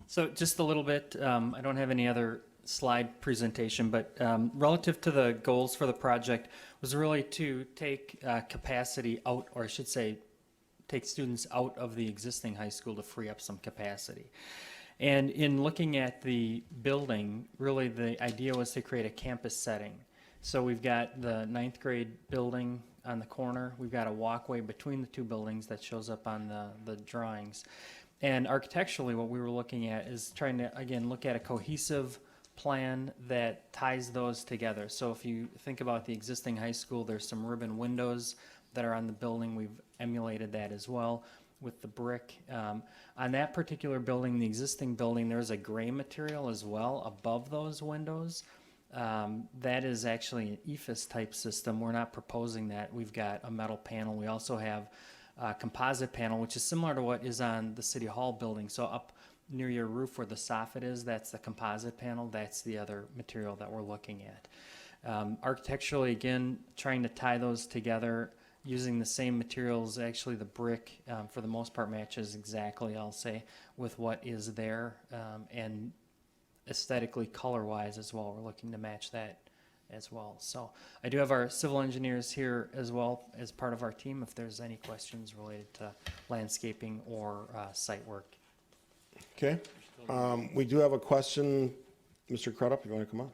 So just a little bit, I don't have any other slide presentation, but relative to the goals for the project was really to take capacity out, or I should say, take students out of the existing high school to free up some capacity. And in looking at the building, really the idea was to create a campus setting. So we've got the 9th grade building on the corner. We've got a walkway between the two buildings that shows up on the drawings. And architecturally, what we were looking at is trying to, again, look at a cohesive plan that ties those together. So if you think about the existing high school, there's some ribbon windows that are on the building. We've emulated that as well with the brick. On that particular building, the existing building, there's a gray material as well above those windows. That is actually an EFIS type system. We're not proposing that. We've got a metal panel. We also have a composite panel, which is similar to what is on the City Hall building. So up near your roof where the soffit is, that's the composite panel. That's the other material that we're looking at. Architecturally, again, trying to tie those together using the same materials. Actually, the brick, for the most part, matches exactly, I'll say, with what is there. And aesthetically, color-wise as well, we're looking to match that as well. So I do have our civil engineers here as well as part of our team if there's any questions related to landscaping or site work. Okay. We do have a question. Mr. Crudup, if you want to come up.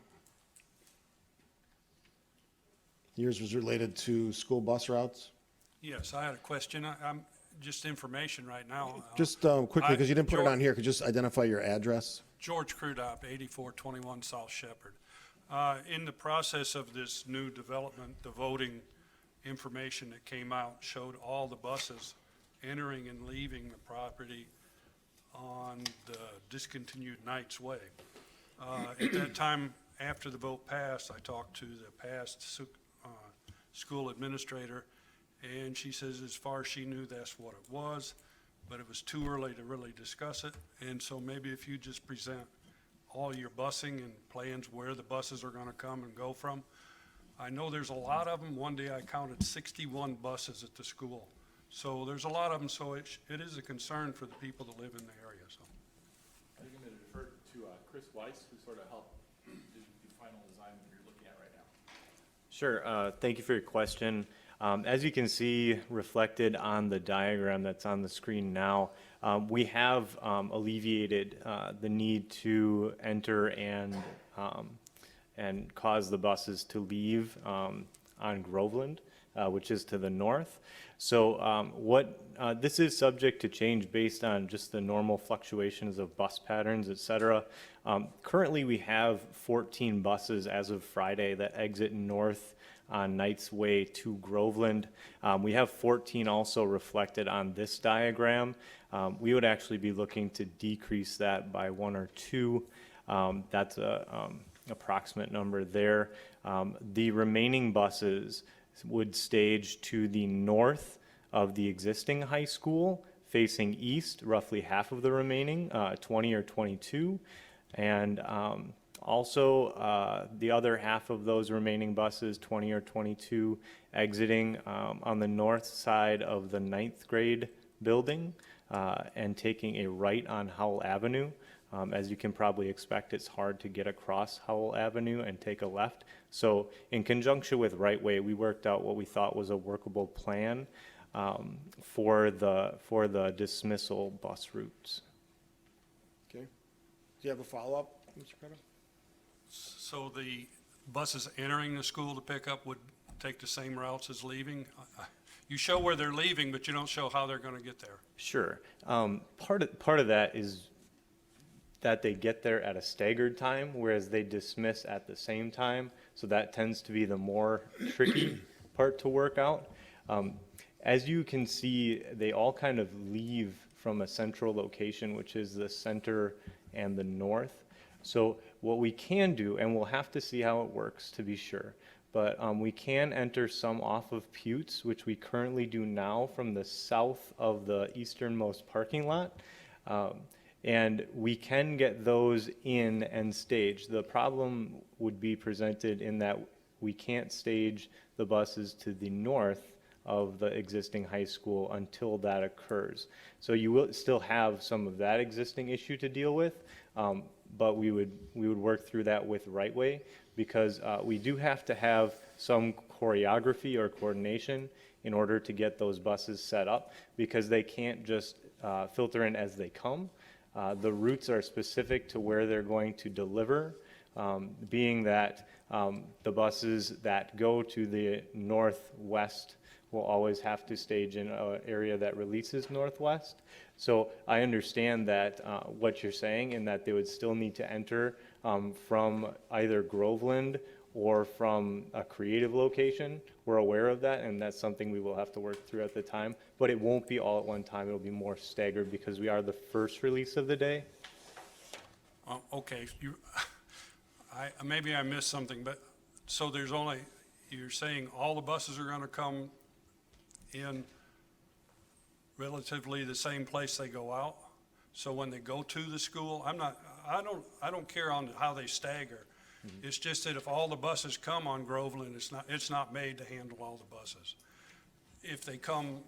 Yours was related to school bus routes. Yes, I had a question. I'm just information right now. Just quickly, because you didn't put it on here, could you just identify your address? George Crudup, 8421 South Shepherd. In the process of this new development, the voting information that came out showed all the buses entering and leaving the property on the discontinued Knights Way. At that time, after the vote passed, I talked to the past school administrator, and she says as far as she knew, that's what it was, but it was too early to really discuss it. And so maybe if you just present all your busing and plans where the buses are gonna come and go from. I know there's a lot of them. One day I counted 61 buses at the school. So there's a lot of them, so it is a concern for the people that live in the area, so. I'm going to defer to Chris Weiss, who sort of helped do the final design that you're looking at right now. Sure. Thank you for your question. As you can see reflected on the diagram that's on the screen now, we have alleviated the need to enter and cause the buses to leave on Groveland, which is to the north. So this is subject to change based on just the normal fluctuations of bus patterns, et cetera. Currently, we have 14 buses as of Friday that exit north on Knights Way to Groveland. We have 14 also reflected on this diagram. We would actually be looking to decrease that by 1 or 2. That's a approximate number there. The remaining buses would stage to the north of the existing high school, facing east, roughly half of the remaining, 20 or 22. And also, the other half of those remaining buses, 20 or 22, exiting on the north side of the 9th grade building and taking a right on Howell Avenue. As you can probably expect, it's hard to get across Howell Avenue and take a left. So in conjunction with Right Way, we worked out what we thought was a workable plan for the dismissal bus routes. Okay. Do you have a follow-up, Mr. Crotto? So the buses entering the school to pick up would take the same routes as leaving? You show where they're leaving, but you don't show how they're going to get there. Sure. Part of that is that they get there at a staggered time, whereas they dismiss at the same time. So that tends to be the more tricky part to work out. As you can see, they all kind of leave from a central location, which is the center and the north. So what we can do, and we'll have to see how it works to be sure, but we can enter some off of Putes, which we currently do now from the south of the easternmost parking lot. And we can get those in and stage. The problem would be presented in that we can't stage the buses to the north of the existing high school until that occurs. So you will still have some of that existing issue to deal with, but we would work through that with Right Way, because we do have to have some choreography or coordination in order to get those buses set up, because they can't just filter in as they come. The routes are specific to where they're going to deliver, being that the buses that go to the northwest will always have to stage in an area that releases northwest. So I understand that what you're saying, in that they would still need to enter from either Groveland or from a creative location. We're aware of that, and that's something we will have to work through at the time. But it won't be all at one time. It'll be more staggered because we are the first release of the day. Okay, maybe I missed something, but so there's only, you're saying all the buses are going to come in relatively the same place they go out? So when they go to the school, I don't care on how they stagger. It's just that if all the buses come on Groveland, it's not made to handle all the buses. If they come,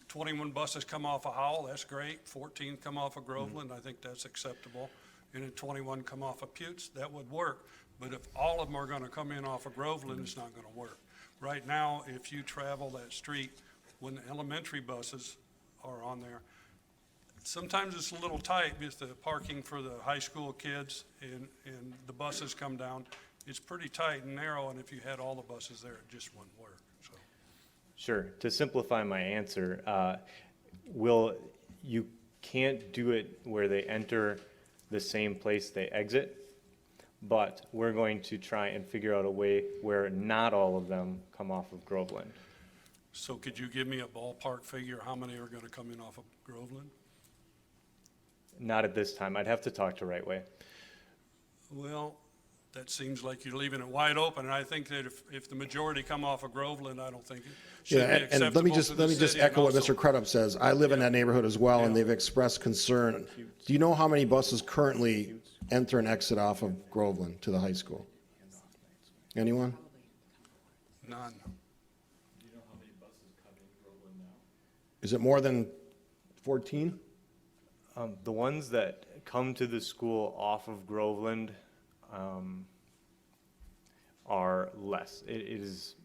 21 buses come off of Howell, that's great. 14 come off of Groveland, I think that's acceptable. And then 21 come off of Putes, that would work. But if all of them are gonna come in off of Groveland, it's not gonna work. Right now, if you travel that street, when the elementary buses are on there, sometimes it's a little tight with the parking for the high school kids and the buses come down. It's pretty tight and narrow, and if you had all the buses there, it just wouldn't work, so. Sure. To simplify my answer, you can't do it where they enter the same place they exit, but we're going to try and figure out a way where not all of them come off of Groveland. So could you give me a ballpark figure, how many are gonna come in off of Groveland? Not at this time. I'd have to talk to Right Way. Well, that seems like you're leaving it wide open, and I think that if the majority come off of Groveland, I don't think it should be Yeah, acceptable and let me to just the city. echo what Also- Mr. Crudup says. I live in that neighborhood as well, and they've expressed concern. Do you know how many buses currently enter and exit off of Groveland to the high school? Anyone? None. Is it more than 14? The ones that come to the school off of Groveland are less. It is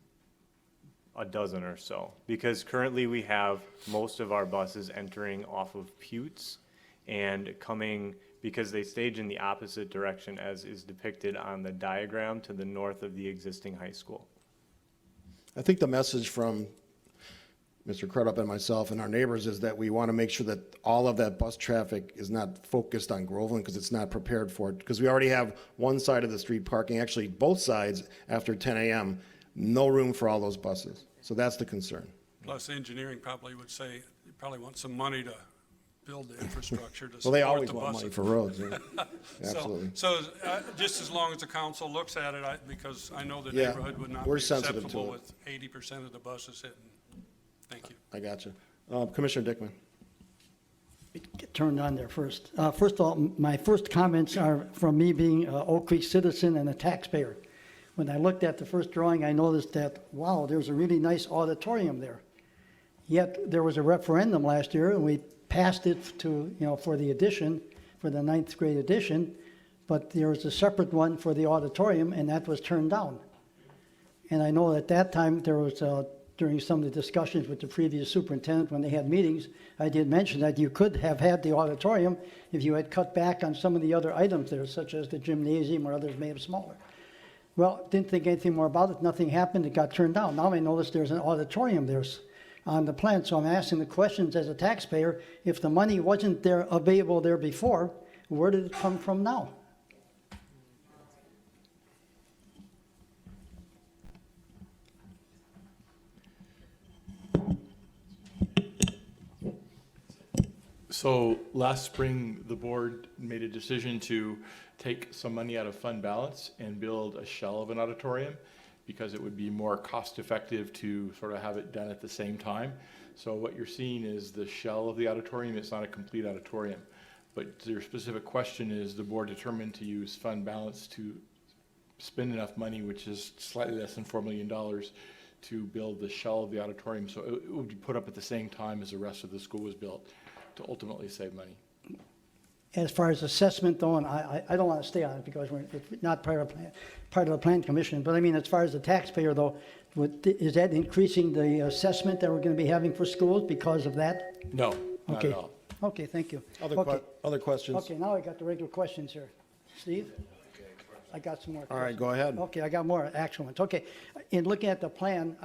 a dozen or so, because currently we have most of our buses entering off of Putes and coming, because they stage in the opposite direction as is depicted on the diagram, to the north of the existing high school. I think the message from Mr. Crudup and myself and our neighbors is that we want to make sure that all of that bus traffic is not focused on Groveland, because it's not prepared for it. Because we already have one side of the street parking, actually both sides after 10 a.m., no room for all those buses. So that's the concern. Plus, engineering probably would say, you probably want some money to build the infrastructure to Well, support they the always buses. want money for roads, yeah. Absolutely. So just as long as the council looks at it, because I know the Yeah, neighborhood would not be we're sensitive to acceptable it. with 80% of the buses hitting. Thank you. I got you. Commissioner Dickman. Get turned on there first. First of all, my first comments are from me being an Oak Creek citizen and a taxpayer. When I looked at the first drawing, I noticed that, wow, there's a really nice auditorium there. Yet there was a referendum last year, and we passed it to, for the addition. for the ninth grade addition, but there was a separate one for the auditorium, and that was turned down. And I know at that time, there was, during some of the discussions with the previous superintendent, when they had meetings, I did mention that you could have had the auditorium if you had cut back on some of the other items there, such as the gymnasium, or others may have smaller. Well, didn't think anything more about it, nothing happened, it got turned down. Now I notice there's an auditorium there on the plan, so I'm asking the questions as a taxpayer, if the money wasn't there, available there before, where did it come from now? So last spring, the board made a decision to take some money out of fund balance and build a shell of an auditorium because it would be more cost effective to sort of have it done at the same time. So what you're seeing is the shell of the auditorium. It's not a complete auditorium. But your specific question is, the board determined to use fund balance to spend enough money, which is slightly less than $4 million, to build the shell of the auditorium. So it would be put up at the same time as the rest of the school was built, to ultimately save money. As far as assessment though, and I don't want to stay on it because it's not part of the plan commission, but I mean, as far as the taxpayer though, is that increasing the assessment that we're going to be having for schools because of that? No, not Okay. at all. Okay, thank you. Other questions? Okay, now I got the regular questions here. Steve? I got some more. All right, go ahead. Okay, I got more actual ones. Okay, in looking at the plan,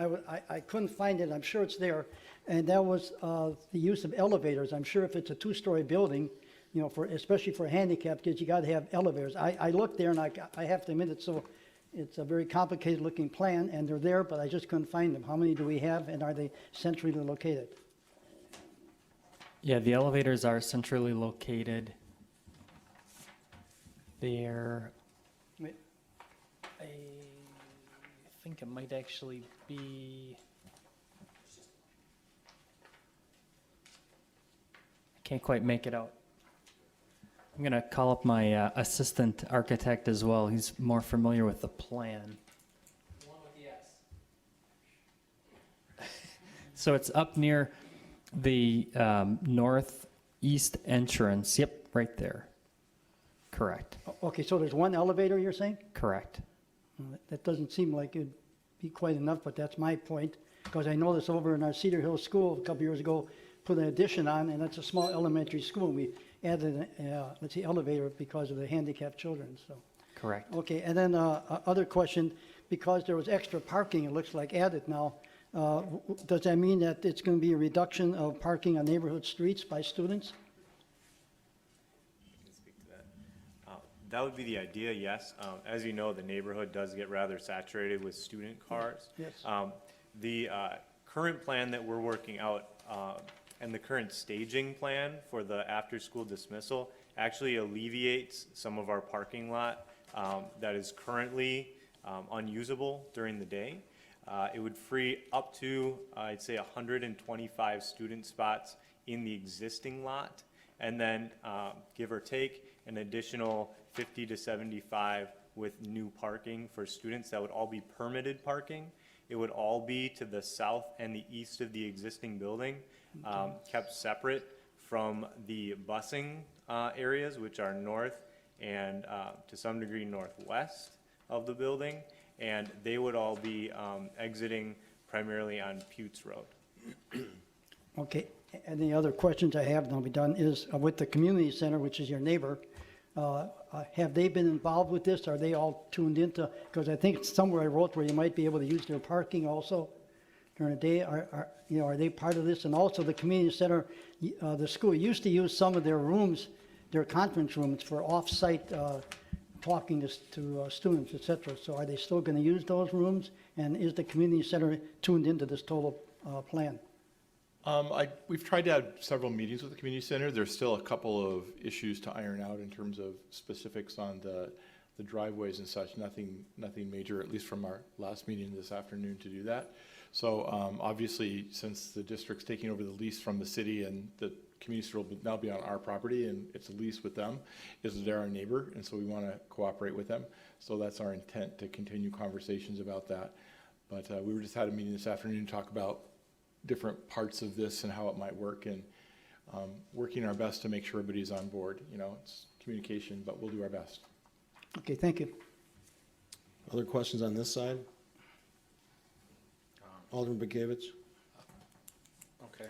I couldn't find it, I'm sure it's there, and that was the use of elevators. I'm sure if it's a two-story building, you know, especially for handicapped kids, you got to have elevators. I looked there, and I have to admit it's a very complicated-looking plan, and they're there, but I just couldn't find them. How many do we have, and are they centrally located? Yeah, the elevators are centrally located. They're, Wait. I think it might actually be, I can't quite make it out. I'm gonna call up my assistant architect as well. He's more familiar with the plan. So it's up near the northeast entrance. Yep, right there. Correct. Okay, so there's one elevator, you're saying? Correct. Well, that doesn't seem like it'd be quite enough, but that's my point, because I noticed over in our Cedar Hill School a couple years ago, put an addition on, and that's a small elementary school. We added, let's see, elevator because of the handicapped children, so. Correct. Okay, and then other question, because there was extra parking, it looks like added now, does that mean that it's going to be a reduction of parking on neighborhood streets by students? That would be the idea, yes. As you know, the neighborhood does get rather saturated with student cars. Yes. The current plan that we're working out and the current staging plan for the after-school dismissal actually alleviates some of our parking lot that is currently unusable during the day. It would free up to, I'd say, 125 student spots in the existing lot, and then, give or take, an additional 50 to 75 with new parking for students. That would all be permitted parking. It would all be to the south and the east of the existing building, kept separate from the busing areas, which are north and to some degree northwest of the building. And they would all be exiting primarily on Putes Road. Okay, and the other questions I have, and I'll be done, is with the community center, which is your neighbor, have they been involved with this? Are they all tuned into, because I think somewhere I wrote where you might be able to use their parking also during the day. Are they part of this? And also the community center, the school used to use some of their rooms, their conference rooms for off-site talking to students, et cetera. So are they still going to use those rooms? And is the community center tuned into this total plan? We've tried to have several meetings with the community center. There's still a couple of issues to iron out in terms of specifics on the driveways and such. Nothing major, at least from our last meeting this afternoon, to do that. So obviously, since the district's taking over the lease from the city and the community center will now be on our property and it's a lease with them, is they're our neighbor, and so we want to cooperate with them. So that's our intent, to continue conversations about that. But we just had a meeting this afternoon to talk about different parts of this and how it might work. And working our best to make sure everybody's on board. You know, it's communication, but we'll do our best. Okay, thank you. Other questions on this side? Alderman Bekavich? Okay,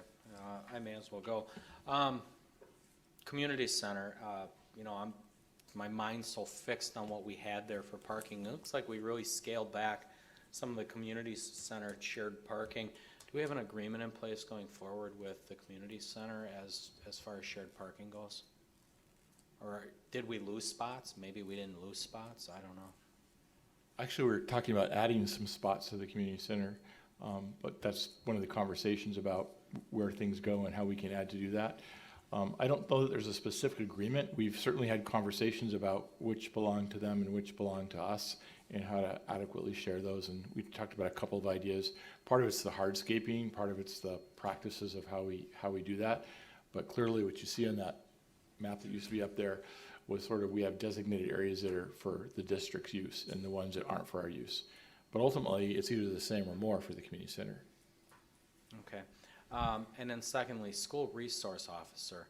I may as well go. Community center, you know, my mind's so fixed on what we had there for parking. It looks like we really scaled back some of the community center shared parking. Do we have an agreement in place going forward with the community center as far as shared parking goes? Or did we lose spots? Maybe we didn't lose spots, I don't know. Actually, we're talking about adding some spots to the community center, but that's one of the conversations about where things go and how we can add to do that. I don't know that there's a specific agreement. We've certainly had conversations about which belong to them and which belong to us and how to adequately share those. And we talked about a couple of ideas. Part of it's the hardscaping, part of it's the practices of how we do that. But clearly what you see on that map that used to be up there was sort of, we have designated areas that are for the district's use and the ones that aren't for our use. But ultimately, it's either the same or more for the community center. Okay. And then secondly, school resource officer.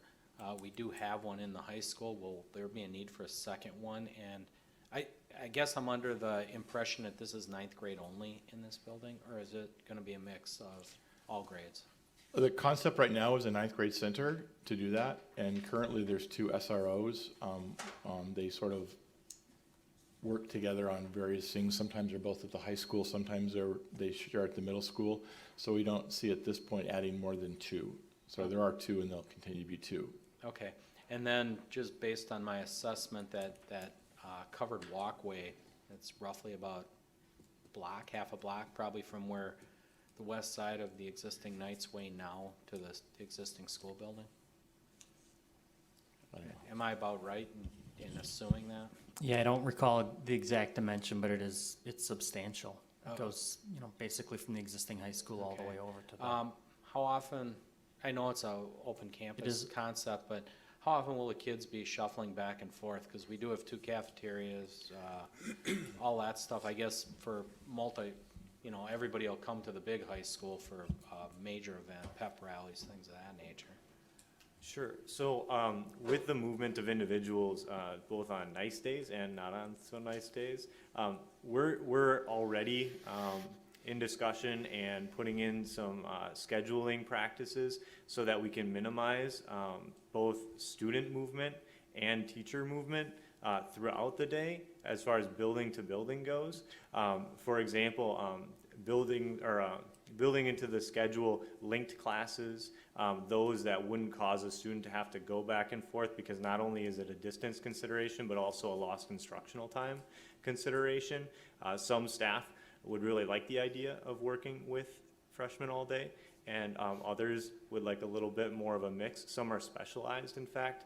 We do have one in the high school. Will there be a need for a second one? And I guess I'm under the impression that this is 9th grade only in this building, or is it going to be a mix of all grades? The concept right now is a 9th grade center to do that, and currently there's 2 SROs. They sort of work together on various things. Sometimes they're both at the high school, sometimes they share at the middle school. So we don't see at this point adding more than 2. So there are 2 and there'll continue to be 2. Okay. And then just based on my assessment, that covered walkway, it's roughly about half a block, probably from where the west side of the existing Knights Way now to the existing school building? Am I about right in assuming that? Yeah, I don't recall the exact dimension, but it's substantial. Oh. It goes, you know, basically from the existing high school all the way over to the. How often, I know it's a open campus concept, but how often will the kids be shuffling back and forth? Because we do have 2 cafeterias, all that stuff, I guess for you know, everybody will come to the big high school for a major event, pep rallies, things of that nature. Sure. So with the movement of individuals, both on nice days and not on so nice days, we're already in discussion and putting in some scheduling practices so that we can minimize both student movement and teacher movement throughout the day as far as building to building goes. For example, building into the schedule linked classes, those that wouldn't cause a student to have to go back and forth, because not only is it a distance consideration, but also a lost instructional time consideration. Some staff would really like the idea of working with freshmen all day, and others would like a little bit more of a mix. Some are specialized, in fact,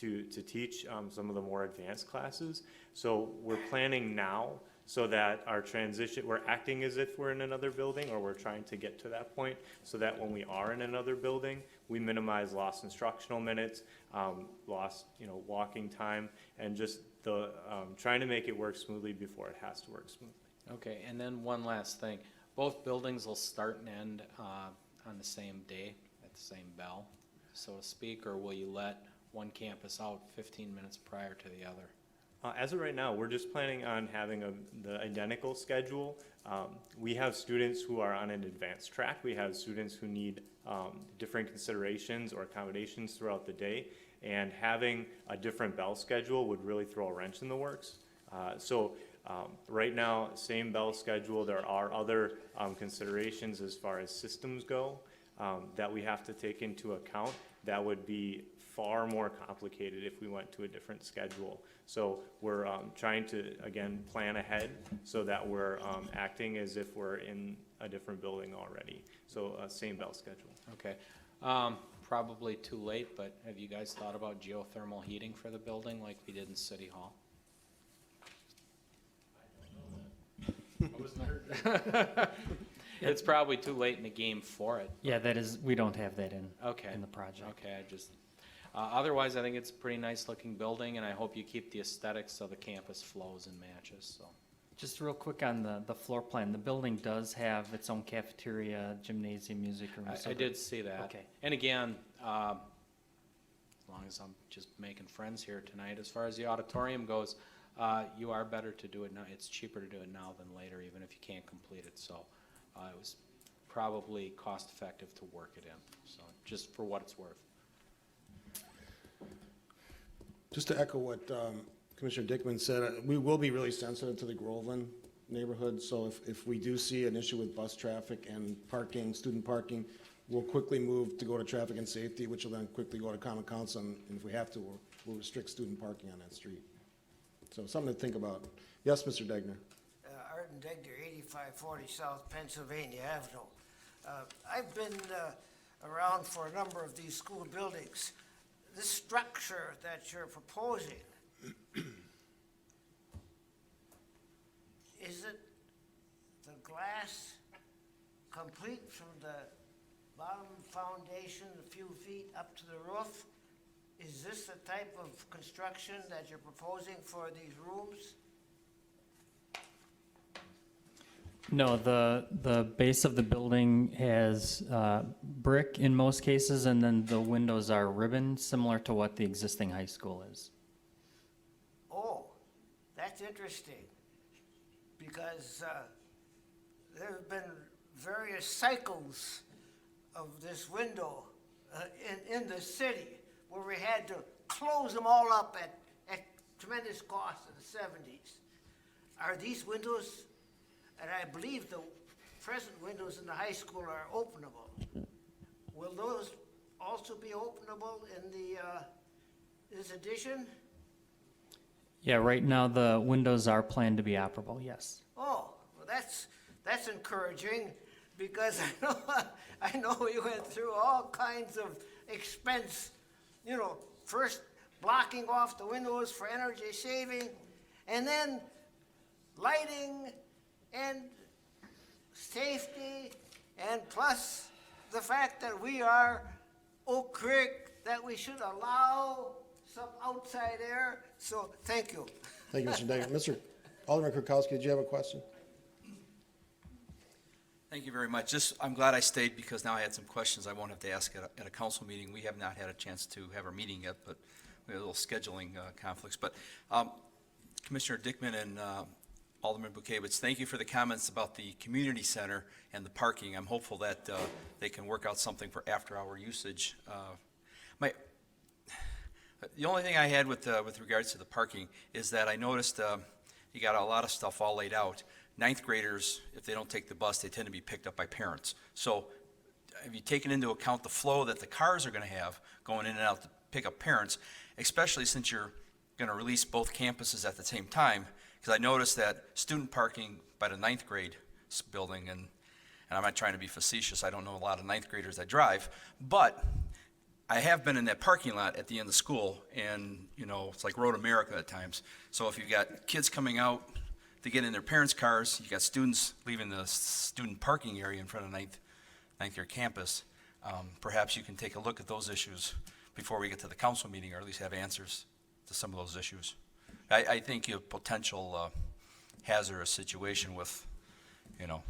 to teach some of the more advanced classes. So we're planning now so that our transition, we're acting as if we're in another building, or we're trying to get to that point, so that when we are in another building, we minimize lost instructional minutes, lost, walking time, and just the trying to make it work smoothly before it has to work smoothly. Okay, and then one last thing. Both buildings will start and end on the same day, at the same bell, so to speak, or will you let one campus out 15 minutes prior to the other? As of right now, we're just planning on having the identical schedule. We have students who are on an advanced track. We have students who need different considerations or accommodations throughout the day, and having a different bell schedule would really throw a wrench in the works. Right now, same bell schedule. There are other considerations as far as systems go that we have to take into account. That would be far more complicated if we went to a different schedule. So we're trying to, again, plan ahead so that we're acting as if we're in a different building already. So same bell schedule. Okay. Probably too late, but have you guys thought about geothermal heating for the building like we did in City Hall? It's probably too late in the game for it. Yeah, we don't have that in the project. Okay, otherwise I think it's a pretty nice looking building, and I hope you keep the aesthetics so the campus flows and matches, so. Just real quick on the floor plan, the building does have its own cafeteria, gymnasium, music room. I did see that. Okay. And again, long as I'm just making friends here tonight. As far as the auditorium goes, you are better to do it now. It's cheaper to do it now than later, even if you can't complete it. So it was probably cost effective to work it in, so just for what it's worth. Just to echo what Commissioner Dickman said, we will be really sensitive to the Groveland neighborhood, so if we do see an issue with bus traffic and parking, student parking, we'll quickly move to go to traffic and safety, which will then quickly go to common council, and if we have to, we'll restrict student parking on that street. So something to think about. Yes, Mr. Degner. Arden Degner, 8540 South Pennsylvania Avenue. I've been around for a number of these school buildings. This structure that you're proposing, is it the glass complete from the bottom foundation, a few feet up to the roof? Is this the type of construction that you're proposing for these rooms? No, the base of the building has brick in most cases, and then the windows are ribbon, similar to what the existing high school is. Oh, that's interesting, because there have been various cycles of this window in the city where we had to close them all up at tremendous cost in the 70s. Are these windows, and I believe the present windows in the high school are openable, will those also be openable in this addition? Yeah, right now the windows are planned to be operable, yes. Oh, well, that's encouraging, because I know we went through all kinds of expense, you know, first blocking off the windows for energy saving, and then lighting and safety, and plus the fact that we are Oak Creek, that we should allow some outside air. So thank you. Thank you, Mr. Degner. Mr. Alderman Kirkowski, did you have a question? Thank you very much. I'm glad I stayed, because now I had some questions I won't have to ask at a council meeting. We have not had a chance to have our meeting yet, but we have a little scheduling conflicts. But Commissioner Dickman and Alderman Bukewicz, thank you for the comments about the community center and the parking. I'm hopeful that they can work out something for after-hour usage. The only thing I had with regards to the parking is that I noticed you got a lot of stuff all laid out. Ninth graders, if they don't take the bus, they tend to be picked up by parents. So have you taken into account the flow that the cars are going to have going in and out to pick up parents, especially since you're going to release both campuses at the same time? Because I noticed that student parking by the ninth grade building, and I'm not trying to be facetious, I don't know a lot of ninth graders that drive, but I have been in that parking lot at the end of school, and you know, it's like Road America at times. So if you've got kids coming out to get in their parents' cars, you got students leaving the student parking area in front of ninth year campus, perhaps you can take a look at those issues before we get to the council meeting, or at least have answers to some of those issues. I think you have potential hazardous situation with, you know,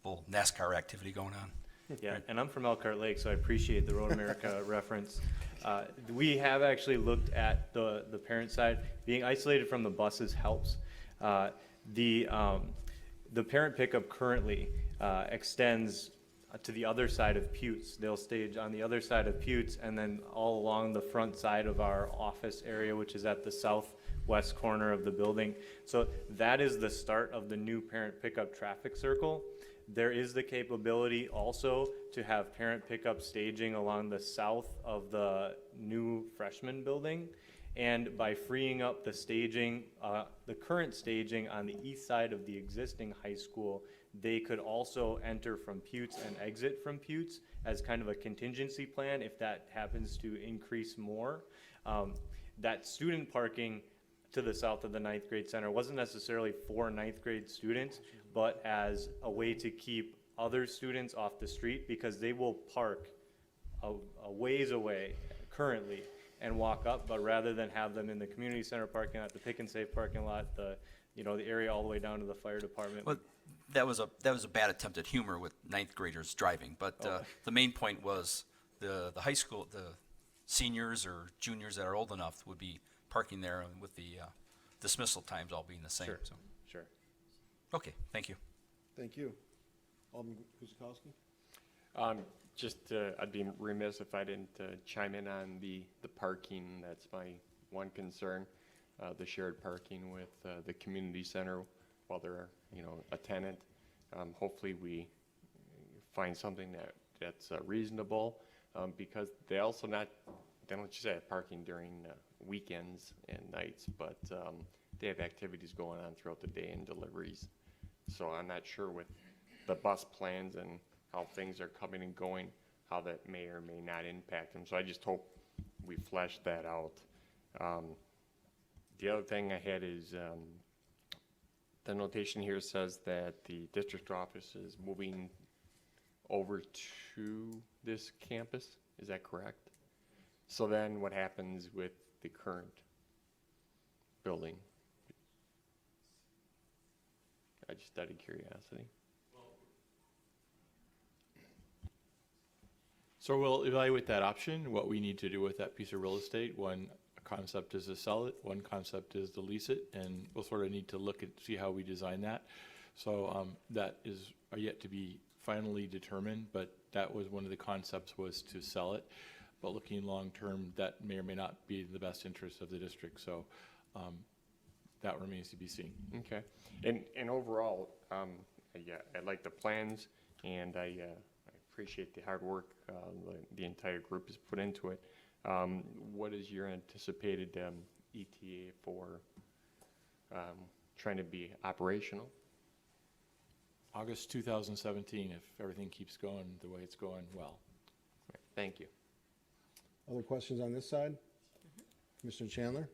little NASCAR activity going on. Yeah, and I'm from Elkhart Lake, so I appreciate the Road America reference. We have actually looked at the parent side. Being isolated from the buses helps. The parent pickup currently extends to the other side of Putes. They'll stage on the other side of Putes, and then all along the front side of our office area, which is at the southwest corner of the building. So that is the start of the new parent pickup traffic circle. There is the capability also to have parent pickup staging along the south of the new freshman building. And by freeing up the staging, the current staging on the east side of the existing high school, they could also enter from Putes and exit from Putes as kind of a contingency plan if that happens to increase more. That student parking to the south of the ninth grade center wasn't necessarily for ninth grade students, but as a way to keep other students off the street, because they will park a ways away currently and walk up, but rather than have them in the community center parking lot, the Pick and Save parking lot, the area all the way down to the fire department. Well, that was a bad attempt at humor with ninth graders driving, but the main point was the high school, the seniors or juniors that are old enough would be parking there with the dismissal times all being the same, Sure. so. Sure. Okay, thank you. Thank you. Alderman Guzekowski? I'd be remiss if I didn't chime in on the parking. That's my one concern, the shared parking with the community center while they're, a tenant. Hopefully we find something that's reasonable, because they don't just have parking during weekends and nights, but they have activities going on throughout the day and deliveries. So I'm not sure with the bus plans and how things are coming and going, how that may or may not impact them. So I just hope we flesh that out. The other thing I had is the notation here says that the district office is moving over to this campus. Is that correct? So then what happens with the current building? I just out of curiosity. So we'll evaluate that option, what we need to do with that piece of real estate. One concept is to sell it, one concept is to lease it, and we'll sort of need to look at, see how we design that. So that is yet to be finally determined, but that was one of the concepts, was to sell it. But looking long-term, that may or may not be in the best interest of the district, so that remains to be seen. Okay. And overall, yeah, I like the plans, and I appreciate the hard work the entire group has put into it. What is your anticipated ETA for trying to be operational? August 2017, if everything keeps going the way it's going well. Right. Thank you. Other questions on this side? Commissioner Chandler?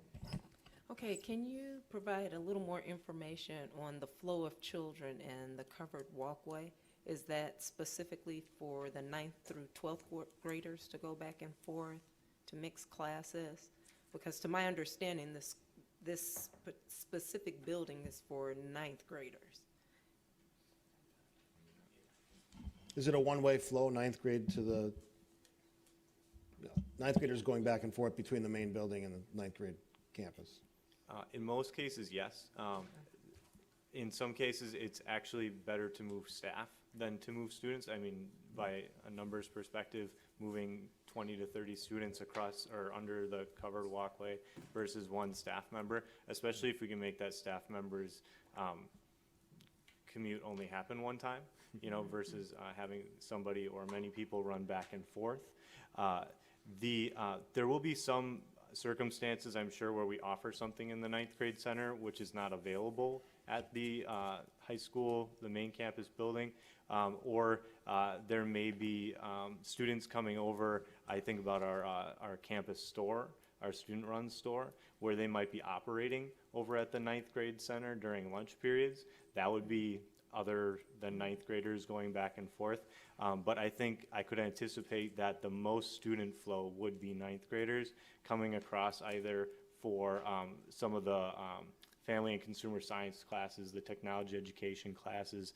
Okay, can you provide a little more information on the flow of children and the covered walkway? Is that specifically for the 9th through 12th graders to go back and forth to mix classes? Because to my understanding, this specific building is for 9th graders. Is it a one-way flow, 9th grade to the, 9th graders going back and forth between the main building and the 9th grade campus? In most cases, yes. In some cases, it's actually better to move staff than to move students. I mean, by a numbers perspective, moving 20 to 30 students across or under the covered walkway versus one staff member, especially if we can make that staff member's commute only happen one time, versus having somebody or many people run back and forth. There will be some circumstances, I'm sure, where we offer something in the 9th grade center which is not available at the high school, the main campus building, or there may be students coming over. I think about our campus store, our student-run store, where they might be operating over at the 9th grade center during lunch periods. That would be other than 9th graders going back and forth. But I think I could anticipate that the most student flow would be 9th graders coming across either for some of the family and consumer science classes, the technology education classes,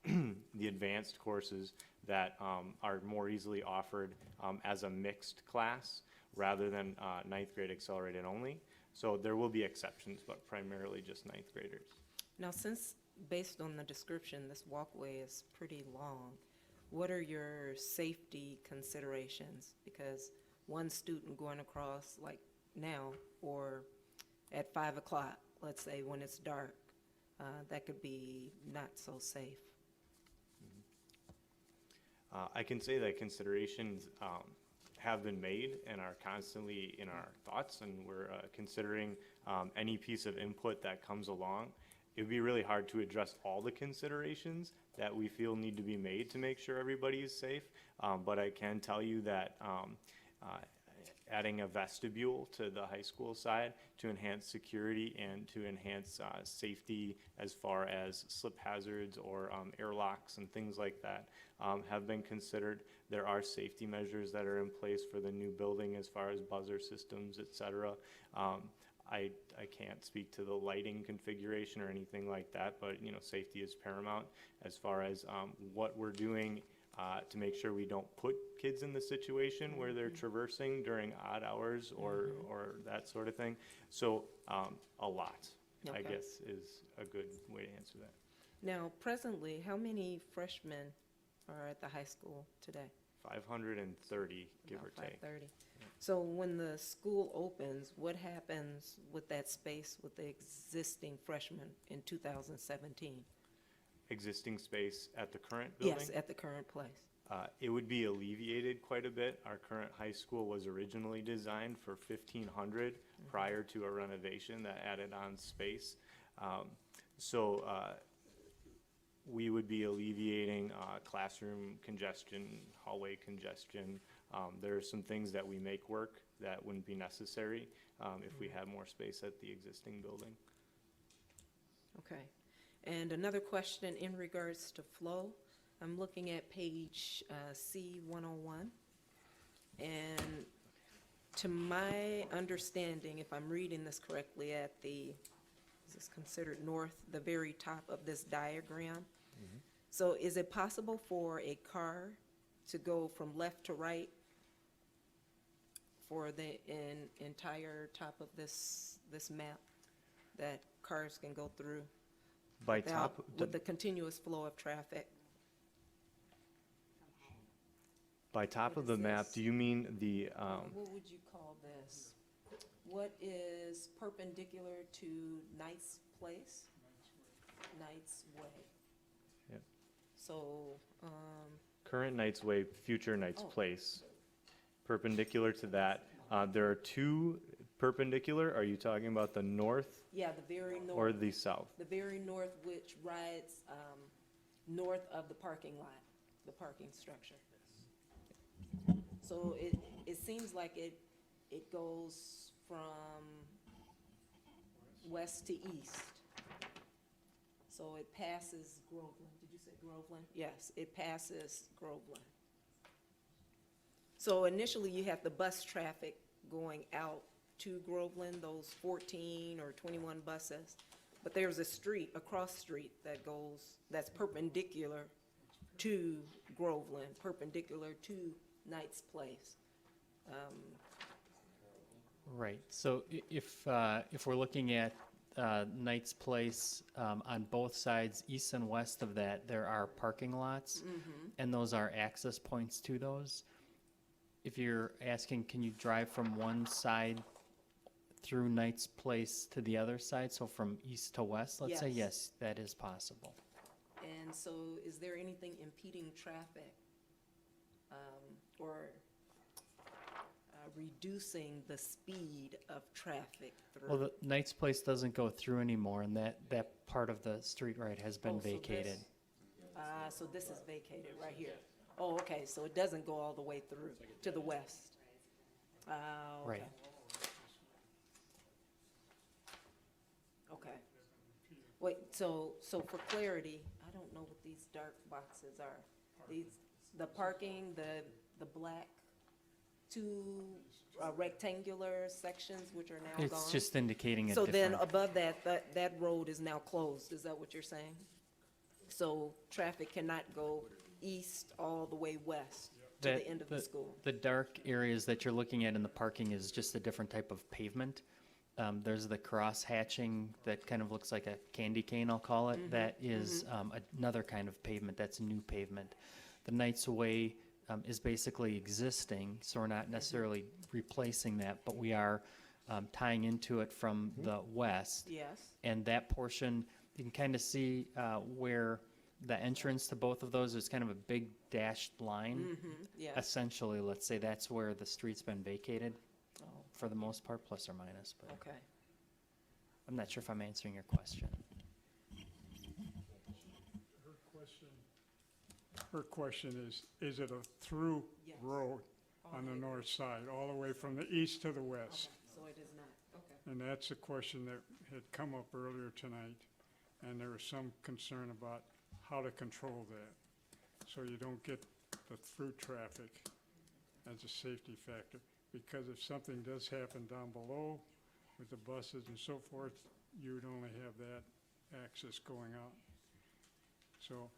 the advanced courses that are more easily offered as a mixed class rather than 9th grade accelerated only. So there will be exceptions, but primarily just 9th graders. Now, since based on the description, this walkway is pretty long, what are your safety considerations? Because one student going across like now or at 5 o'clock, let's say when it's dark, that could be not so safe. I can say that considerations have been made and are constantly in our thoughts, and we're considering any piece of input that comes along. It would be really hard to address all the considerations that we feel need to be made to make sure everybody is safe, but I can tell you that adding a vestibule to the high school side to enhance security and to enhance safety as far as slip hazards or airlocks and things like that have been considered. There are safety measures that are in place for the new building as far as buzzer systems, et cetera. I can't speak to the lighting configuration or anything like that, but safety is paramount as far as what we're doing to make sure we don't put kids in the situation where they're traversing during odd hours or that sort of thing. So a lot, I Okay. guess, is a good way to answer that. Now, presently, how many freshmen are at the high school today? 530, give or About take. 530. So when the school opens, what happens with that space with the existing freshmen in 2017? Existing space at the current building? Yes, at the current place. It would be alleviated quite a bit. Our current high school was originally designed for 1,500 prior to a renovation that added on space. So we would be alleviating classroom congestion, hallway congestion. There are some things that we make work that wouldn't be necessary if we had more space at the existing building. Okay. And another question in regards to flow. I'm looking at page C101. And to my understanding, if I'm reading this correctly, at the, is this considered north, the very top of this diagram? So is it possible for a car to go from left to right for the entire top of this map, that cars can go through? By without- top, With the continuous flow of traffic? by top of the map, do you mean the, What would you call this? What is perpendicular to Knight's Place? Knight's Way. Yep. So, current Knight's Way, future Knight's Oh. Place? Perpendicular to that, there are two perpendicular. Are you talking about the north yeah, the very north. or the south? The very north, which rides north of the parking lot, the parking structure. So it seems like it goes from west to east. So it passes Groveland. Did you say Groveland? Yes, it passes Groveland. So initially, you have the bus traffic going out to Groveland, those 14 or 21 buses. But there's a street, a cross street that goes, that's perpendicular to Groveland, perpendicular to Knight's Place. Right, so if we're looking at Knight's Place, on both sides, east and west of that, there are parking lots, and those are access points to those. If you're asking, can you drive from one side through Knight's Place to the other side, so from east to west, let's say, Yes. yes, that is possible. And so is there anything impeding traffic or reducing the speed of traffic through? Well, the Knight's Place doesn't go through anymore, and that part of the street right has been Oh, so this- vacated. So this is vacated right here. Oh, okay, so it doesn't go all the way through to the west. Okay. Right. Okay. Wait, so for clarity, I don't know what these dark boxes are. These, the parking, the black, two rectangular sections which are now gone? It's just indicating a So then different, above that road is now closed, is that what you're saying? So traffic cannot go east all the way west to that- the end of the school? the dark areas that you're looking at in the parking is just a different type of pavement. There's the cross hatching that kind of looks like a candy cane, I'll call it. That is another kind of pavement, that's new pavement. The Knight's Way is basically existing, so we're not necessarily replacing that, but we are tying into it from the west. Yes, And that portion, you can kind of see where the entrance to both of those is kind of a big dashed line. yes. Essentially, let's say that's where the street's been vacated for the most part, plus or minus, but Okay. I'm not sure if I'm answering your question. Her question is it a through Yes. road on the north side, all the way from the east to the west? So it is not, okay. And that's a question that had come up earlier tonight, and there was some concern about how to control that, so you don't get the through traffic as a safety factor. Because if something does happen down below with the buses and so forth, you would only have that access going out. So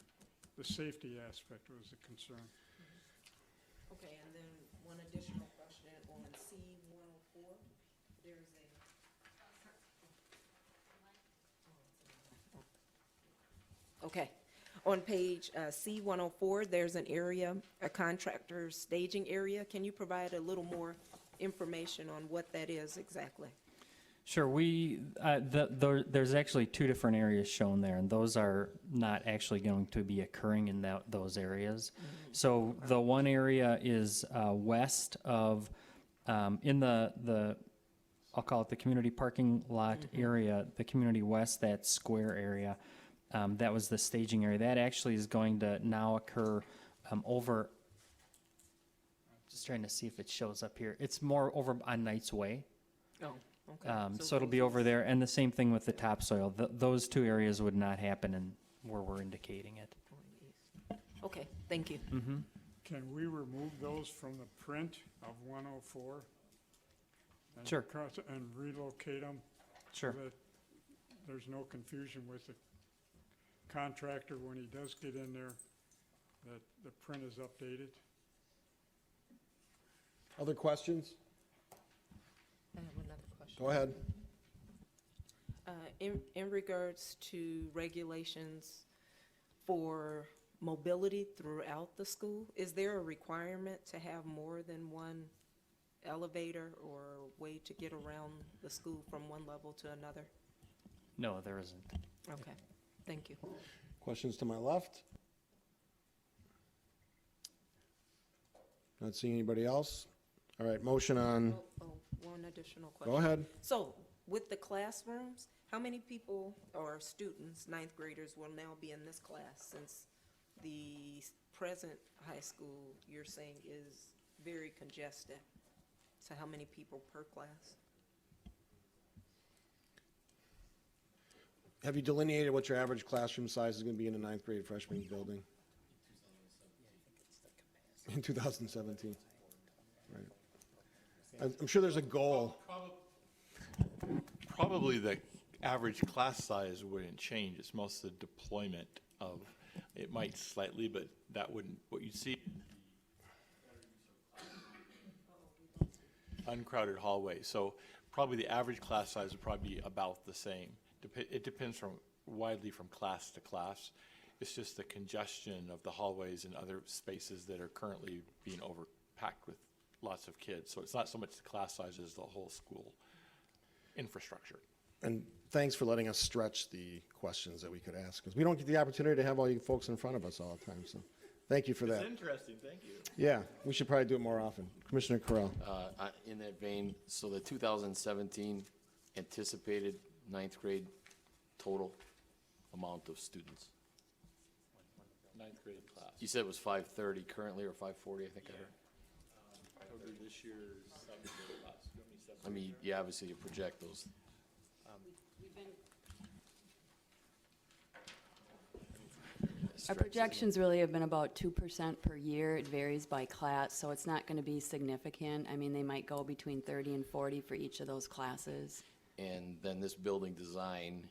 the safety aspect was a concern. Okay, and then one additional question on C 104, there's a. Okay, on page C 104, there's an area, a contractor's staging area. Can you provide a little more information on what that is exactly? Sure, there's actually two different areas shown there, and those are not actually going to be occurring in those areas. So the one area is west of, in the I'll call it the community parking lot area, the community west, that square area. That was the staging area. That actually is going to now occur over, just trying to see if it shows up here. It's more over on Knights Way. Oh, okay. So it'll be over there, and the same thing with the topsoil. Those two areas would not happen in where we're indicating it. Okay, thank you. Can we remove those from the print of 104? And Sure. And relocate them? Sure. So that there's no confusion with the contractor when he does get in there, that the print is updated? Other questions? I have another question. Go ahead. In regards to regulations for mobility throughout the school, is there a requirement to have more than one elevator or way to get around the school from one level to another? No, there isn't. Okay, thank you. Questions to my left? Not seeing anybody else? All right, motion on, One additional question. go ahead. So, with the classrooms, how many people or students, ninth graders, will now be in this class since the present high school, you're saying, is very congested? So how many people per class? Have you delineated what your average classroom size is going to be in a ninth grade freshman building? In 2017. Right. I'm sure there's a goal. Probably the average class size wouldn't change. It's most the deployment of, it might slightly, but that wouldn't, what you'd see. Uncrowded hallway. So probably the average class size would probably be about the same. It depends widely from class to class. It's just the congestion of the hallways and other spaces that are currently being overpacked with lots of kids. So it's not so much the class size as the whole school infrastructure. And thanks for letting us stretch the questions that we could ask, because we don't get the opportunity to have all you folks in front of us all the time, so thank you for that. It's interesting, thank you. Yeah, we should probably do it more often. Commissioner Correll. In that vein, so the 2017 anticipated ninth grade total amount of students? Ninth grade class. You said it was 530 currently, or 540, I think I heard? This year's seventh grade class. I mean, yeah, obviously you project those. Our projections really have been about 2% per year. It varies by class, so it's not going to be significant. I mean, they might go between 30 and 40 for each of those classes. And then this building design,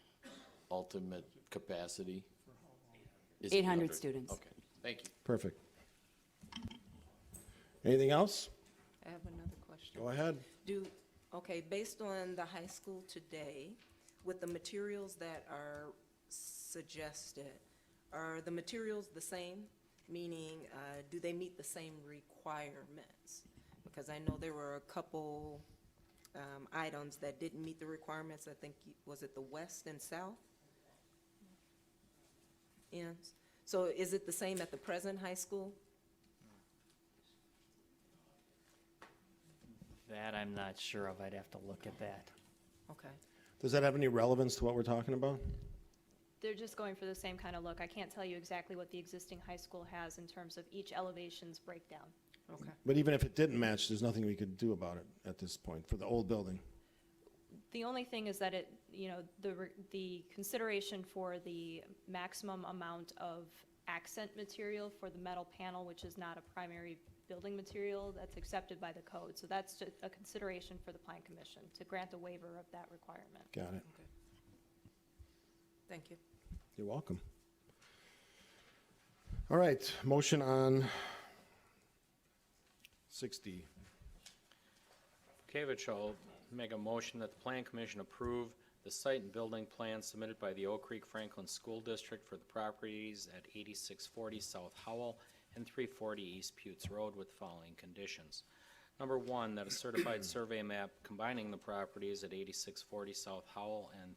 ultimate capacity? Is 800 students. Okay, thank you. Perfect. Anything else? I have another question. Go ahead. Okay, based on the high school today, with the materials that are suggested, are the materials the same? Meaning, do they meet the same requirements? Because I know there were a couple items that didn't meet the requirements. I think, was it the west and south ends? So is it the same at the present high school? That I'm not sure of. I'd have to look at that. Okay. Does that have any relevance to what we're talking about? They're just going for the same kind of look. I can't tell you exactly what the existing high school has in terms of each elevation's breakdown. Okay. But even if it didn't match, there's nothing we could do about it at this point for the old building. The only thing is that the consideration for the maximum amount of accent material for the metal panel, which is not a primary building material, that's accepted by the code. So that's just a consideration for the Plan Commission to grant a waiver of that requirement. Got it. Okay. Thank you. You're welcome. All right, motion on 6D. Kokavich will make a motion that the Plan Commission approve the site and building plan submitted by the Oak Creek Franklin School District for the properties at 8640 South Howell and 340 East Putes Road with the following conditions. Number one, that a certified survey map combining the properties at 8640 South Howell and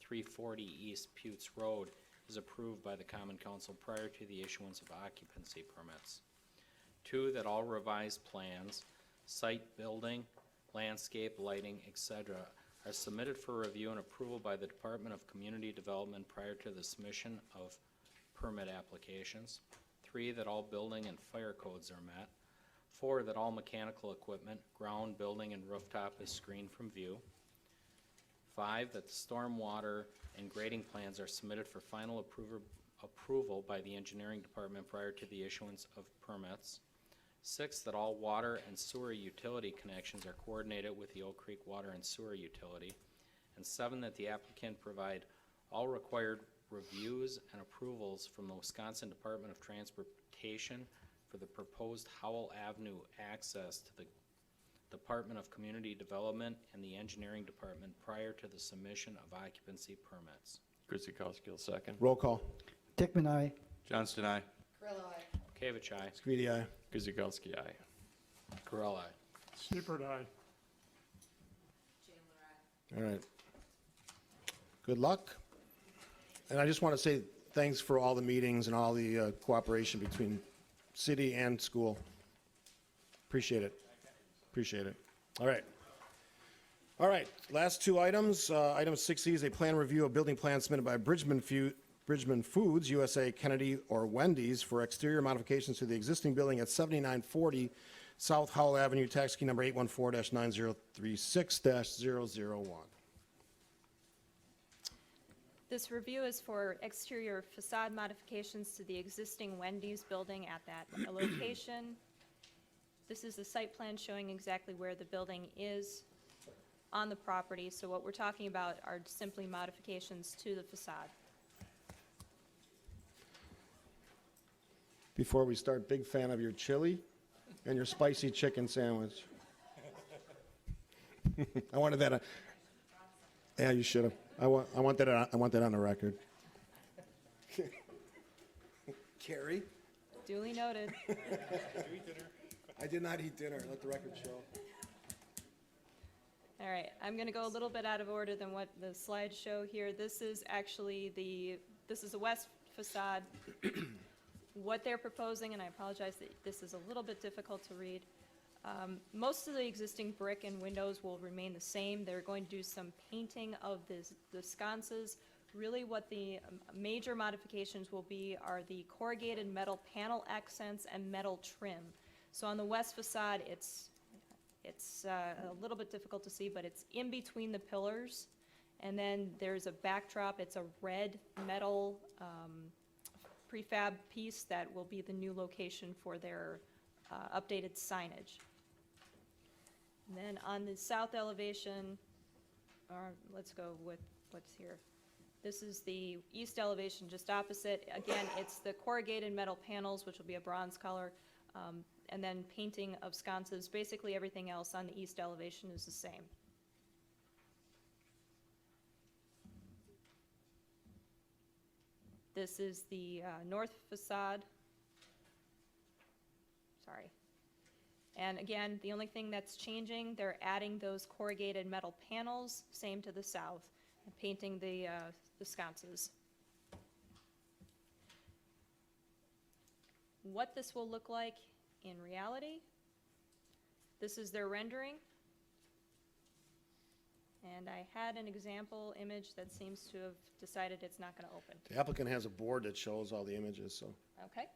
340 East Putes Road is approved by the Common Council prior to the issuance of occupancy permits. Two, that all revised plans, site building, landscape, lighting, etc., are submitted for review and approval by the Department of Community Development prior to the submission of permit applications. Three, that all building and fire codes are met. Four, that all mechanical equipment, ground, building, and rooftop is screened from view. Five, that the stormwater and grading plans are submitted for final approval by the engineering department prior to the issuance of permits. Six, that all water and sewer utility connections are coordinated with the Oak Creek Water and Sewer Utility. And seven, that the applicant provide all required reviews and approvals from the Wisconsin Department of Transportation for the proposed Howell Avenue access to the Department of Community Development and the Engineering Department prior to the submission of occupancy permits. Guzekowski will second. Roll call. Dickman, aye. Johnston, aye. Kokavich, aye. Screeney, aye. Guzekowski, aye. Correll, aye. Seifert, aye. All right. Good luck. And I just want to say thanks for all the meetings and all the cooperation between city and school. Appreciate it. Appreciate it. All right. All right, last two items. Item 6E is a plan review of building plans submitted by Bridgman Foods, USA, Kennedy, or Wendy's for exterior modifications to the existing building at 7940 South Howell Avenue, tax key number 814-9036-001. This review is for exterior facade modifications to the existing Wendy's building at that location. This is the site plan showing exactly where the building is on the property, so what we're talking about are simply modifications to the facade. Before we start, big fan of your chili and your spicy chicken sandwich. I wanted that. Yeah, you should have. I want that on the record. Carrie? Duly noted. I did not eat dinner. Let the record show. All right, I'm going to go a little bit out of order than what the slides show here. This is actually this is the west facade. What they're proposing, and I apologize that this is a little bit difficult to read, most of the existing brick and windows will remain the same. They're going to do some painting of the sconces. Really what the major modifications will be are the corrugated metal panel accents and metal trim. So on the west facade, it's a little bit difficult to see, but it's in between the pillars. And then there's a backdrop. It's a red metal prefab piece that will be the new location for their updated signage. And then on the south elevation, let's go with what's here. This is the east elevation just opposite. Again, it's the corrugated metal panels, which will be a bronze color, and then painting of sconces. Basically everything else on the east elevation is the same. This is the north facade. Sorry. And again, the only thing that's changing, they're adding those corrugated metal panels, same to the south, and painting the sconces. What this will look like in reality, this is their rendering. And I had an example image that seems to have decided it's not going to open. The applicant has a board that shows all the images, so Okay.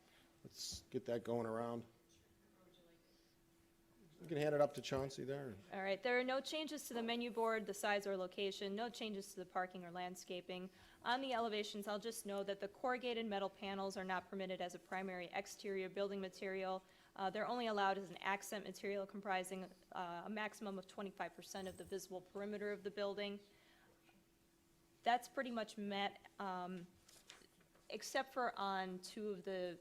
let's get that going around. You can hand it up to Chauncey there. All right, there are no changes to the menu board, the size or location, no changes to the parking or landscaping. On the elevations, I'll just note that the corrugated metal panels are not permitted as a primary exterior building material. They're only allowed as an accent material comprising a maximum of 25% of the visible perimeter of the building. That's pretty much met. except for on two of the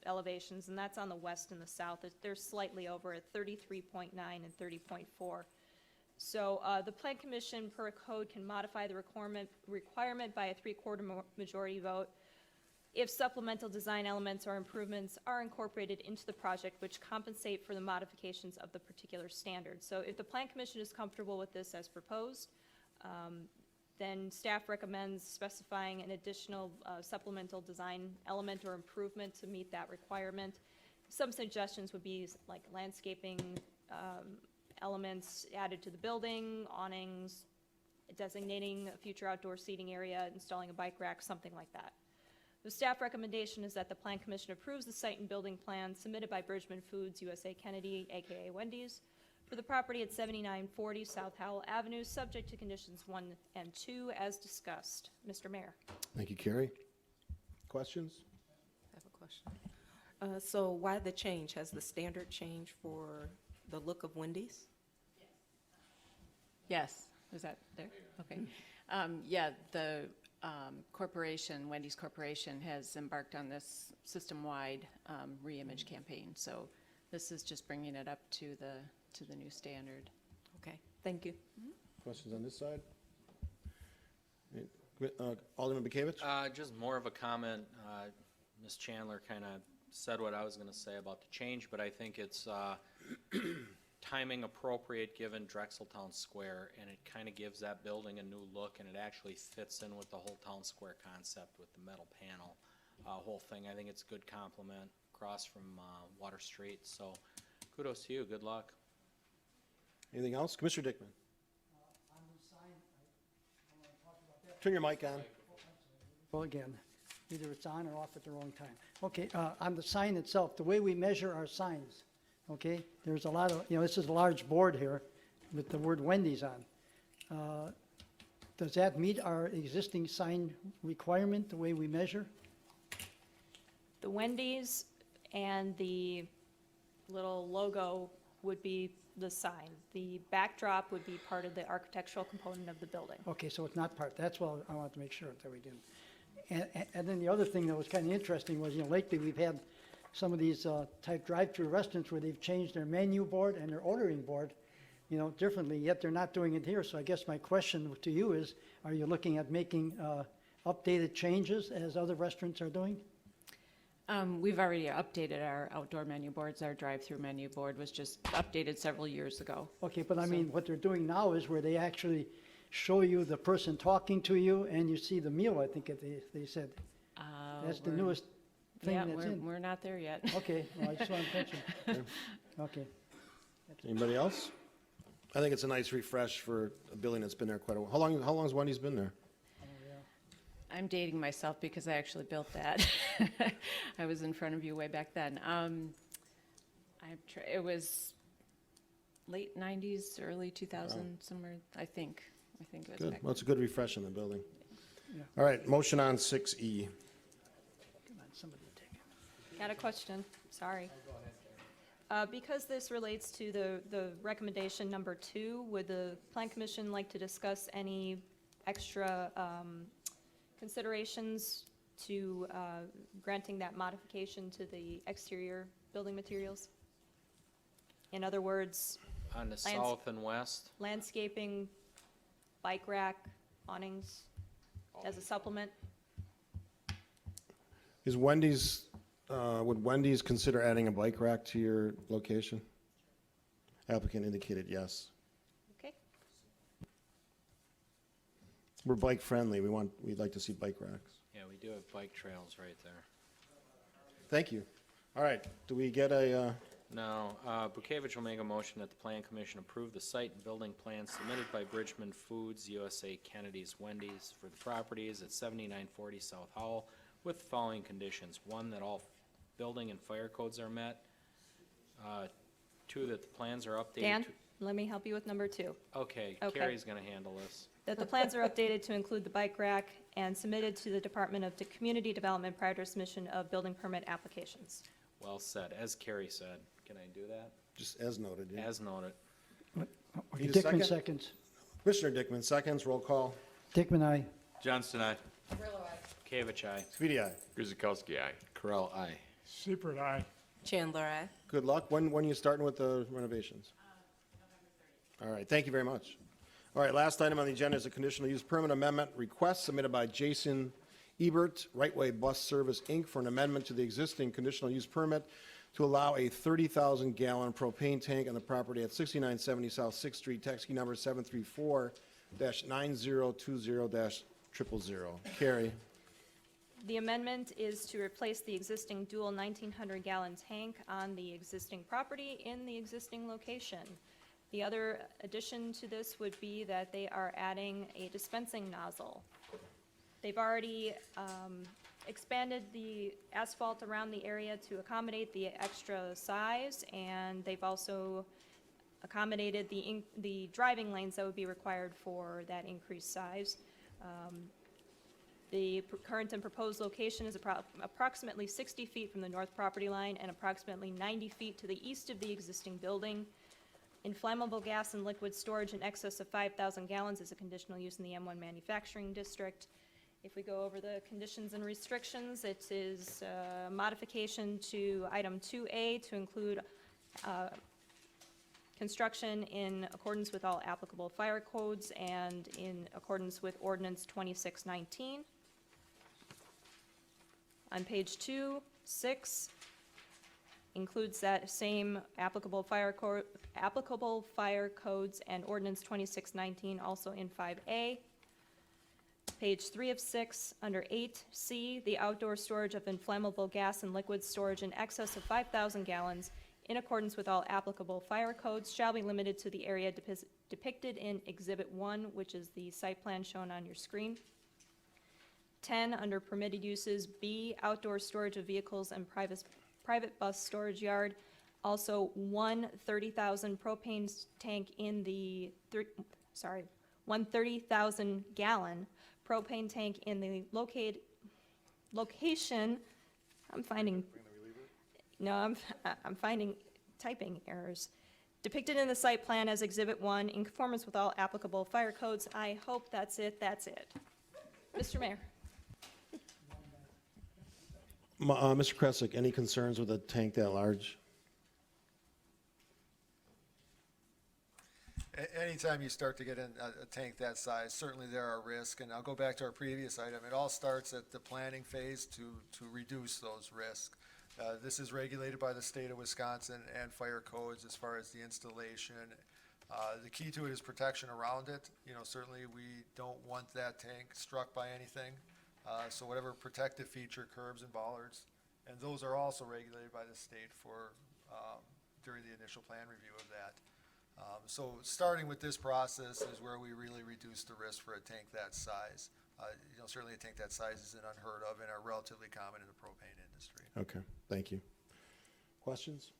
elevations, and that's on the west and the south. They're slightly over at 33.9 and 30.4. So the Plan Commission, per code, can modify the requirement by a three-quarter majority vote if supplemental design elements or improvements are incorporated into the project which compensate for the modifications of the particular standard. So if the Plan Commission is comfortable with this as proposed, then staff recommends specifying an additional supplemental design element or improvement to meet that requirement. Some suggestions would be like landscaping elements added to the building, awnings, designating a future outdoor seating area, installing a bike rack, something like that. The staff recommendation is that the Plan Commission approves the site and building plan submitted by Bridgman Foods USA Kennedy, AKA Wendy's, for the property at 7940 South Howell Avenue, subject to conditions 1 and 2 as discussed. Mr. Mayor. Thank you, Carrie. Questions? I have a question. So why the change? Has the standard changed for the look of Wendy's? Yes, is that there? Okay. Yeah, the corporation, Wendy's Corporation, has embarked on this system-wide reimage campaign. So this is just bringing it up to the new standard. Okay, thank you. Questions on this side? Alderman Bekavich? Just more of a comment. Ms. Chandler kind of said what I was going to say about the change, but I think it's timing appropriate given Drexel Town Square, and it kind of gives that building a new look, and it actually fits in with the whole Town Square concept with the metal panel whole thing. I think it's a good compliment across from Water Street, so kudos to you. Good luck. Anything else? Commissioner Dickman? Turn your mic on. Well, again, either it's on or off at the wrong time. Okay, on the sign itself, the way we measure our signs, okay, there's a lot of, this is a large board here with the word Wendy's on. Does that meet our existing sign requirement, the way we measure? The Wendy's and the little logo would be the sign. The backdrop would be part of the architectural component of the building. Okay, so it's not part, that's what I wanted to make sure that we didn't. And then the other thing that was kind of interesting was, lately we've had some of these type drive-through restaurants where they've changed their menu board and their ordering board, differently, yet they're not doing it here. So I guess my question to you is, are you looking at making updated changes as other restaurants are doing? We've already updated our outdoor menu boards. Our drive-through menu board was just updated several years ago. Okay, but I mean, what they're doing now is where they actually show you the person talking to you and you see the meal, I think they said. That's the newest thing that's in. We're not there yet. Okay, well, I just want to mention. Okay. Anybody else? I think it's a nice refresh for a building that's been there quite a while. How long has Wendy's been there? I'm dating myself because I actually built that. I was in front of you way back then. It was late 90s, early 2000, somewhere, I think it was Good. back Well, it's a good refresh in the building. Yeah. All right, motion on 6E. Come on, somebody take it. Got a question, sorry. Because this relates to the recommendation number 2, would the Plan Commission like to discuss any extra considerations to granting that modification to the exterior building materials? In other words, On the south and west, landscaping, bike rack, awnings as a supplement? Is Wendy's, would Wendy's consider adding a bike rack to your location? Applicant indicated yes. Okay. We're bike friendly. We'd like to see bike racks. yeah, we do have bike trails right there. Thank you. All right, do we get a, Now, Bukavich will make a motion that the Plan Commission approve the site and building plan submitted by Bridgman Foods USA Kennedy's Wendy's for the properties at 7940 South Howell with the following conditions. 1, that all building and fire codes are met. 2, that the plans are updated. Dan, let me help you with number 2. Okay, Okay. Carrie's gonna handle this. That the plans are updated to include the bike rack and submitted to the Department of Community Development prior to submission of building permit applications. Well said, as Carrie said. Can I do that? just as noted? Yeah. As noted. Need a Dickman second? seconds. Commissioner Dickman, seconds, roll call. Dickman, aye. Johnston, aye. Bekavich, aye. Speedy, aye. Guzekowski, aye. Corral, aye. Seifert, aye. Chandler, aye. Good luck. When are you starting with the renovations? All right, thank you very much. All right, last item on the agenda is a conditional use permit amendment request submitted by Jason Ebert, Right Way Bus Service, Inc., for an amendment to the existing conditional use permit to allow a 30,000-gallon propane tank on the property at 6970 South Sixth Street, tax key number 734-9020-000. Carrie. The amendment is to replace the existing dual 1,900-gallon tank on the existing property in the existing location. The other addition to this would be that they are adding a dispensing nozzle. They've already expanded the asphalt around the area to accommodate the extra size, and they've also accommodated the driving lanes that would be required for that increased size. The current and proposed location is approximately 60 feet from the north property line and approximately 90 feet to the east of the existing building. Inflammable gas and liquid storage in excess of 5,000 gallons is a conditional use in the M1 manufacturing district. If we go over the conditions and restrictions, it is a modification to item 2A to include construction in accordance with all applicable fire codes and in accordance with ordinance 2619. On page 2, 6 includes that same applicable fire codes and ordinance 2619 also in 5A. Page 3 of 6, under 8C, the outdoor storage of inflammable gas and liquid storage in excess of 5,000 gallons in accordance with all applicable fire codes shall be limited to the area depicted in Exhibit 1, which is the site plan shown on your screen. 10, under permitted uses, B, outdoor storage of vehicles and private bus storage yard. Also, one 30,000 propane tank in the, one 30,000 gallon propane tank in the location, I'm finding typing errors. Depicted in the site plan as Exhibit 1 in conformance with all applicable fire codes. I hope that's it. Mr. Mayor. Mr. Kresick, any concerns with a tank that large? Anytime you start to get in a tank that size, certainly there are risks, and I'll go back to our previous item. It all starts at the planning phase to reduce those risks. This is regulated by the state of Wisconsin and fire codes as far as the installation. The key to it is protection around it. Certainly we don't want that tank struck by anything. So whatever protective feature, curbs and bollards, and those are also regulated by the state for, during the initial plan review of that. So starting with this process is where we really reduce the risk for a tank that size. Certainly a tank that size isn't unheard of and are relatively common in the propane industry. Okay, thank you. Questions?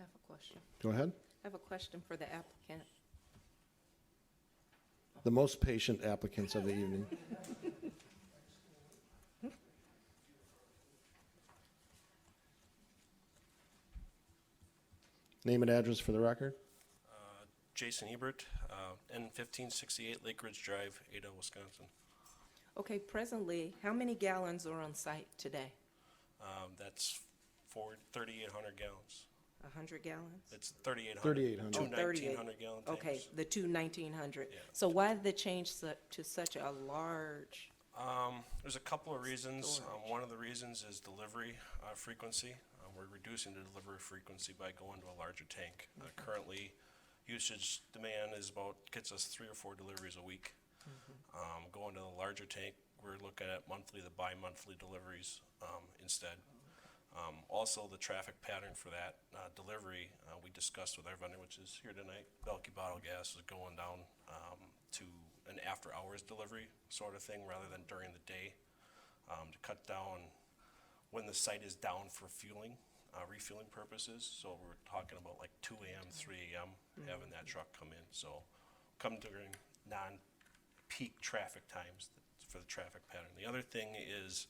I have a question. Go ahead. I have a question for the applicant. The most patient applicants of the evening. Name and address for the record. Jason Ebert, N1568 Lake Ridge Drive, Ada, Wisconsin. Okay, presently, how many gallons are on site today? That's 3,800 gallons. 100 gallons? It's 3,800. 3,800. Two 38. 1,900 gallon tanks. Okay, the two 1,900. Yeah. So why the change to such a large? There's a couple of reasons. One of the reasons is delivery frequency. We're reducing the delivery frequency by going to a larger tank. Currently, usage demand gets us 3 or 4 deliveries a week. Going to the larger tank, we're looking at monthly to bi-monthly deliveries instead. Also, the traffic pattern for that delivery, we discussed with our vendor, which is here tonight, Belky Bottle Gas, is going down to an after-hours delivery sort of thing rather than during the day to cut down when the site is down for refueling purposes. So we're talking about like 2 a.m., 3 a.m. having that truck come in. So come during non-peak traffic times for the traffic pattern. The other thing is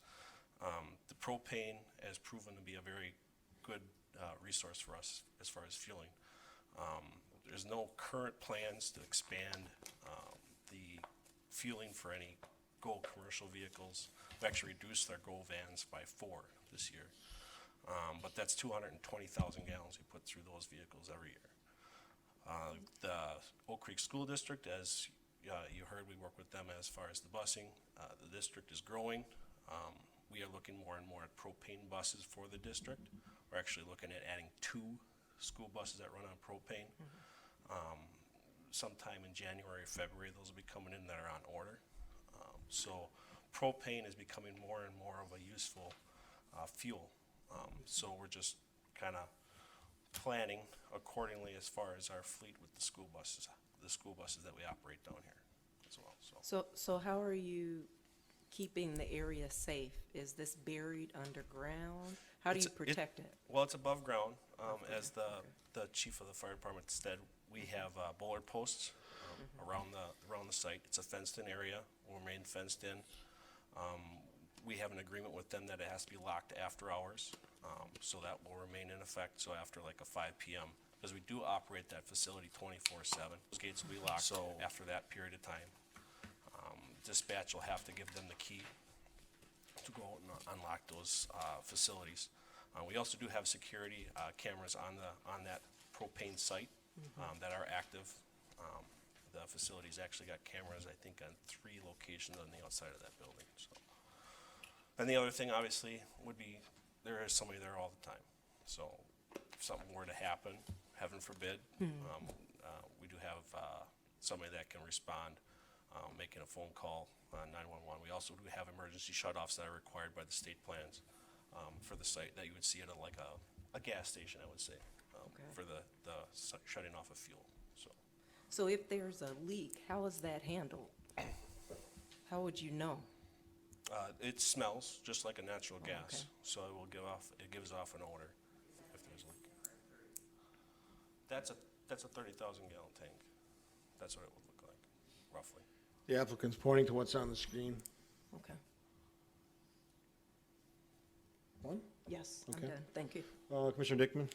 the propane has proven to be a very good resource for us as far as fueling. There's no current plans to expand the fueling for any GO commercial vehicles. We actually reduced our GO vans by 4 this year. But that's 220,000 gallons we put through those vehicles every year. The Oak Creek School District, as you heard, we work with them as far as the busing. The district is growing. We are looking more and more at propane buses for the district. We're actually looking at adding 2 school buses that run on propane. Sometime in January or February, those will be coming in that are on order. So propane is becoming more and more of a useful fuel. So we're just kind of planning accordingly as far as our fleet with the school buses that we operate down here as well. So how are you keeping the area safe? Is this buried underground? How do you protect it? Well, it's above ground. As the chief of the fire department said, we have bollard posts around the site. It's a fenced-in area. We'll remain fenced in. We have an agreement with them that it has to be locked after hours, so that will remain in effect. So after like a 5 p.m., because we do operate that facility 24/7. Those gates will be locked. So after that period of time, dispatch will have to give them the key to go out and unlock those facilities. We also do have security cameras on that propane site that are active. The facility's actually got cameras, I think, on 3 locations on the outside of that building. So, and the other thing, obviously, would be there is somebody there all the time. So if something were to happen, heaven forbid, we do have somebody that can respond, making a phone call on 911. We also do have emergency shutoffs that are required by the state plans for the site that you would see at a gas station, I would say, for the shutting off of fuel. So if there's a leak, how is that handled? How would you know? It smells just like a natural gas, so it gives off an odor if there's a leak. That's a 30,000 gallon tank. That's what it would look like, roughly. The applicant's pointing to what's on the screen. Okay. One? Yes, I'm Okay. done. Thank you. Commissioner Dickman?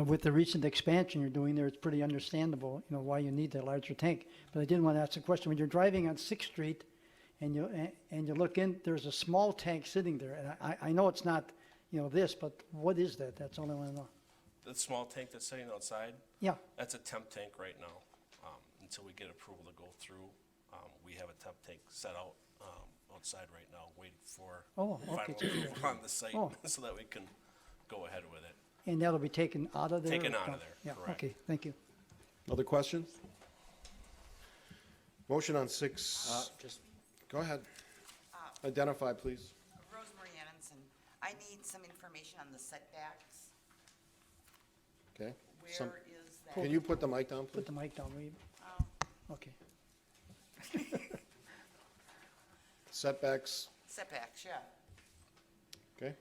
With the recent expansion you're doing there, it's pretty understandable, why you need that larger tank. But I did want to ask a question. When you're driving on Sixth Street and you look in, there's a small tank sitting there. And I know it's not, this, but what is that? That's all I want to know. The small tank that's sitting outside? Yeah. That's a temp tank right now. Until we get approval to go through, we have a temp tank set out outside right now, waiting for final approval on the site so that we can go ahead with it. And that'll be taken out of there? Taken out of there, Yeah, correct. okay, thank you. Other questions? Motion on 6. Go ahead. Identify, please. Rosemary Annenson, I need some information on the setbacks. Okay. Where is that? Can you put the mic down, please? Put the mic down, will you? Okay. Setbacks, Setbacks, yeah. okay?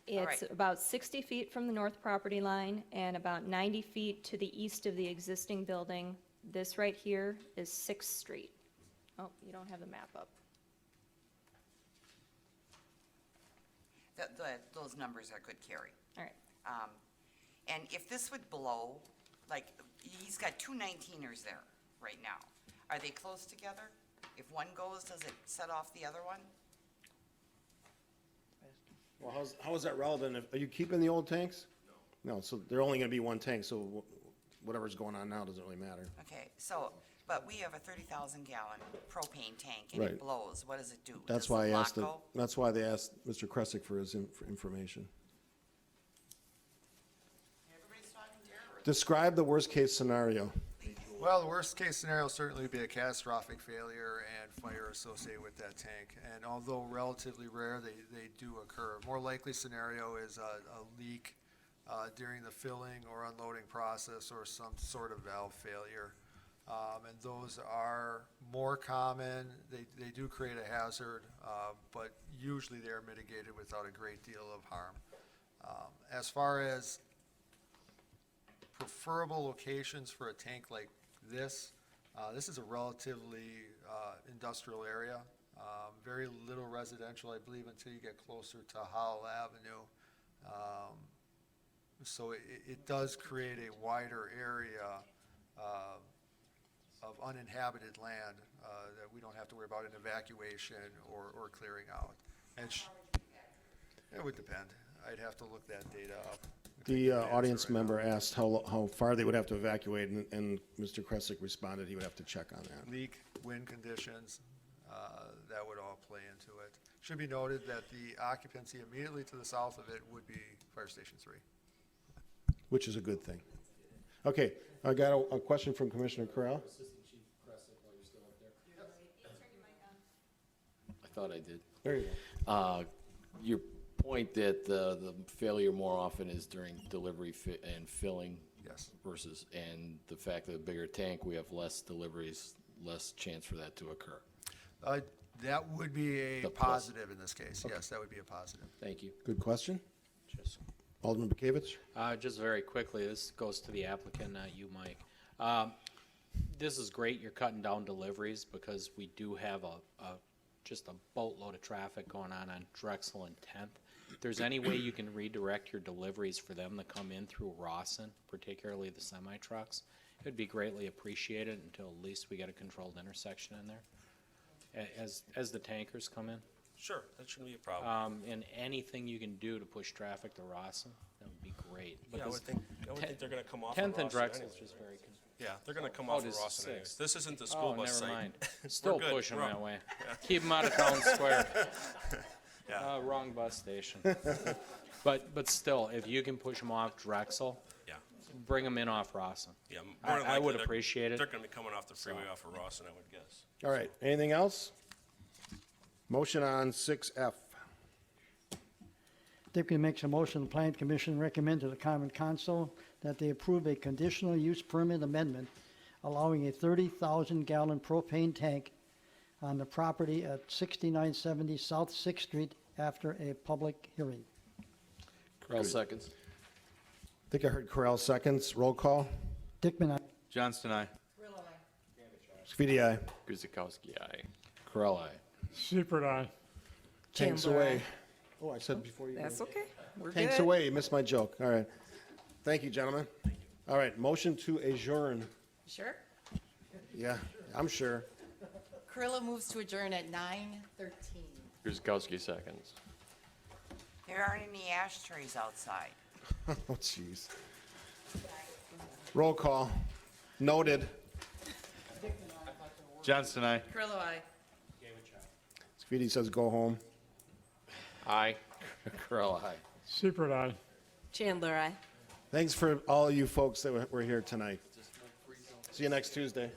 It's right. about 60 feet from the north property line and about 90 feet to the east of the existing building. This right here is 6th Street. Oh, you don't have the map up. Those numbers are good, Carrie. All right. And if this would blow, like, he's got 2 19ers there right now. Are they close together? If one goes, does it set off the other one? Well, how is that relevant? Are you keeping the old tanks? No, so they're only going to be one tank, so whatever's going on now doesn't really matter. Okay, so, but we have a 30,000 gallon propane tank and Right. it blows. What does it do? That's Does why the I lock asked, go? that's why they asked Mr. Kresick for his information. Everybody's talking to her. Describe the worst-case scenario. Well, the worst-case scenario certainly would be a catastrophic failure and fire associated with that tank. And although relatively rare, they do occur. More likely scenario is a leak during the filling or unloading process or some sort of valve failure. And those are more common. They do create a hazard, but usually they are mitigated without a great deal of harm. As far as preferable locations for a tank like this is a relatively industrial area, very little residential, I believe, until you get closer to Howell Avenue. So it does create a wider area of uninhabited land, that we don't have to worry about an evacuation or clearing out. And it would depend. I'd have to look that data up. The audience member asked how far they would have to evacuate, and Mr. Kresick responded he would have to check on that. Leak, wind conditions, that would all play into it. Should be noted that the occupancy immediately to the south of it would be Fire Station 3. Which is a good thing. Okay, I got a question from Commissioner Corral. I thought I did. There you go. Your point that the failure more often is during delivery and filling. Yes. Versus, and the fact that a bigger tank, we have less deliveries, less chance for that to occur. That would be a The plus. positive in this case. Yes, that would be a positive. Thank you. Good question. Just Alderman Bekavich? Just very quickly, this goes to the applicant, not you, Mike. This is great, you're cutting down deliveries, because we do have just a boatload of traffic going on Drexel and 10th. If there's any way you can redirect your deliveries for them to come in through Rawson, particularly the semi-trucks, it would be greatly appreciated until at least we get a controlled intersection in there. As the tankers come in. Sure, that shouldn't be a problem. And anything you can do to push traffic to Rawson, that would be great. Yeah, I would think they're gonna come off of 10th and Rawson Drexel is anyways. just very. Yeah, they're gonna come Oh, off of this is Rawson anyways. 6th. This isn't the school bus site. Never mind. We're Still good. push them We're that on. way. Yeah. Keep them out of town square. Yeah. Wrong bus station. But still, if you can push them off Drexel, Yeah. bring them in off Rawson. Yeah, more than I would likely, appreciate it. They're gonna be coming off the freeway off of Rawson, I would guess. All right, anything else? Motion on 6F. Deputy makes a motion, the Plan Commission recommend to the Common Council that they approve a conditional use permit amendment allowing a 30,000-gallon propane tank on the property at 6970 South 6th Street after a public hearing. Corral seconds. I think I heard Corral seconds. Roll call. Dickman, aye. Johnston, aye. Speedy, aye. Guzekowski, aye. Corral, aye. Secret eye. Tanks Chandler, away. aye. Oh, I said before you. That's okay. We're Tanks good. away. You missed my joke. All right. Thank you, gentlemen. All right, motion to adjourn. Sure. Yeah, I'm sure. Carrillo moves to adjourn at 9:13. Guzekowski seconds. There aren't any ashtrays outside. Oh, jeez. Roll call. Noted. Johnston, aye. Carrillo, aye. Speedy says go home. Aye. Corral, aye. Secret eye. Chandler, aye. Thanks for all you folks that were here tonight. See you next Tuesday.